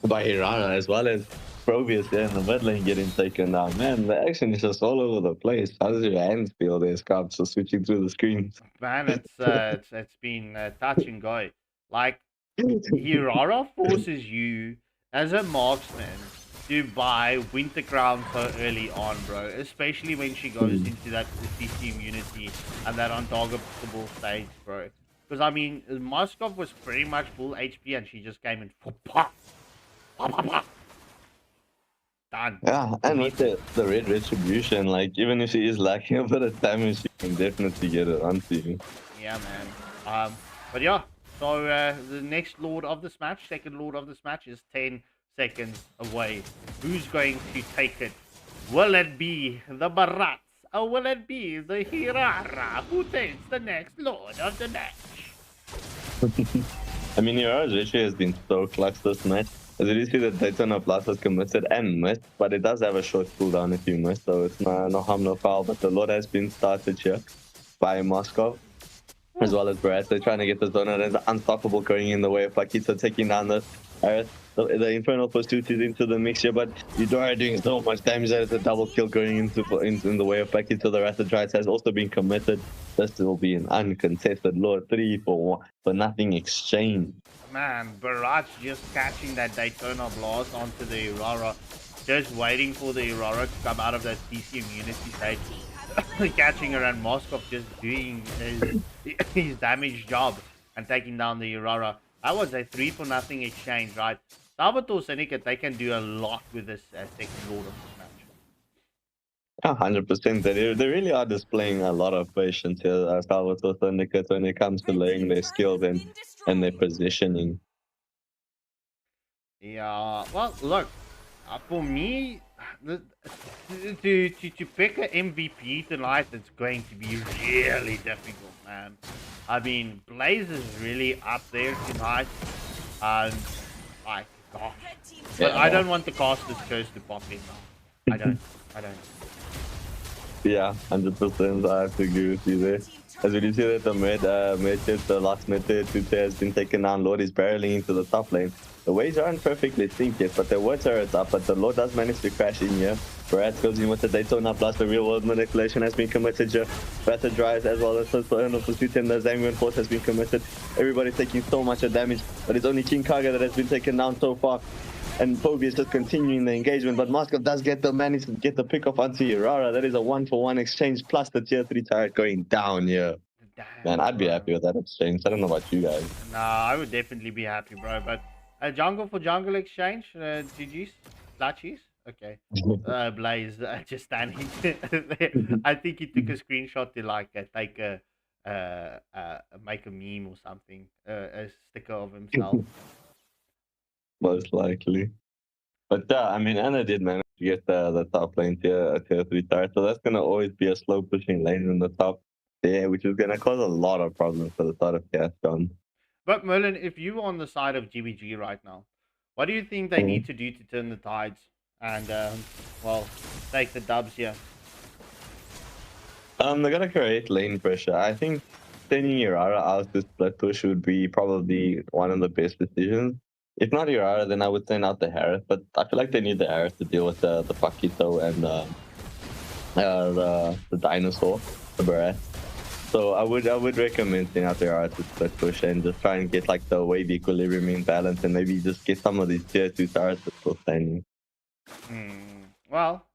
S4: Hirara, as well as Probius there in the mid lane getting taken down. Man, the action is just all over the place. How does your hands feel there, Scott? So switching through the screens.
S3: Man, it's been touch and go. Like Hirara forces you as a marksman to buy Winter Crown so early on, bro. Especially when she goes into that CC immunity and that untargetable stage, bro. Because I mean, Moskov was pretty much full HP and she just came in for pop. Done.
S4: Yeah, and with the red retribution, like even if she is lacking a bit of damage, she can definitely get it onto you.
S3: Yeah, man. But yeah, so the next Lord of this match, second Lord of this match, is 10 seconds away. Who's going to take it? Will it be the Barats? Or will it be the Hirara who takes the next Lord of the match?
S4: I mean, Hirara's retry has been so clutch this match. As you see, the Daytona Blast was committed and missed, but it does have a short cooldown if you miss, so it's no harm, no foul. But the Lord has been started here by Moscow, as well as Brad. They're trying to get the zone, and it's unstoppable going in the way of Paquito taking down the Infernal Pursuit is into the mix here, but Eudora doing so much damage that it's a double kill going in the way of Paquito. The Wrath of Drides has also been committed. This will be an uncontested Lord 3 for nothing exchange.
S3: Man, Barat just catching that Daytona blast onto the Aurora, just waiting for the Aurora to come out of that CC immunity state, catching her, and Moskov just doing his damage job and taking down the Aurora. That was a 3-for-0 exchange, right? Salvatore Syndicate, they can do a lot with this second Lord of this match.
S4: 100%. They really are displaying a lot of patience here, Salvatore Syndicate, when it comes to laying their skills and their positioning.
S3: Yeah, well, look, for me, to pick an MVP tonight, it's going to be really difficult, man. I mean, Blaze is really up there tonight, and my gosh, but I don't want the casters curse to pop in now. I don't.
S4: Yeah, 100%. I have to agree with you there. As we do see that the the last mid has been taken down. Lord is barreling into the top lane. The waves aren't perfectly synced yet, but there were turrets up, but the Lord does manage to crash in here. Brad goes in with the Daytona plus the real world manipulation has been committed here. Better drives as well as the Infernal Pursuit and the Zangwian Force has been committed. Everybody taking so much of damage, but it's only King Kaga that has been taken down so far. And Poby is just continuing the engagement, but Moscow does manage to get the pick off onto Urara. That is a 1-for-1 exchange plus the tier 3 turret going down here.
S3: Damn,
S4: man, I'd be happy with that exchange. I don't know about you guys.
S3: Nah, I would definitely be happy, bro. But a jungle for jungle exchange, GG's, Dutchies. Okay. Blaze just standing. I think he took a screenshot to like take make a meme or something, a sticker of himself.
S4: Most likely. But I mean, Anna did manage to get the top lane tier 3 turret, so that's gonna always be a slow pushing lane in the top there, which is gonna cause a lot of problems for the start of Gascom.
S3: But Merlin, if you were on the side of GBG right now, what do you think they need to do to turn the tides and well, take the dubs here?
S4: They're gonna create lane pressure. I think sending Urara out to split push would be probably one of the best decisions. If not Urara, then I would send out the Harris. But I feel like they need the Harris to deal with the Paquito and the dinosaur, the Barat. So I would recommend sending out the Urara to split push and just try and get like the wave equilibrium in balance and maybe just get some of these tier 2 turrets still standing.
S3: Well,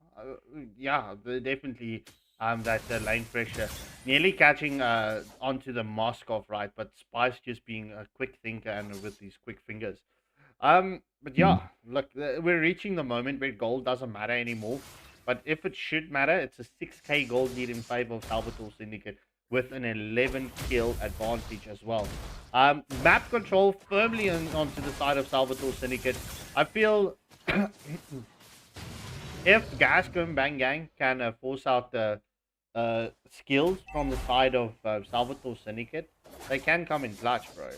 S3: yeah, definitely. That lane pressure nearly catching onto the Moskov, right? But Spice just being a quick thinker and with these quick fingers. But yeah, look, we're reaching the moment where gold doesn't matter anymore. But if it should matter, it's a 6k gold lead in favor of Salvatore Syndicate with an 11 kill advantage as well. Map control firmly onto the side of Salvatore Syndicate. I feel if Gascom Bang Gang can force out the skills from the side of Salvatore Syndicate, they can come in clutch, bro.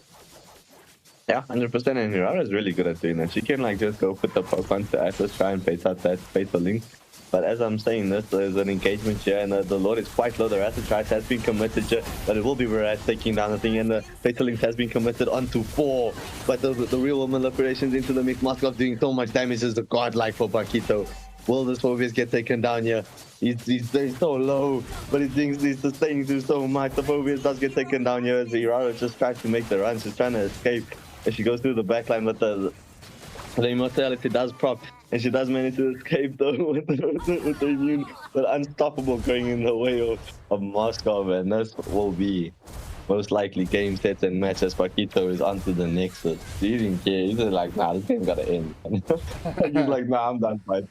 S4: Yeah, 100%. And Hirara is really good at doing that. She can like just go put the poke onto Atlas, try and face out that fatal link. But as I'm saying this, there's an engagement here, and the Lord is quite low. The Rathatrice has been committed here, but it will be Barat taking down the thing, and the fatal link has been committed onto 4. But the real manipulations into the mix. Moskov doing so much damage as the godlike for Paquito. Will this Phobius get taken down here? He's so low, but he's sustaining through so much. The Phobius does get taken down here as the Hirara just tries to make the run. She's trying to escape as she goes through the backline, but the immortality does prop, and she does manage to escape though with the immune, but unstoppable going in the way of Moscow, and this will be most likely game sets and matches. Paquito is onto the Nexus. He didn't care. He's just like, nah, this game gotta end. He's like, nah, I'm done fighting.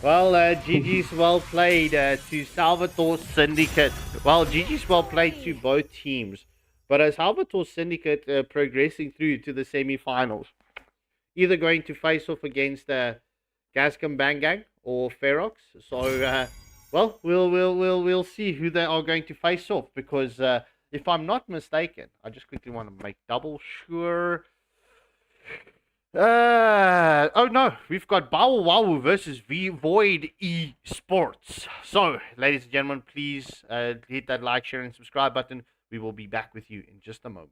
S3: Well, GG's well played to Salvatore Syndicate. Well, GG's well played to both teams, but Salvatore Syndicate progressing through to the semi-finals. Either going to face off against Gascom Bang Gang or Ferox. So, well, we'll see who they are going to face off, because if I'm not mistaken, I just quickly want to make double sure. Oh no, we've got Boah Oh Woah versus Void eSports. So, ladies and gentlemen, please hit that like, share, and subscribe button. We will be back with you in just a moment.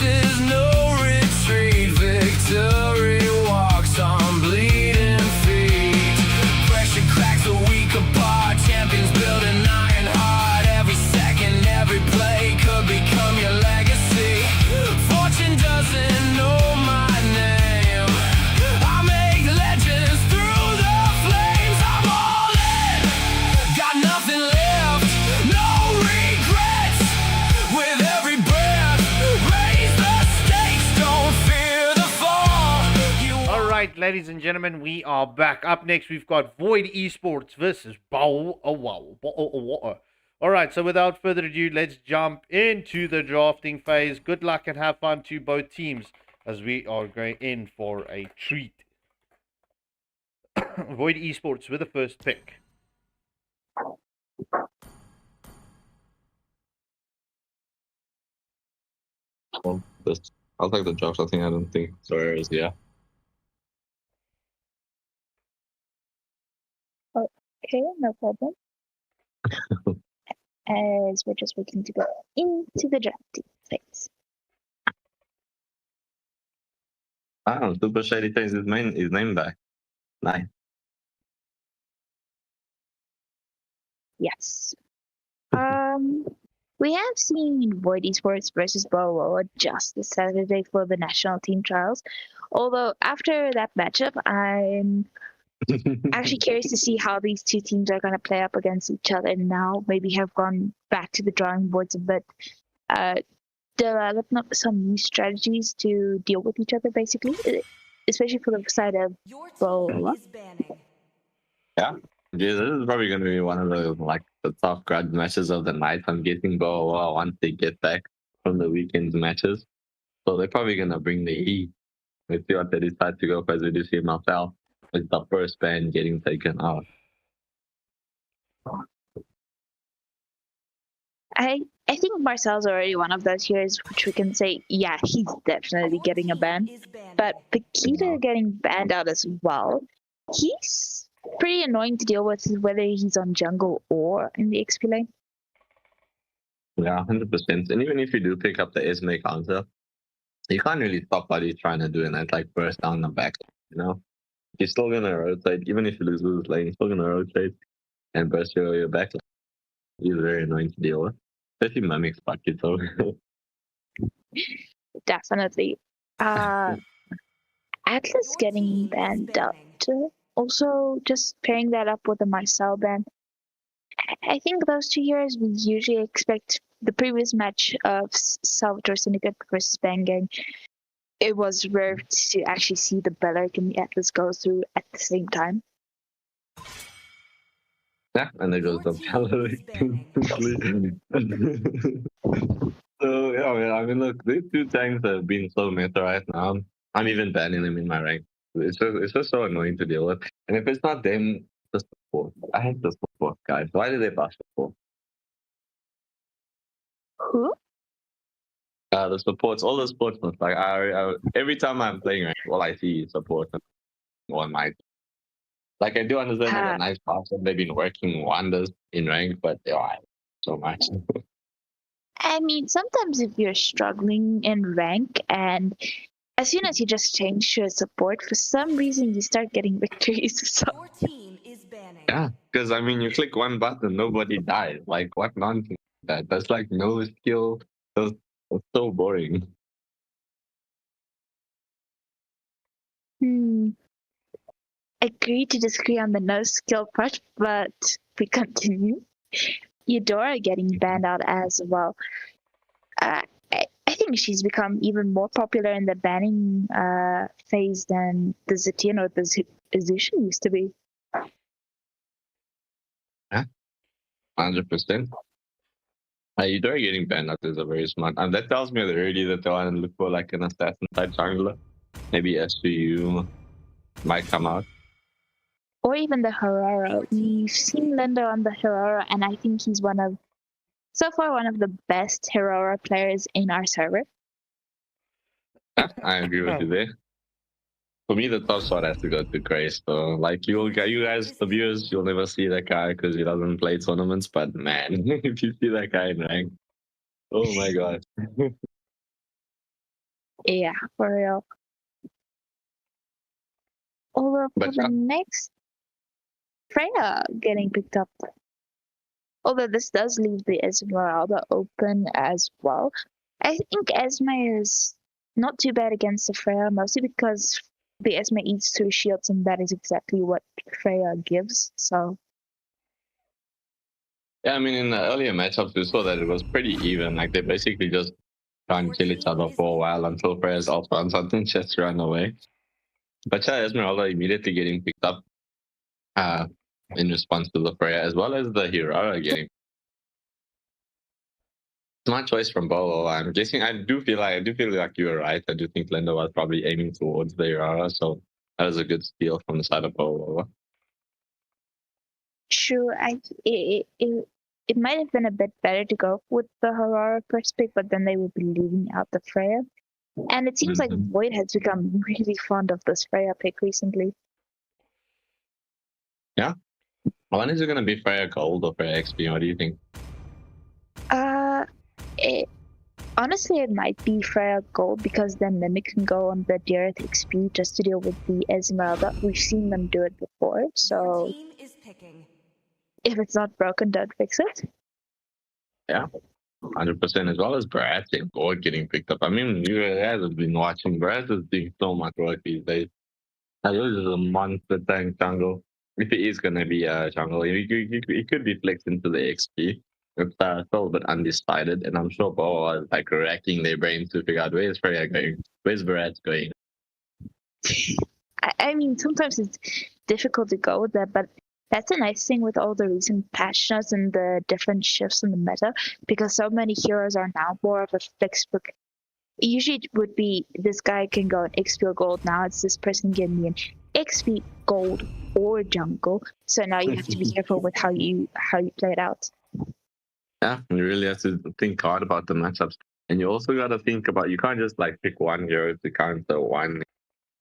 S1: is no retreat. Victory walks on bleeding feet. Pressure cracks a week apart. Champions build an iron heart. Every second, every play could become your legacy. Fortune doesn't know my name. I make legends through the flames. I'm all in. Got nothing left. No regrets. With every breath, raise the stakes. Don't fear the fall.
S3: All right, ladies and gentlemen, we are back. Up next, we've got Void eSports versus Boah Oh Woah. Boah Oh Woah. All right, so without further ado, let's jump into the drafting phase. Good luck and have fun to both teams as we are going in for a treat. Void eSports with the first pick.
S4: Well, I'll take the draft. I don't think Sawyer is, yeah.
S6: Okay, no problem. As we're just waiting to go into the drafting phase.
S4: Ah, Super Shady takes his name back. Nice.
S6: Yes. We have seen Void Esports versus Boah Oh Woah just this Saturday for the national team trials. Although after that matchup, I'm actually curious to see how these two teams are going to play up against each other now. Maybe have gone back to the drawing boards a bit, developed some new strategies to deal with each other, basically, especially for the side of
S2: Your
S6: Boah Oh
S2: team
S6: Woah.
S2: is banning.
S4: Yeah, this is probably going to be one of the top grad matches of the night. I'm guessing Boah Oh Woah once they get back from the weekend's matches. So they're probably going to bring the heat. Let's see what they decide to go for as we do see Marcel with the first band getting taken out.
S6: I think Marcel's already one of those heroes which we can say, yeah, he's definitely
S2: Your
S6: getting a
S2: team
S6: ban.
S2: is banning.
S6: But Paquita getting banned out as well, he's pretty annoying to deal with whether he's on jungle or in the XP lane.
S4: Yeah, 100%. And even if you do pick up the Esme counter, you can't really stop what he's trying to do, and that's like burst down the back, you know? He's still going to rotate, even if you lose his lane, he's still going to rotate and burst your back line. He's very annoying to deal with. Especially Mimic's bucket, so.
S6: Definitely. Atlas
S2: Your
S6: getting
S2: team is
S6: banned out.
S2: banning.
S6: Also, just pairing that up with the Marcel ban. I think those two heroes we usually expect. The previous match of Salvatore Syndicate versus Banggang, it was rare to actually see the Bellark and the Atlas go through at the same time.
S4: Yeah, and there goes
S2: Your
S4: the
S2: team is
S4: Bellark. So, yeah, look, these two tanks have been so meta right now. I'm even banning them in my rank. It's just so annoying to deal with. And if it's not them, the support. I hate the support guys. Why do they buff support?
S6: Who?
S4: The supports, all the supports. Like every time I'm playing rank, all I see is support on my. Like I do understand they're a nice pass and they've been working wonders in rank, but so much.
S6: I mean, sometimes if you're struggling in rank and as soon as you just change to a support, for some reason you start getting victories. So
S2: Your team is banning.
S4: Yeah, because you click one button, nobody dies. Like what nonsense is that? That's like no skill. That's so boring.
S6: agree to disagree on the no skill part, but we continue. Eudora getting banned out as well. I think she's become even more popular in the banning phase than the Zetian or the Zushin used to be.
S4: Yeah, 100%. Eudora getting banned out is a very smart. And that tells me already that they want to look for like an assassin type jungler. Maybe SVU might come out.
S6: Or even the Herrera. We've seen Lindo on the Herrera, and I think he's so far one of the best Herrera players in our server.
S4: Yeah, I agree with you there. For me, the top spot has to go to Grace. So, like you guys, the viewers, you'll never see that guy because he doesn't play tournaments. But man, if you see that guy in rank, oh my god.
S6: Yeah, for real. Although for
S4: But
S6: the next Freya getting picked up. Although this does leave the Esmeralda open as well. I think Esme is not too bad against the Freya, mostly because the Esme eats 2 shields, and that is exactly what Freya gives. So
S4: yeah, I mean, in the earlier matchups, we saw that it was pretty even. Like they basically just try and kill each other for a while until Freya's off on something just run away. But yeah, Esmeralda immediately getting picked up in response to the Freya, as well as the Hirara getting. Smart choice from Boah Oh Woah. I'm guessing. I do feel like you were right. I do think Linda was probably aiming towards the Hirara, so that was a good steal from the side of Boah Oh Woah.
S6: true, it might have been a bit better to go with the Harara first pick, but then they would be leaving out the Freya. And it seems like
S4: Mhm.
S6: Void has become really fond of this Freya pick recently.
S4: Yeah. When is it going to be Freya Gold or Freya XP? What do you think?
S6: Uh, honestly, it might be Freya Gold because then Mimic can go on the Dareth XP just to deal with the Esmeralda. We've seen them do it before, so
S2: Team is picking.
S6: if it's not broken, don't fix it.
S4: Yeah. 100%, as well as Brad and Gord getting picked up. I mean, you guys have been watching. Brad is doing so much work these days. That is a monster tank jungle. If it is going to be a jungle, it could be flexed into the XP. It's still a bit undecided, and I'm sure Boa is like racking their brains to figure out where's Freya going, where's Brad going.
S6: I mean, sometimes it's difficult to go with that, but that's a nice thing with all the recent patch notes and the different shifts in the meta, because so many heroes are now more of a fixed book. Usually it would be this guy can go in XP or gold. Now it's this person can be in XP, gold, or jungle. So now you have to be careful with how you play it out.
S4: Yeah, you really have to think hard about the matchups, and you also got to think about, you can't just like pick one hero to counter one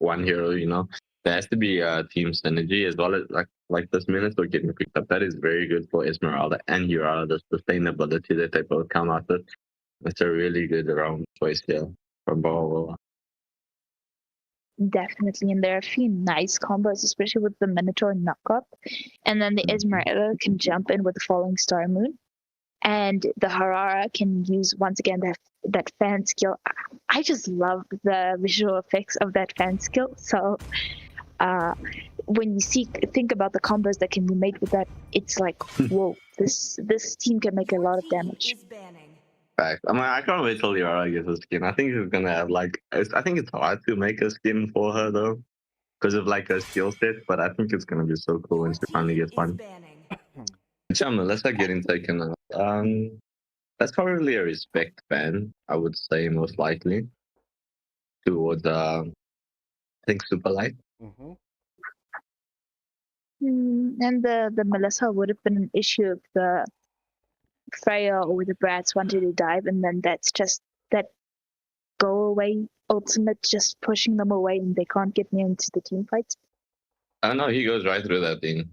S4: hero. You know, there has to be a team synergy, as well as like this Minotaur getting picked up. That is very good for Esmeralda and Hirara. The sustainability that they both come out with. It's a really good round choice here from Boa Oh Woah.
S6: Definitely, and there are a few nice combos, especially with the Minotaur knockup, and then the Esmeralda can jump in with the Falling Star Moon, and the Harara can use once again that fan skill. I just love the visual effects of that fan skill. So when you think about the combos that can be made with that, it's like, whoa, this team can make a lot of damage.
S2: Is banning.
S4: Fact. I mean, I can't wait till Hirara gets a skin. I think she's gonna have I think it's hard to make a skin for her though, because of like her skill set. But I think it's gonna be so cool when she finally gets one.
S2: Banning.
S4: Yeah, Melissa getting taken out. That's probably a respect ban, I would say, most likely towards I think Super Light.
S3: Mm-hmm.
S6: And the Melissa would have been an issue if the Freya or the Brats wanted to dive, and then that's just that go away ultimate, just pushing them away, and they can't get near into the team fights.
S4: I don't know, he goes right through that thing.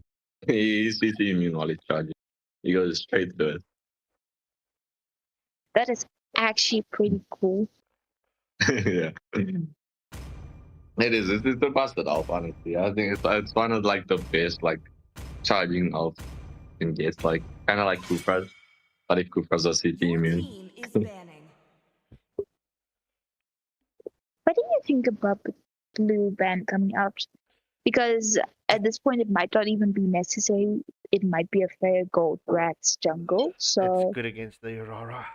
S4: He's CC immune while he's charging. He goes straight through it.
S6: That is actually pretty cool.
S4: Yeah. It is. It's a busted elf, honestly. I think it's one of like the best like charging elf in games, like kind of like Kufras, but if Kufras are CC immune.
S2: Team is banning.
S6: What do you think about the blue ban coming out? Because at this point, it might not even be necessary. It might be a fair gold Brat's jungle.
S3: It's
S6: So
S3: good against the Aurora.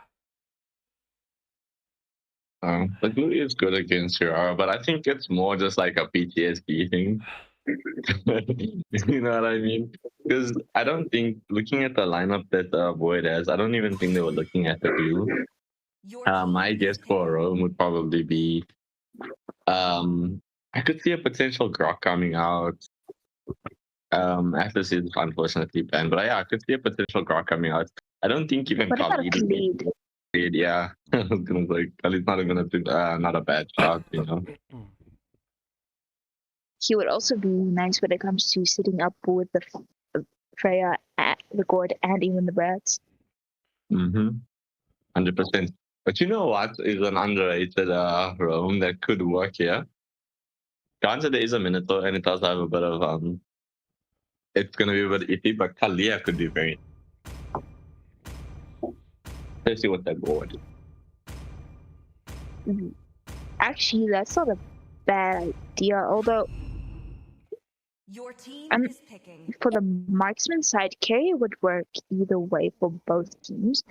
S4: The glue is good against Hirara, but I think it's more just like a PTSD thing. You know what I mean? Because I don't think, looking at the lineup that Void has, I don't even think they were looking at the glue. My guess for Rome would probably be, I could see a potential Grok coming out. After is unfortunately banned, but yeah, I could see a potential Grok coming out. I don't think even
S6: what about
S4: Khalid is
S6: Khalid?
S4: yeah. I was gonna say Khalid's not even not a bad shot, you know.
S6: He would also be nice when it comes to sitting up with the Freya, the Gord, and even the Brats.
S4: 100%. But you know what is an underrated roam that could work here? Granted, there is a Minotaur and it does have a bit of it's gonna be a bit iffy, but Kalia could be very, especially with that board.
S6: Actually, that's not a bad idea. Although
S2: Your team
S6: I'm-
S2: is picking.
S6: for the marksman side, carry would work either way for both teams.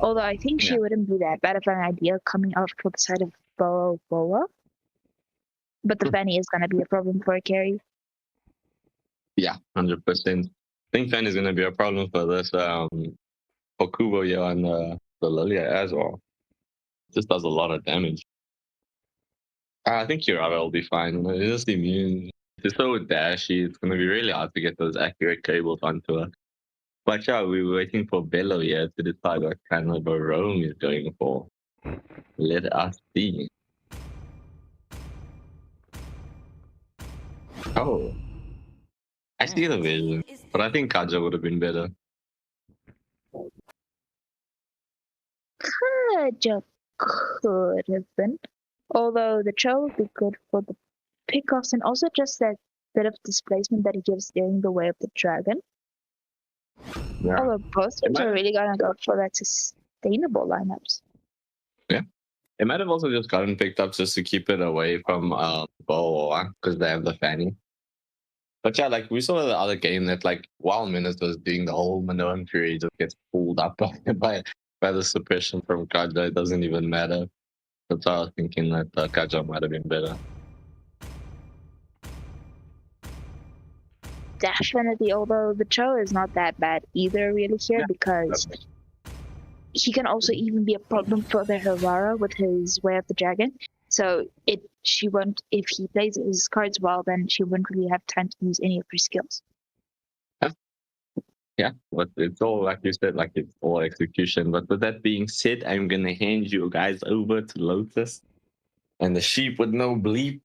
S6: Although I think she
S4: Yeah.
S6: wouldn't be that bad of an idea coming out for the side of Boah Oh Woah. But the Fanny is gonna be a problem for a carry.
S4: Yeah, 100%. I think Fan is gonna be a problem for this for Kubo here and the Lilia as well. Just does a lot of damage. I think Kirara will be fine. It's just immune. It's so dashy. It's gonna be really hard to get those accurate cables onto her. But yeah, we were waiting for Bello here to decide what kind of a roam he's going for. Let us see. Oh, I see the vision, but I think Kaja would have been better.
S6: Kaja could have been. Although the Cho would be good for the pickoffs and also just that bit of displacement that he gives during the way of the dragon.
S4: Yeah.
S6: Although both teams
S4: might-
S6: are really gonna go for that sustainable lineups.
S4: It might have also just gotten picked up just to keep it away from Boa because they have the Fanny. But yeah, like we saw the other game that like while Minutes was doing the whole Manoan Fury just gets pulled up by the suppression from Kaja. It doesn't even matter. That's why I was thinking that Kaja might have been better.
S6: Definitely, although the Cho is not that bad either really here
S4: Yeah,
S6: because he can also even be a problem for the Herrera with his Way of the Dragon. So she won't, if he plays his cards well, then she wouldn't really have time to use any of her skills.
S4: Yeah, but it's all like you said, like it's all execution. But with that being said, I'm gonna hand you guys over to Lotus and the sheep with no bleep.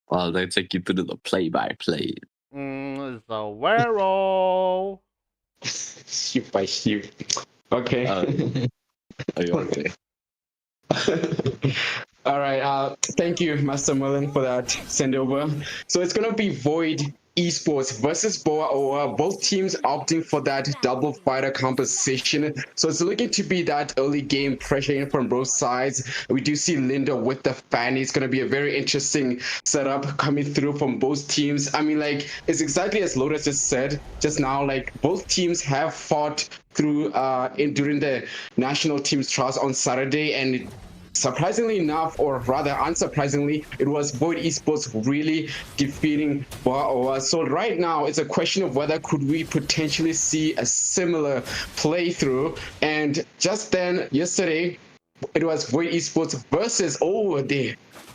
S4: Well, they take you through the play-by-play.
S3: The werewolf.
S5: Sheep by sheep. Okay.
S4: Are you okay?
S5: All right. Thank you, Master Merlin, for that send over. So it's gonna be Void eSports versus Boah Oh Woah. Both teams opting for that double fighter composition. So it's looking to be that early game pressure in from both sides. We do see Linda with the Fanny. It's gonna be a very interesting setup coming through from both teams. I mean, like it's exactly as Lotus just said just now. Like both teams have fought through during the national teams trials on Saturday, and surprisingly enough, or rather unsurprisingly, it was Void eSports really defeating Boah Oh Woah. So right now, it's a question of whether could we potentially see a similar playthrough. And just then, yesterday, it was Void eSports versus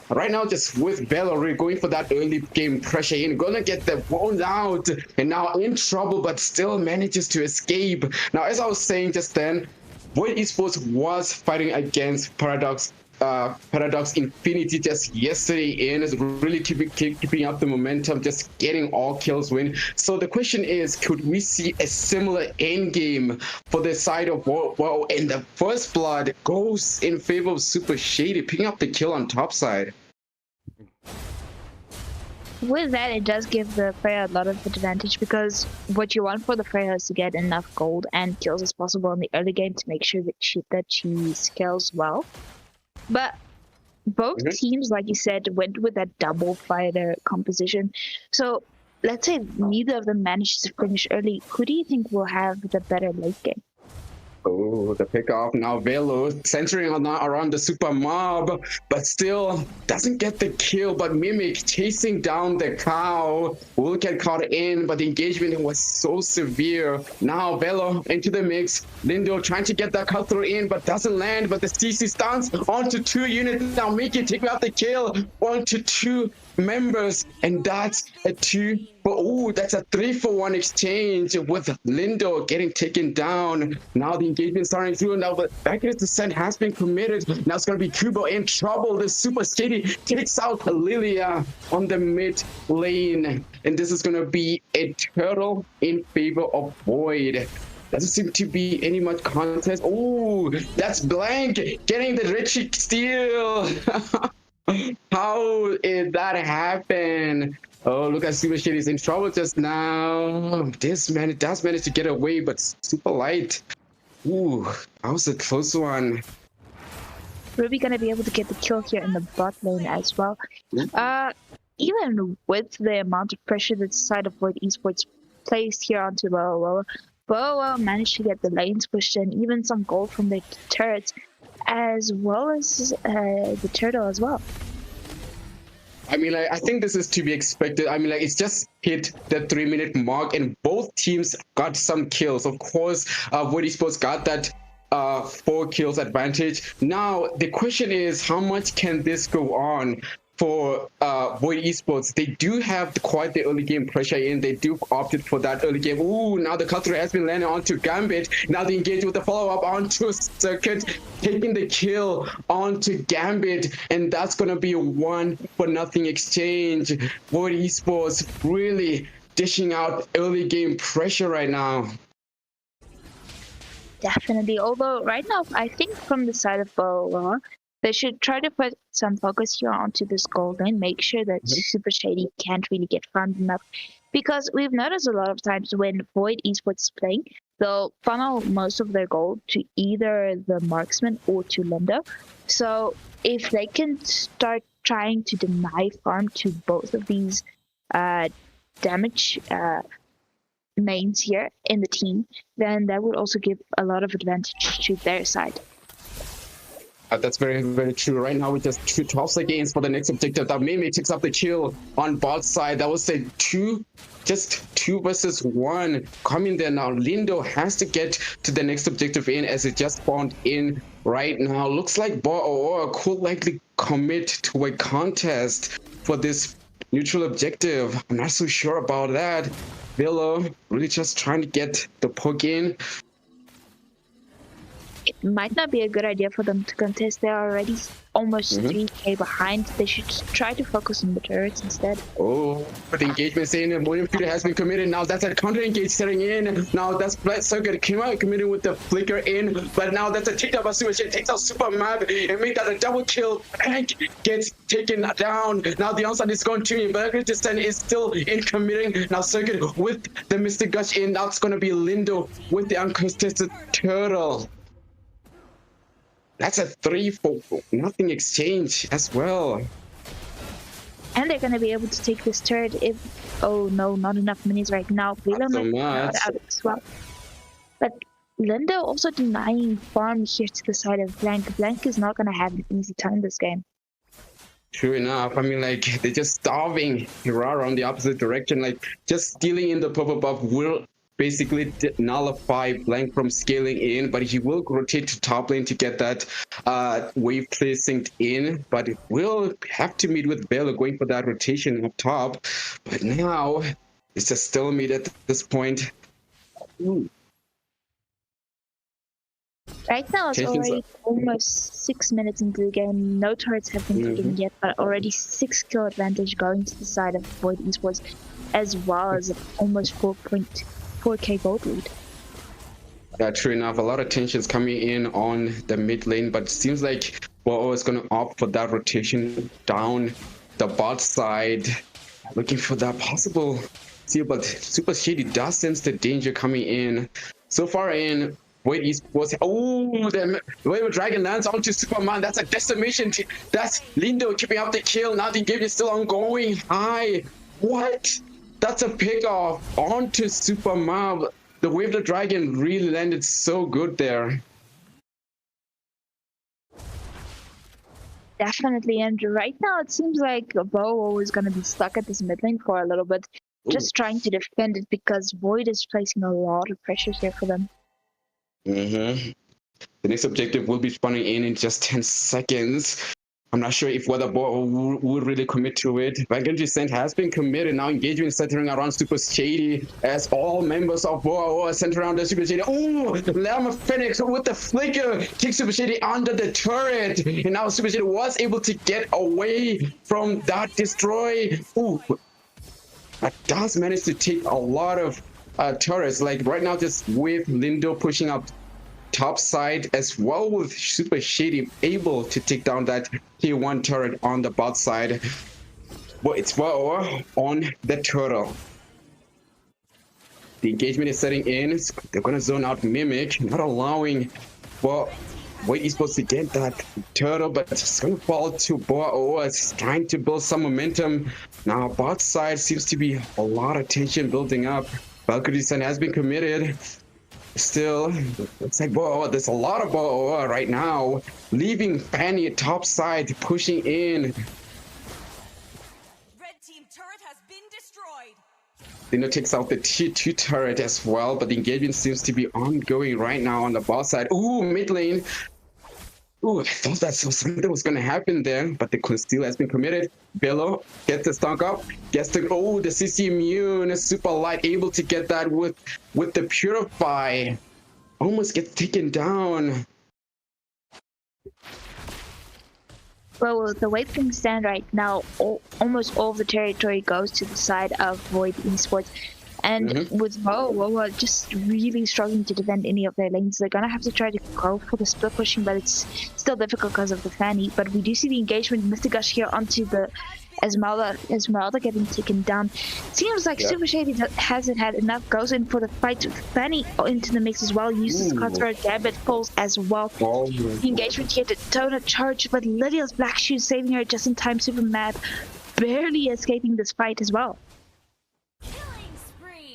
S5: right now, just with Bell already going for that early game pressure in, gonna get the wound out, and now in trouble, but still manages to escape. Now, as I was saying just then, Void eSports was fighting against Paradox Infinity just yesterday in, is really keeping up the momentum, just getting all kills win. So the question is, could we see a similar end game for the side of Woah? And the first blood goes in favor of Super Shady, picking up the kill on top side.
S6: With that, it does give the Freya a lot of advantage because what you want for the Freya is to get enough gold and kills as possible in the early game to make sure that she scales well. But both teams, like you said, went with that double fighter composition. So let's say neither of them managed to finish early. Who do you think will have the better late game?
S5: Oh, the pickoff now. Velo centering around the super mob, but still doesn't get the kill. But Mimic chasing down the cow will get caught in, but the engagement was so severe. Now Velo into the mix. Lindo trying to get that cut through in, but doesn't land. But the CC stuns onto 2 units. Now Mickey taking out the kill onto 2 members, and that's a 2. But oh, that's a 3-for-1 exchange with Lindo getting taken down. Now the engagement starting through. Now the backward descent has been committed. Now it's gonna be Kubo in trouble. The Super Shady takes out Lilia on the mid lane, and this is gonna be a turtle in favor of Void. Doesn't seem to be any much contest. Oh, that's Blank getting the Richie steal. How did that happen? Oh, look at Super Shit is in trouble just now. This man does manage to get away, but super light. Ooh, that was a close one.
S6: Ruby gonna be able to get the kill here in the bot lane as well. Even with the amount of pressure that the side of Void Esports placed here onto Boah Oh Woah managed to get the lanes pushed in, even some gold from the turrets, as well as the turtle as well.
S5: I mean, like, I think this is to be expected. I mean, like, it's just hit the 3-minute mark, and both teams got some kills. Of course, Void Esports got that 4 kills advantage. Now, the question is, how much can this go on for Void Esports? They do have quite the early game pressure in. They do opted for that early game. Ooh, now the cutter has been landing onto Gambit. Now they engage with the follow-up onto Circuit, taking the kill onto Gambit, and that's gonna be a 1-for-nothing exchange. Void Esports really dishing out early game pressure right now.
S6: Definitely. Although right now, I think from the side of Boah Oh Woah, they should try to put some focus here onto this gold lane, make sure that Super Shady can't really get farmed enough. Because we've noticed a lot of times when Void Esports is playing, they'll funnel most of their gold to either the marksman or to Lindo. So if they can start trying to deny farm to both of these damage mains here in the team, then that would also give a lot of advantage to their side.
S5: That's very, very true. Right now, with just 12 seconds for the next objective, that Mlbb takes up the kill on bot side. That was a just 2 versus 1 coming there now. Lindo has to get to the next objective in, as it just spawned in right now. Looks like Boah Oh Woah could likely commit to a contest for this neutral objective. I'm not so sure about that. Villa really just trying to get the poke in.
S6: It might not be a good idea for them to contest. They're already almost 3k behind. They should try to focus on the turrets instead.
S5: Oh, but the engagement saying that William Peter has been committed. Now that's a counter engage setting in. Now that's Black Circuit came out committed with the flicker in. But now that's a takedown by Super Shade. Takes out Super Mlbb and make that a double kill. Bank gets taken down. Now the onside is going to him, but Descent is still in committing. Now Circuit with the Mystic Gush in. Now it's going to be Lindo with the uncontested turtle. That's a 3-for-nothing exchange as well.
S6: And they're going to be able to take this turret if... Oh no, not enough minis right now. Waylander out as well. But Lindo also denying farm here to the side of Blank. Blank is not going to have an easy time this game.
S5: True enough. I mean, like, they're just starving Hirara on the opposite direction. Like, just stealing in the purple buff will basically nullify Blank from scaling in, but he will rotate to top lane to get that wave play synced in, but will have to meet with Bella going for that rotation up top. But now it's a stalemate at this point. Ooh.
S6: Right now it's already almost 6 minutes into the game. No turrets have been taken yet, but already 6 kill advantage going to the side of Void Esports, as well as almost 4k gold lead.
S5: Yeah, true enough. A lot of tensions coming in on the mid lane, but it seems like Boah Oh Woah is going to opt for that rotation down the bot side, looking for that possible steal. But Super Shady does sense the danger coming in. So far in, Void Esports. Oh, the Wave Dragon lands onto Superman. That's a decimation. That's Lindo keeping up the kill. Now the game is still ongoing. High. What? That's a pick off onto Super Mlbb. The Wave the Dragon really landed so good there.
S6: Definitely, and right now it seems like Boah Oh Woah is going to be stuck at this mid lane for a little bit, just trying to defend it because Void is placing a lot of pressure here for them.
S5: The next objective will be spawning in just 10 seconds. I'm not sure if whether Boah Oh Woah will really commit to it. Dragon Descent has been committed. Now engagement centering around Super Shady, as all members of Boah Oh Woah are centered around the Super Shady. Oh, Llama Phoenix with the flicker kicks Super Shady under the turret. And now Super Shady was able to get away from that destroy. Ooh, that does manage to take a lot of turrets. Like right now, just with Lindo pushing up top side as well with Super Shady able to take down that tier 1 turret on the bot side. But it's well on the turtle. The engagement is setting in. They're gonna zone out Mimic, not allowing for Wait eSports to get that turtle, but it's gonna fall to Boah Oh Woah. It's trying to build some momentum. Now bot side seems to be a lot of tension building up. Valkyrie Sun has been committed. Still, it's like Boah Oh Woah. There's a lot of Boah Oh Woah right now, leaving Fanny at top side, pushing in.
S2: Red team turret has been destroyed.
S5: Dino takes out the tier 2 turret as well, but the engagement seems to be ongoing right now on the bot side. Ooh, mid lane. Ooh, I thought that something was gonna happen there, but the steal has been committed. Bello gets the stunk up, gets the the CC immune, super light, able to get that with the purify. Almost gets taken down.
S6: Well, the way things stand right now, almost all of the territory goes to the side of Void eSports. And with Boah Oh Woah just really struggling to defend any of their lanes, they're going to have to try to go for the split pushing, but it's still difficult because of the Fanny. But we do see the engagement, Mr. Gush here onto the Esmeralda getting taken down. Seems like Super Shady hasn't had enough, goes in for the fight with Fanny into the mix as well, uses Cutthroat Gambit, falls as well. The engagement here to donut charge, but Lydia's Black Shoes saving her just in time. Super Mad barely escaping this fight as well.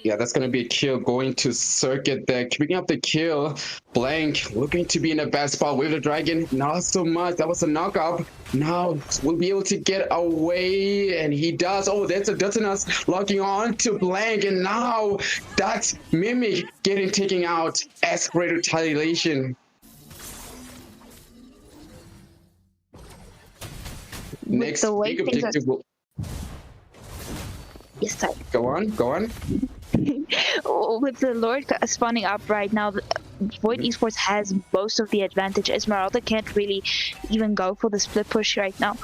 S5: Yeah, that's going to be a kill going to Circuit there. Picking up the kill. Blank looking to be in a bad spot with the Dragon. Not so much. That was a knockup. Now we'll be able to get away. And he does. Oh, there's a Duttonus locking on to Blank. And now that's Mimic getting taken out as great retaliation. Next big objective will...
S6: Yes, sir.
S5: Go on, go on.
S6: With the Lord spawning up right now, Void eSports has most of the advantage. Esmeralda can't really even go for the split push right now.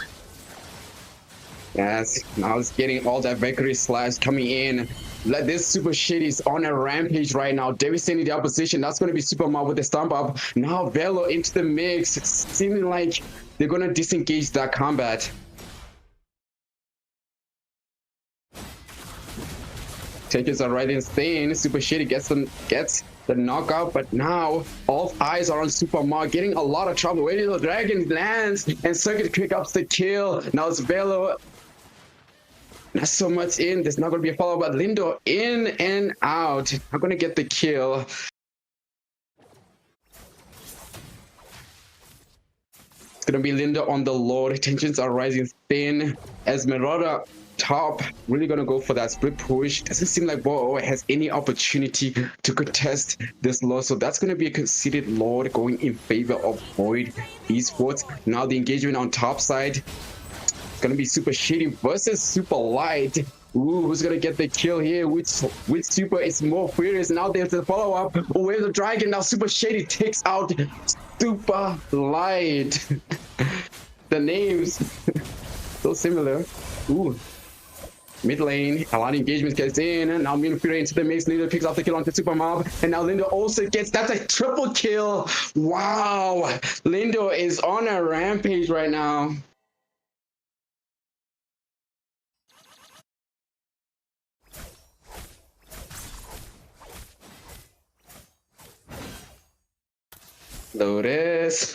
S5: Yes, now it's getting all that Valkyrie slash coming in. Like this Super Shady is on a rampage right now, devastating the opposition. That's going to be Super Mob with the stomp up. Now Velo into the mix. It's seeming like they're going to disengage that combat. Takers are right in staying. Super Shady gets the knockout, but now all eyes are on Super Mark, getting a lot of trouble. Wait till the Dragon lands and Circuit pick up the kill. Now it's Velo. Not so much in. There's not going to be a follow, but Lindo in and out. Not going to get the kill. It's going to be Lindo on the Lord. Tensions are rising thin. Esmeralda top, really gonna go for that split push. Doesn't seem like Boah Oh Woah has any opportunity to contest this loss, so that's gonna be a conceded Lord going in favor of Void eSports. Now the engagement on top side, it's gonna be Super Shady versus Super Light. Ooh, who's gonna get the kill here? Which Super is more furious? Now there's the follow-up. Oh, where's the Dragon? Now Super Shady takes out Super Light. The names so similar. Ooh. Mid lane, a lot of engagement gets in, and now Mlbb into the mix. Lindo picks off the kill onto Super Mob, and now Lindo also gets, that's a triple kill. Wow, Lindo is on a rampage right now. Lotus.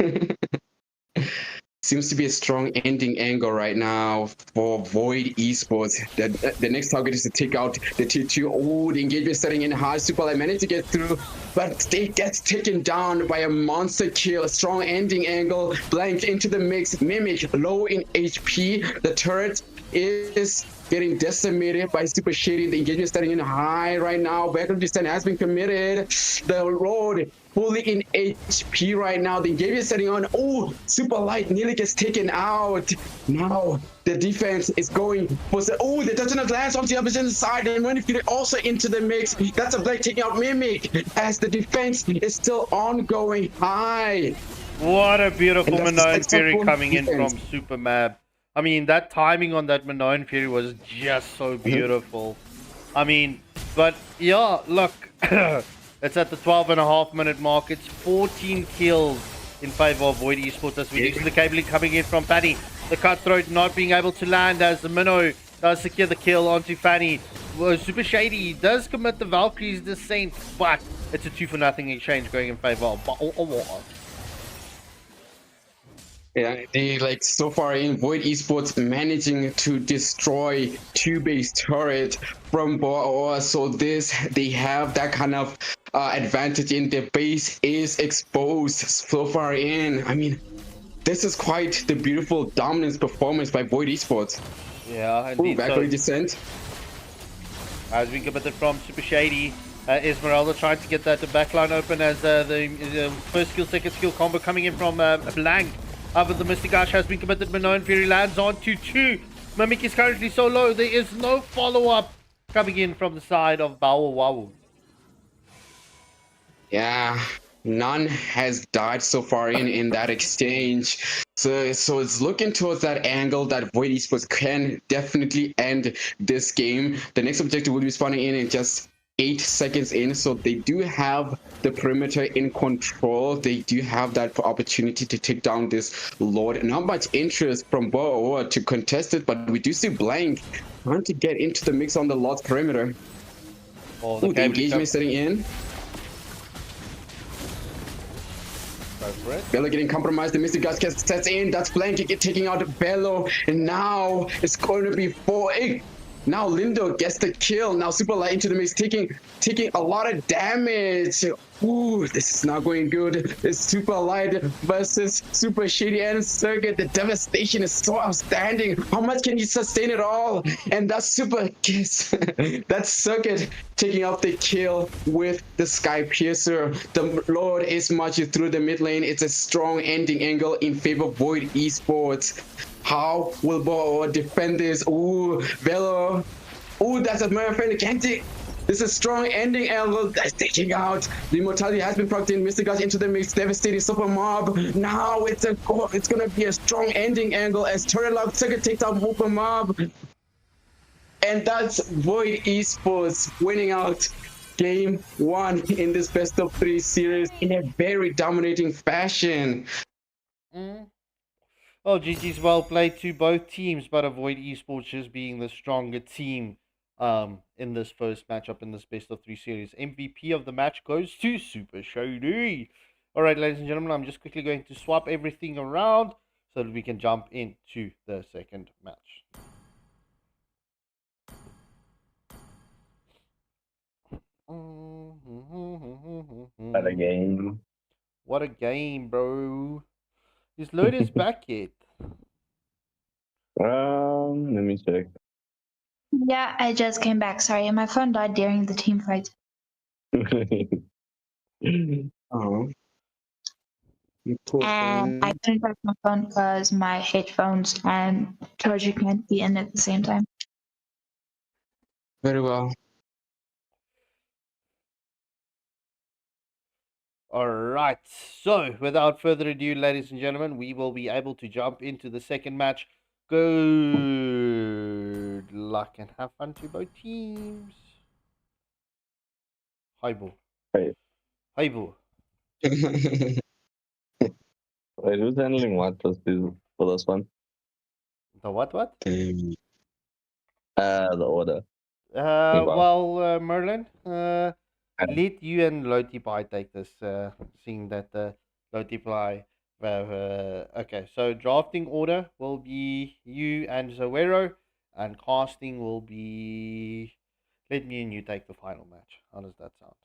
S5: Seems to be a strong ending angle right now for Void eSports. The next target is to take out the tier 2. Oh, the engagement setting in high. Super Light managed to get through, but they gets taken down by a monster kill. A strong ending angle. Blank into the mix. Mimic low in HP. The turret is getting decimated by Super Shady. The engagement setting in high right now. Backup descent has been committed. The road fully in HP right now. The engagement setting on. Oh, Super Light nearly gets taken out. Now the defense is going for the, oh, the Duttonus lands on the opposite side, and when it also into the mix, that's a Blake taking out Mimic as the defense is still ongoing high.
S3: What a beautiful Minoan Fury coming in from Supermap. I mean, that timing on that Minoan Fury was just so beautiful. I mean, but yeah, look, it's at the 12.5-minute mark. It's 14 kills in favor of Void Esports as we do see the cabling coming in from Fanny. The cutthroat not being able to land as the Minnow does secure the kill onto Fanny. Well, Super Shady does commit the Valkyrie's Descent, but it's a 2-0 exchange going in favor of Boah Oh Woah.
S5: Yeah, they like so far in Void Esports managing to destroy two base turret from Boah Oh Woah. So they have that kind of advantage in their base is exposed so far in. I mean, this is quite the beautiful dominance performance by Void Esports.
S3: Yeah,
S5: Ooh,
S3: indeed.
S5: Valkyrie Descent.
S3: As we committed from Super Shady, Esmeralda trying to get that backline open as the first skill, second skill combo coming in from Blank. But the Mystic Ash has been committed. Minoan Fury lands on to 2. Mimic is currently so low. There is no follow-up coming in from the side of Boah Oh Woah.
S5: Yeah, none has died so far in that exchange. So it's looking towards that angle that Void Esports can definitely end this game. The next objective will be spawning in just 8 seconds in, so they do have the perimeter in control. They do have that opportunity to take down this Lord. Not much interest from Boah Oh Woah to contest it, but we do see Blank trying to get into the mix on the Lord's perimeter.
S3: Oh,
S5: Ooh, the engagement setting in. Bello getting compromised. The Mystic Gas sets in. That's Blank taking out Bello. And now it's going to be 4-8. Now Lindo gets the kill. Now Super Light into the mix, taking a lot of damage. Ooh, this is not going good. It's Super Light versus Super Shady and Circuit. The devastation is so outstanding. How much can you sustain it all? And that's Super Kiss. That's Circuit taking out the kill with the Sky Piercer. The Lord is marching through the mid lane. It's a strong ending angle in favor of Void Esports. How will Boah Oh Woah defend this? Ooh, Velo. Ooh, that's a Murphy Cantic. This is a strong ending angle that's taking out. The immortality has been procced in. Mystic Gas into the mix, devastating super mob. Now it's gonna be a strong ending angle as Turret Lock Circuit takes out Super Mob. And that's Void Esports winning out game 1 in this best of 3 series in a very dominating fashion.
S3: Well, GG's well played to both teams, but Avoid Esports just being the stronger team in this first matchup in this best of 3 series. MVP of the match goes to Super Shady. Alright, ladies and gentlemen, I'm just quickly going to swap everything around so that we can jump into the second match.
S4: What a game.
S3: What a game, bro. Is Lotus back yet?
S4: Let me check.
S6: Yeah, I just came back. Sorry, my phone died during the team fight.
S5: Oh.
S6: And I couldn't charge my phone because my headphones and charger can't be in at the same time.
S5: Very well.
S3: Alright, so without further ado, ladies and gentlemen, we will be able to jump into the second match. Good luck and have fun to both teams. Hi, Boo.
S4: Hey.
S3: Hi, Boo.
S4: Wait, who's handling what for this one?
S3: The what?
S4: The order.
S3: Well, Merlin, let you and Lotiply take this, seeing that Lotiply. Okay, so drafting order will be you and Zoero, and casting will be. Let me and you take the final match. How does that sound?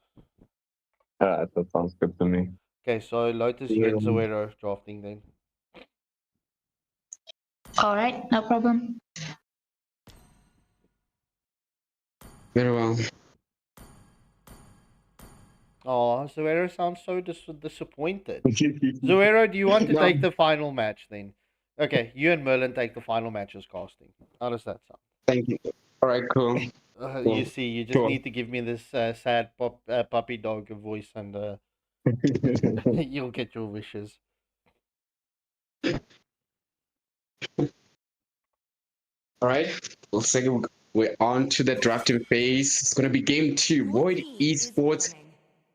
S4: That sounds good to me.
S3: Okay, so Lotus, you and Zoero drafting then.
S6: All right, no problem.
S5: Very well.
S3: Oh, Zoero sounds so disappointed. Zoero, do you want to take the final match then? Okay, you and Merlin take the final match as casting. How does that sound?
S5: Thank you. All right, cool.
S3: You see, you just need to give me this sad puppy dog voice, and you'll get your wishes.
S5: All right. Let's take we're on to the drafting phase. It's going to be game 2. Void eSports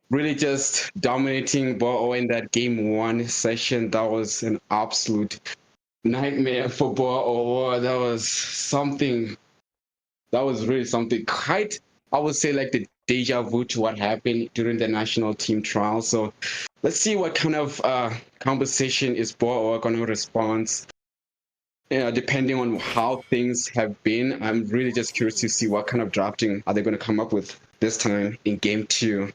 S5: really just dominating Boah Oh in that game 1 session. That was an absolute nightmare for Boah Oh. That was something. That was really something. Quite, I would say, like the deja vu to what happened during the national team trial. So let's see what kind of conversation is Boah Oh going to respond. Depending on how things have been, I'm really just curious to see what kind of drafting are they going to come up with this time in game 2.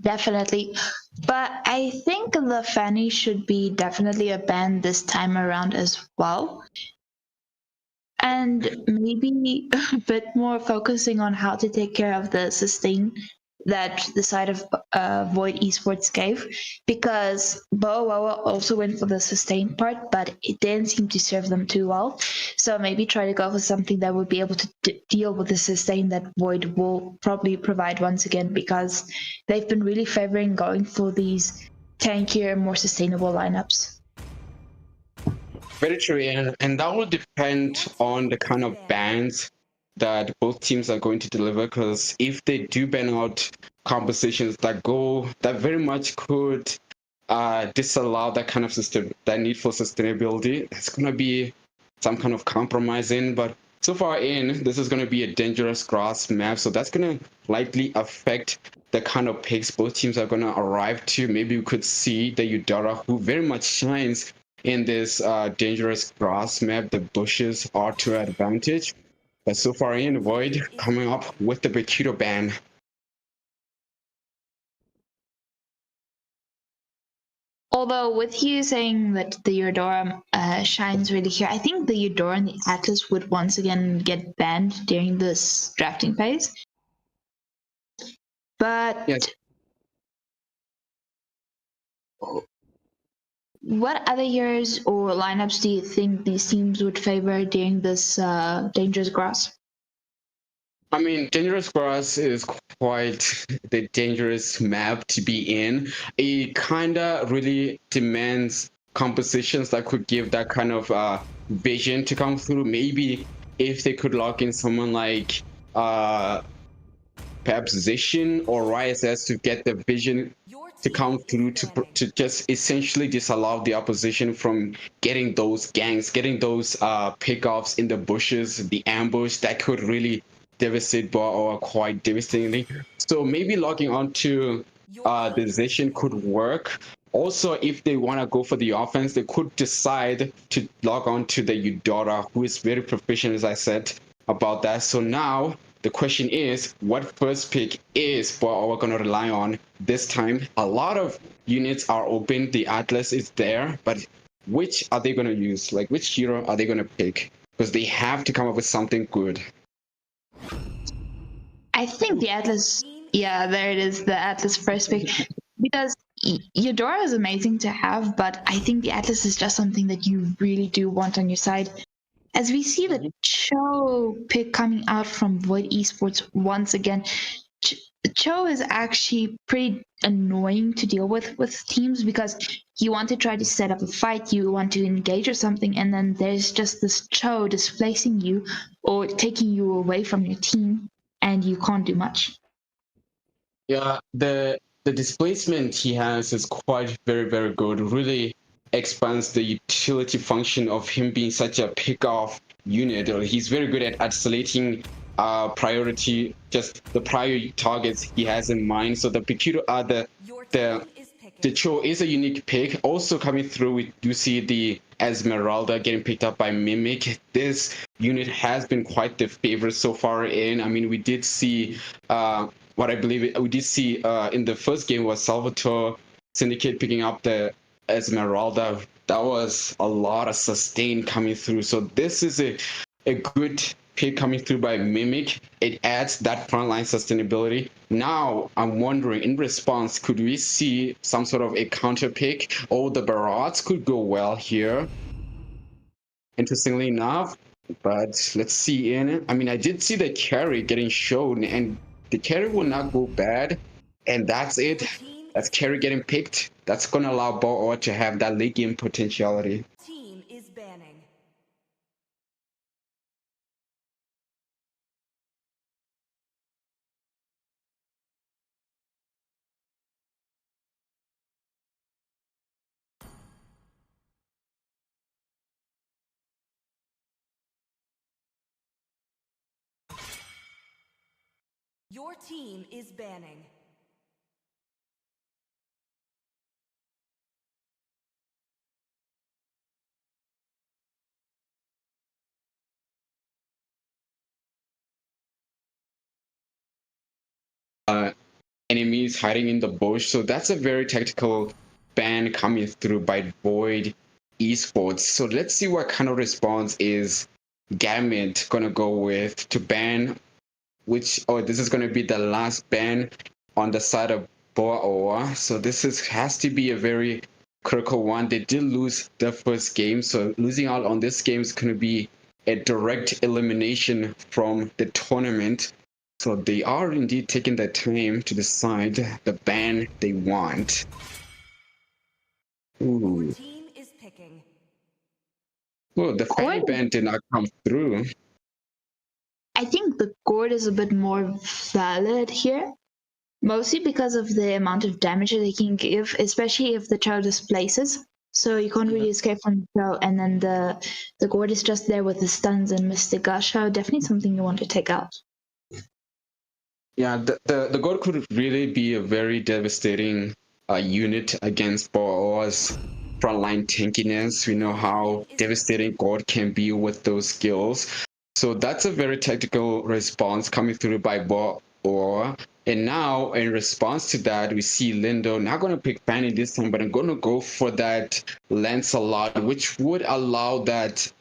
S6: Definitely. But I think the Fanny should be definitely a ban this time around as well. And maybe a bit more focusing on how to take care of the sustain that the side of Void Esports gave, because Boah Oh also went for the sustain part, but it didn't seem to serve them too well. So maybe try to go for something that would be able to deal with the sustain that Void will probably provide once again, because they've been really favoring going for these tankier, more sustainable lineups.
S5: Very true, and that will depend on the kind of bans that both teams are going to deliver. Because if they do ban out compositions that very much could disallow that kind of system, that need for sustainability, it's gonna be some kind of compromising. But so far in, this is gonna be a dangerous grass map, so that's gonna likely affect the kind of picks both teams are gonna arrive to. Maybe we could see the Eudora, who very much shines in this dangerous grass map. The bushes are to advantage, but so far in, Void coming up with the Bakito ban.
S6: Although with you saying that the Eudora shines really here, I think the Eudora and the Atlas would once again get banned during this drafting phase. But
S5: Yes.
S6: what other heroes or lineups do you think these teams would favor during this dangerous grass?
S5: I mean, Dangerous Grass is quite the dangerous map to be in. It kinda really demands compositions that could give that kind of vision to come through. Maybe if they could lock in someone like perhaps Zishin or YSS to get the vision to come through to just essentially disallow the opposition from getting those ganks, getting those pickoffs in the bushes, the ambush that could really devastate Boah Oh quite devastatingly. So maybe logging onto the Zishin could work. Also, if they want to go for the offense, they could decide to log on to the Eudora, who is very proficient, as I said about that. So now the question is, what first pick is Boah Oh going to rely on this time? A lot of units are open. The Atlas is there, but which are they going to use? Like, which hero are they going to pick? Because they have to come up with something good.
S6: I think the Atlas, yeah, there it is, the Atlas first pick. Because Eudora is amazing to have, but I think the Atlas is just something that you really do want on your side. As we see the Cho pick coming out from Void Esports once again, Cho is actually pretty annoying to deal with teams, because you want to try to set up a fight, you want to engage or something, and then there's just this Cho displacing you or taking you away from your team, and you can't do much.
S5: Yeah, the displacement he has is quite very good. Really expands the utility function of him being such a pick-off unit. Or he's very good at isolating priority, just the prior targets he has in mind. So the Pikido the Cho is a unique pick. Also coming through, we do see the Esmeralda getting picked up by Mimic. This unit has been quite the favorite so far in. I mean, we did see what I believe we did see in the first game was Salvatore Syndicate picking up the Esmeralda. That was a lot of sustain coming through. So this is a good pick coming through by Mimic. It adds that frontline sustainability. Now I'm wondering, in response, could we see some sort of a counter pick? Oh, the Barats could go well here. Interestingly enough, but let's see in it. I mean, I did see the carry getting shown, and the carry will not go bad. And that's it. That's carry getting picked. That's gonna allow Boah Oh to have that late game potentiality.
S2: Team is banning. Your team is banning.
S5: Enemies hiding in the bush. So that's a very tactical ban coming through by Void eSports. So let's see what kind of response is Gamut gonna go with to ban, which, oh, this is gonna be the last ban on the side of Boah Oh Woah. So this has to be a very critical one. They did lose the first game, so losing out on this game is gonna be a direct elimination from the tournament. So they are indeed taking their time to decide the ban they want.
S2: Your
S5: Ooh.
S2: team is picking.
S5: Oh, the fan
S6: Gourd?
S5: ban did not come through.
S6: I think the gourd is a bit more valid here, mostly because of the amount of damage they can give, especially if the Chow displaces. So you can't really escape from the Chow, and then the gourd is just there with the stuns and Mystic Gush. So definitely something you want to take out.
S5: Yeah, the god could really be a very devastating unit against Boa's frontline tankiness. We know how devastating god can be with those skills. So that's a very tactical response coming through by Boa. And now, in response to that, we see Lindo not going to pick Fanny this time, but I'm going to go for that Lancelot, which would allow that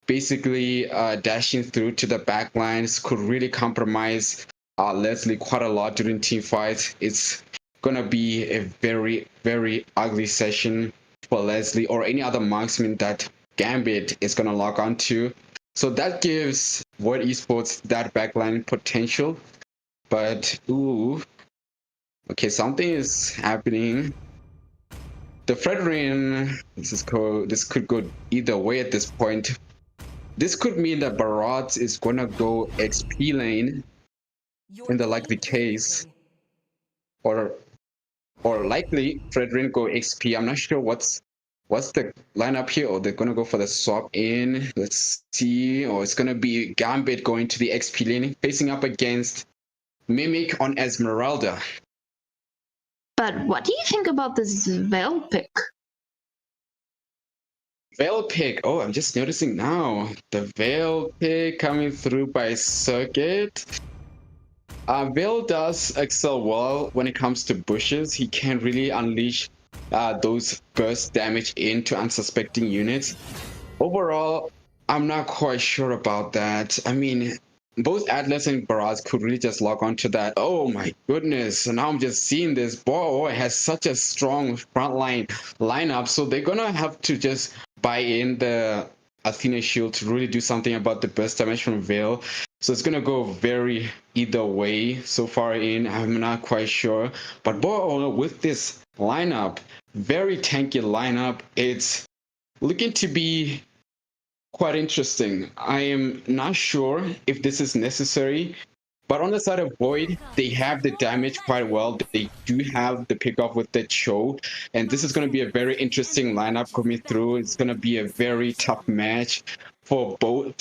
S5: basically dashing through to the back lines could really compromise Leslie quite a lot during team fights. It's gonna be a very, very ugly session for Leslie or any other marksman that Gambit is gonna log on to. So that gives Void Esports that backline potential. But ooh, okay, something is happening. The Fredrin, this could go either way at this point. This could mean that Barat is gonna go XP lane
S2: Your
S5: in the
S2: team
S5: likely
S2: is
S5: case,
S2: picking.
S5: or likely Fredrin go XP. I'm not sure what's the lineup here, or they're gonna go for the swap in. Let's see. Or it's gonna be Gambit going to the XP lane, facing up against Mimic on Esmeralda.
S6: But what do you think about this Veil pick?
S5: Veil pick. Oh, I'm just noticing now. The Veil pick coming through by Circuit. Veil does excel well when it comes to bushes. He can really unleash those burst damage into unsuspecting units. Overall, I'm not quite sure about that. I mean, both Atlas and Baraz could really just log on to that. Oh my goodness. And now I'm just seeing this. Boy has such a strong frontline lineup. So they're going to have to just buy in the Athena shield to really do something about the burst damage from Veil. So it's going to go very either way so far in. I'm not quite sure. But Boy, with this lineup, very tanky lineup, it's looking to be quite interesting. I am not sure if this is necessary, but on the side of Void, they have the damage quite well. They do have the pickoff with the Cho, and this is going to be a very interesting lineup coming through. It's going to be a very tough match for both.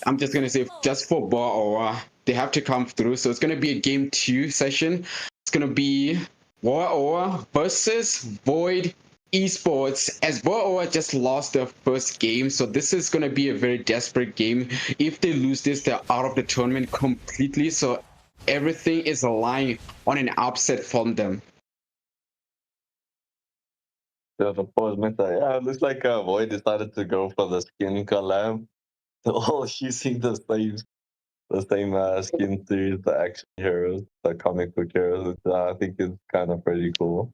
S5: I'm just going to say, just for Boa, they have to come through. So it's going to be a game 2 session. It's going to be Boa versus Void esports, as Boa just lost their first game, so this is going to be a very desperate game. If they lose this, they're out of the tournament completely, so everything is relying on an upset from them.
S4: The pause meta. Yeah, it looks like Void decided to go for the skin collab. They're all using the same skin series, the action heroes, the comic book heroes, which I think is kind of pretty cool.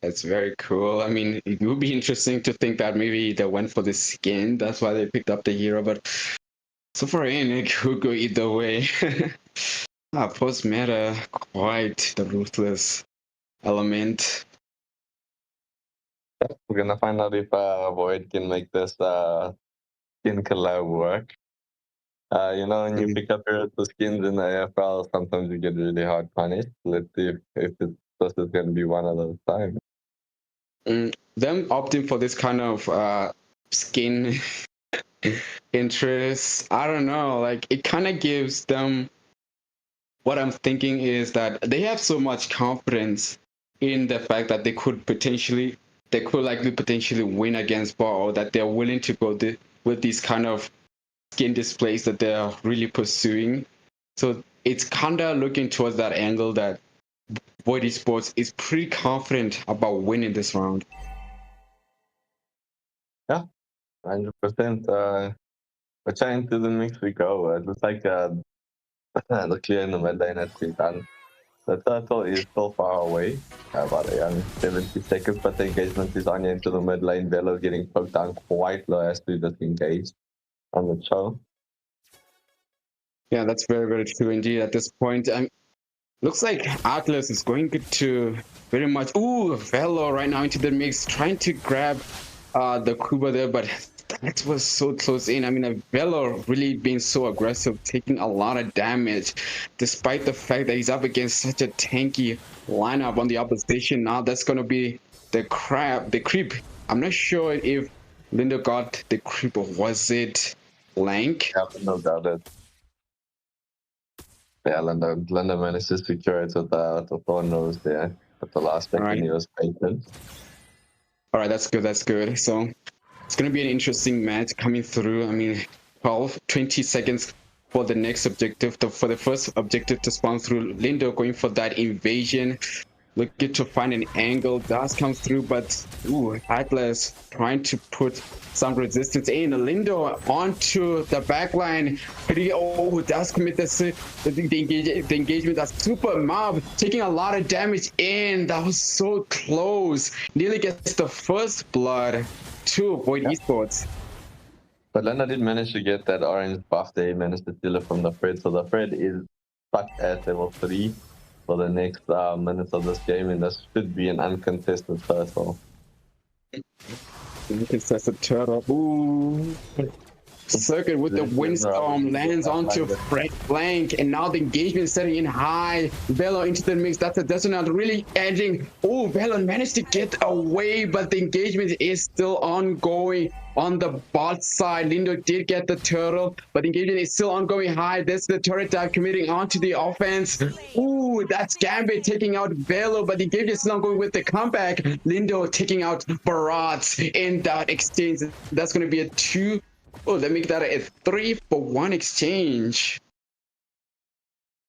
S5: That's very cool. I mean, it would be interesting to think that maybe they went for the skin, that's why they picked up the hero, but so far in, it could go either way. Post meta, quite the ruthless element.
S4: We're gonna find out if Void can make this skin collab work. When you pick up the skins in the AFL, sometimes you get really hard punished. Let's see if this is gonna be one of those times.
S5: Them opting for this kind of skin interest, I don't know, like it kind of gives them what I'm thinking is that they have so much confidence in the fact that they could likely potentially win against Boah, that they're willing to go with these kind of skin displays that they're really pursuing. So it's kind of looking towards that angle that Void Esports is pretty confident about winning this round.
S4: Yeah, 100%. Which into the mix we go. It looks like the clear in the mid lane has been done. The turtle is still far away, about a young 70 seconds, but the engagement is on into the mid lane. Velo getting poked down quite low as to disengage on the show.
S5: Yeah, that's very, very true indeed at this point. Looks like Atlas is going to very much... Ooh, Velo right now into the mix, trying to grab the Kuba there, but that was so close in. I mean, Velo really being so aggressive, taking a lot of damage, despite the fact that he's up against such a tanky lineup on the opposition. Now that's going to be the creep. I'm not sure if Lindo got the creep, or was it Lank?
S4: Yeah, no doubt it. Yeah, Lindo managed to secure it with the thorn nose there. But the last second he was patient.
S5: All right, that's good. That's good. So it's going to be an interesting match coming through. I mean, 20 seconds for the next objective. For the first objective to spawn through, Lindo going for that invasion. Looking to find an angle. Does come through, but Atlas trying to put some resistance in. Lindo onto the backline. Does commit the engagement. That's super mob taking a lot of damage in. That was so close. Nearly gets the first blood to Void Esports.
S4: But Lena did manage to get that orange buff there. He managed to steal it from the Fred. So the Fred is stuck at level 3 for the next minutes of this game, and this should be an uncontested turtle.
S5: Uncontested turtle. Ooh. Circuit with the windstorm lands onto Fred Blank, and now the engagement is setting in high. Velo into the mix. That's not really ending. Oh, Velo managed to get away, but the engagement is still ongoing on the bot side. Lindo did get the turtle, but the engagement is still ongoing high. There's the turret dive committing onto the offense. Ooh, that's Gambit taking out Velo, but the engagement is still ongoing with the comeback. Lindo taking out Barat in that exchange. That's going to be a 2. Oh, they make that a 3-for-1 exchange.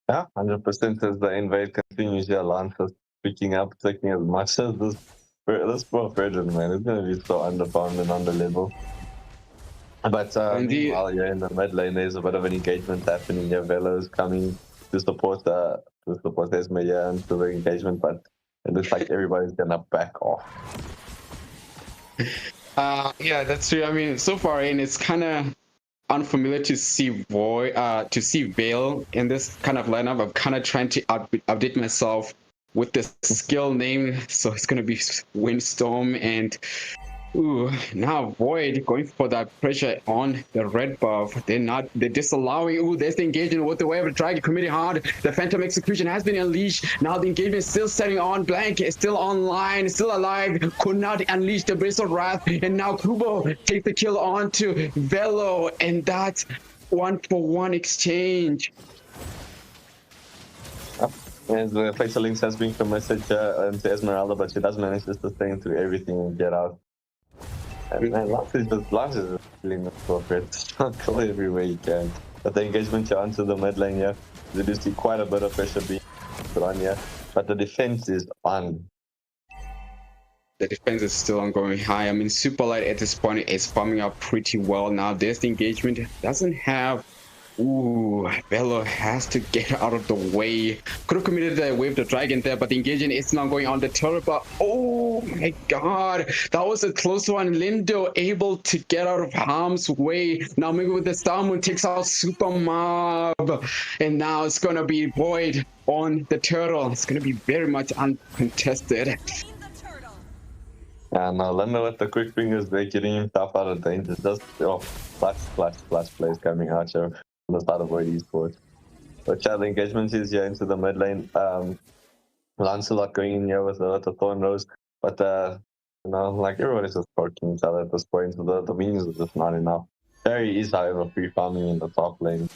S4: Yeah, 100% as the invade continues. Yeah, Lance is picking up, taking as much as this poor Frederick, man. It's going to be so underfarmed and under level. But meanwhile, yeah, in the mid lane, there's a bit of an engagement happening here. Velo is coming to support Esme here into the engagement, but it looks like everybody's going to back off.
S5: Yeah, that's true. I mean, so far in, it's kind of unfamiliar to see Vale in this kind of lineup. I'm kind of trying to update myself with the skill name, so it's gonna be Windstorm, and now Void going for that pressure on the red buff. They're disallowing. There's the engagement with the Wave of Dragon committing hard. The Phantom Execution has been unleashed. Now the engagement is still setting on. Blank is still online, still alive. Could not unleash the Bristle Wrath. And now Kubo takes the kill onto Velo. And that's 1-for-1 exchange.
S4: As the Facial Links has been committed to Esmeralda, but she does manage to sustain through everything and get out. And Lance is just feeling appropriate. Struggle everywhere you can. But the engagement here onto the mid lane here, they do see quite a bit of pressure being put on here. But the defense is on.
S5: The defense is still ongoing high. I mean, Superlight at this point is farming up pretty well now. There's the engagement. Doesn't have... Velo has to get out of the way. Could have committed the Wave the Dragon there, but the engagement is not going on the turret. But oh my god, that was a close one. Lindo able to get out of harm's way. Now maybe with the Star Moon takes out Super Mob, and now it's gonna be Void on the turtle. It's gonna be very much uncontested.
S4: And Lindo with the quick fingers, they're getting himself out of danger. Just flash plays coming out here on the side of Void Esports. But yeah, the engagement is here into the mid lane. Lancelot going in here with the Thorn Rose, but like everybody's just poking each other at this point, so the minions are just not enough. Barry is, however, free farming in the top lane.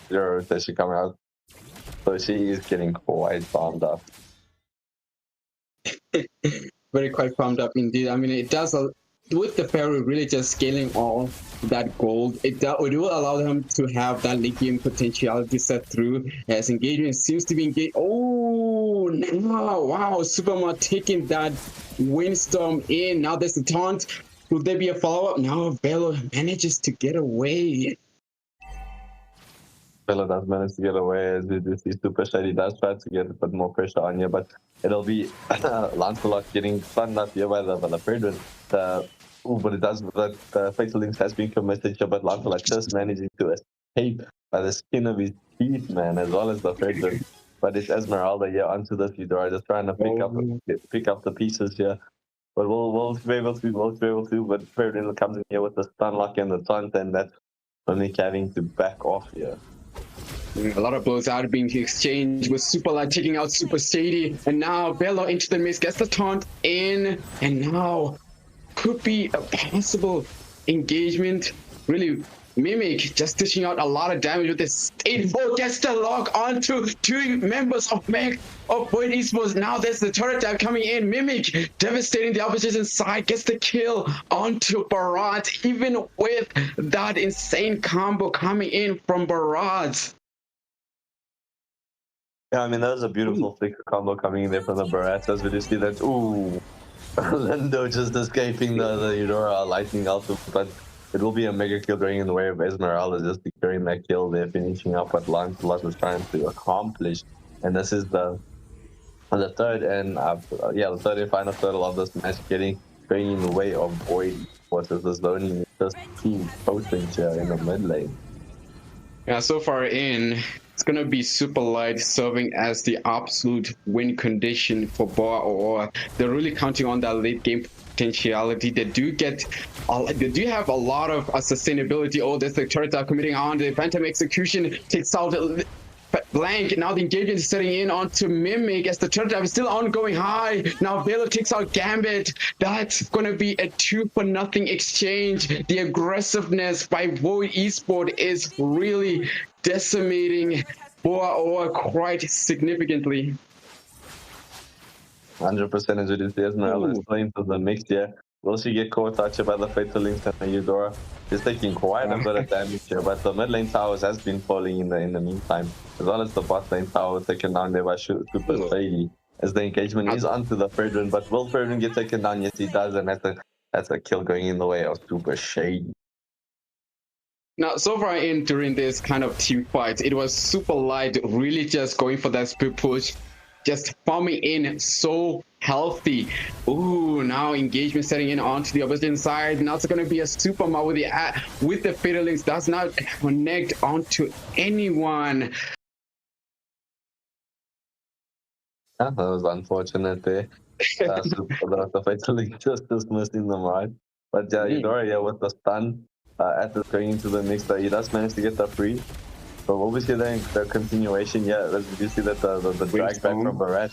S4: Zero rotation coming out. So she is getting quite farmed up.
S5: Very quite pumped up indeed. I mean, it does with the fairy really just scaling all that gold. It will allow them to have that late game potentiality set through as engagement seems to be engaged. Oh, now wow, Superma taking that windstorm in. Now there's the taunt. Will there be a follow up? Now Velo manages to get away.
S4: Velo does manage to get away as it is super shady. Does try to get a bit more pressure on here, but it'll be Lancelot getting stunned up here by the Fredrin. But it does, but the Fatal Links has been committed here, but Lancelot just managing to escape by the skin of his teeth, man, as well as the Fredrin. But it's Esmeralda here onto the Eudora, just trying to pick up the pieces here. But we'll be able to, but Fredrin comes in here with the stun lock and the taunt, and that's only having to back off here.
S5: A lot of blows are being exchanged with Super Light taking out Super Shady, and now Bello into the mix, gets the taunt in, and now could be a possible engagement. Really, Mimic just dishing out a lot of damage with this 8-4, gets the lock onto two members of Boah Oh eSports. Now there's the turret dive coming in. Mimic devastating the opposition side, gets the kill onto Barat, even with that insane combo coming in from Barat.
S4: Yeah, I mean, that was a beautiful flicker combo coming in there from the Barats, as we just see that, ooh, Lindo just escaping the Eudora lightning ultimate, but it will be a mega kill going in the way of Esmeralda, just securing that kill there, finishing up what Lancelot was trying to accomplish. And this is the third and, the third and final total of this match, going in the way of Void eSports, as the zoning is just too potent here in the mid lane.
S5: Yeah, so far in, it's going to be Super Light serving as the absolute win condition for Boah Oh Woah. They're really counting on that late game potentiality. They do have a lot of sustainability. Oh, there's the turret committing on the Phantom Execution, takes out Blank. Now the engagement is setting in onto Mimic as the turret dive is still on, going high. Now Velo takes out Gambit. That's going to be a 2-for-0 exchange. The aggressiveness by Void eSports is really decimating Boah Oh Woah quite significantly.
S4: 100% as it is. Esmeralda is playing to the mix here. Will she get caught out here by the Fatal Links and the Eudora? She's taking quite a bit of damage here, but the mid lane towers has been falling in the meantime, as well as the bot lane tower taken down there by Super Shady, as the engagement is onto the Fredrin. But will Fredrin get taken down? Yes, he does, and that's a kill going in the way of Super Shady.
S5: Now, so far in during this kind of team fight, it was Super Light really just going for that speed push, just farming in so healthy. Ooh, now engagement setting in onto the opposite side. Now it's going to be a Superma with the Fatal Links, does not connect onto anyone.
S4: Yeah, that was unfortunate there. The Fatal Link just missing them right. But yeah, Eudora with the stun at this going into the mix, he does manage to get the free. So obviously then the continuation, as you see that the drag back from Barat.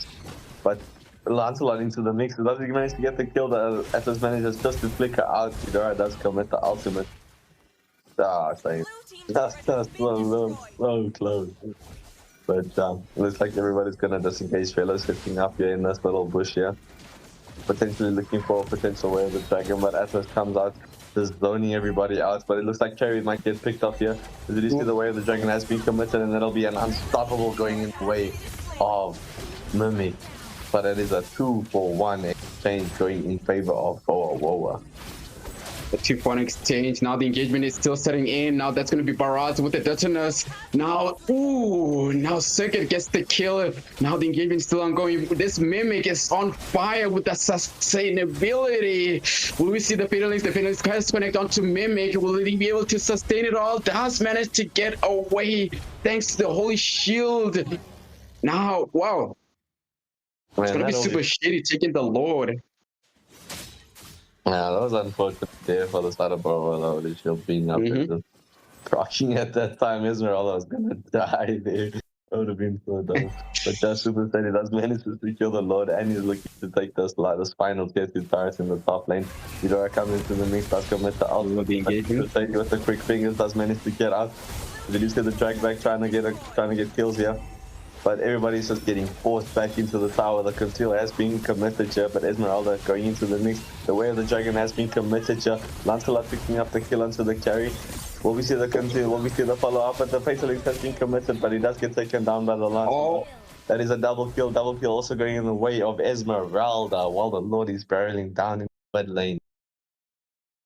S4: But Lancelot into the mix, does he manage to get the kill? The Atlas manages just to flicker out. Eudora does commit the ultimate. Same. Just so close. But looks like everybody's gonna disengage. Fellows sitting up here in this little bush here, potentially looking for a potential way of the dragon. But Atlas comes out, just zoning everybody out. But it looks like Cherry might get picked off here. As you see, the way of the dragon has been committed, and it'll be an unstoppable going in the way of Mimic. But it is a 2-for-1 exchange going in favor of Boah Oh Woah.
S5: The 2-point exchange. Now the engagement is still setting in. Now that's going to be Barat with the detonus. Now, now Circuit gets the kill. Now the engagement is still ongoing. This Mimic is on fire with the sustainability. Will we see the Fatal Links? The Fatal Links has to connect onto Mimic. Will he be able to sustain it all? Does manage to get away thanks to the Holy Shield. Now, wow. It's going to be Super Shady taking the Lord.
S4: Yeah, that was unfortunate there for the side of Boah Oh Woah. The shield being up and just crushing at that time. Esmeralda was gonna die there. That would have been so dumb. But just Super Shady does manage to secure the Lord, and he's looking to take this final tier 2 turrets in the top lane. Eudora comes into the mix, does commit the ult. With the engagement, with the quick fingers, does manage to get out. Did you see the drag back trying to get kills here? but everybody's just getting forced back into the tower. The conceal has been committed here, but Esmeralda going into the mix. The way of the dragon has been committed here. Lancelot picking up the kill onto the carry. Will we see the conceal? Will we see the follow-up? But the fatal has been committed, but he does get taken down by the last.
S5: Oh,
S4: That is a double kill. Double kill also going in the way of Esmeralda while the Lord is barreling down in the mid lane.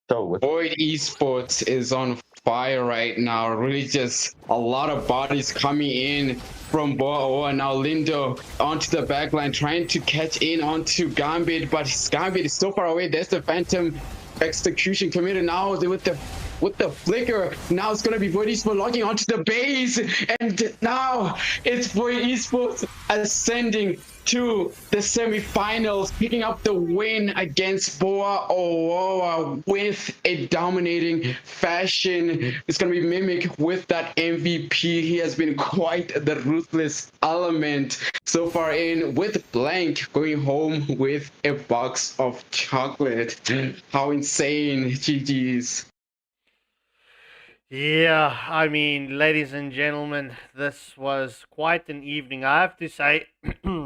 S4: So with
S5: Void eSports is on fire right now. Really just a lot of bodies coming in from Boah Oh Woah. Now Lindo onto the backline trying to catch in onto Gambit, but his Gambit is so far away. There's the Phantom execution committed now with the flicker. Now it's gonna be Void Esports logging onto the base, and now it's Void Esports ascending to the semifinals, picking up the win against Boah Oh Woah with a dominating fashion. It's gonna be Mimic with that MVP. He has been quite the ruthless element so far in, with Blank going home with a box of chocolate. How insane, GG's.
S3: Yeah, I mean, ladies and gentlemen, this was quite an evening. I have to say,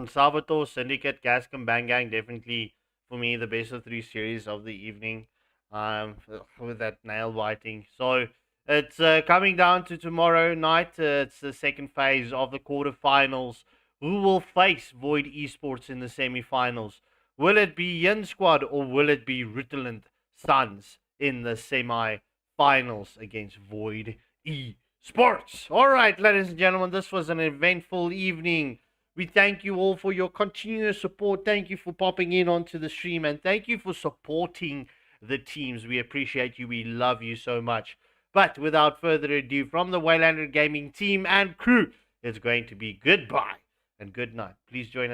S3: Salvatore, Syndicate, Gascom, Bangang, definitely for me the best of 3 series of the evening. With that nail biting. So it's coming down to tomorrow night. It's the second phase of the quarterfinals. Who will face Void Esports in the semifinals? Will it be Yin Squad or will it be Ritterland Suns in the finals against Void Esports? All right, ladies and gentlemen, this was an eventful evening. We thank you all for your continuous support. Thank you for popping in onto the stream, and thank you for supporting the teams. We appreciate you. We love you so much. But without further ado, from the Waylander Gaming team and crew, it's going to be goodbye and good night. Please join us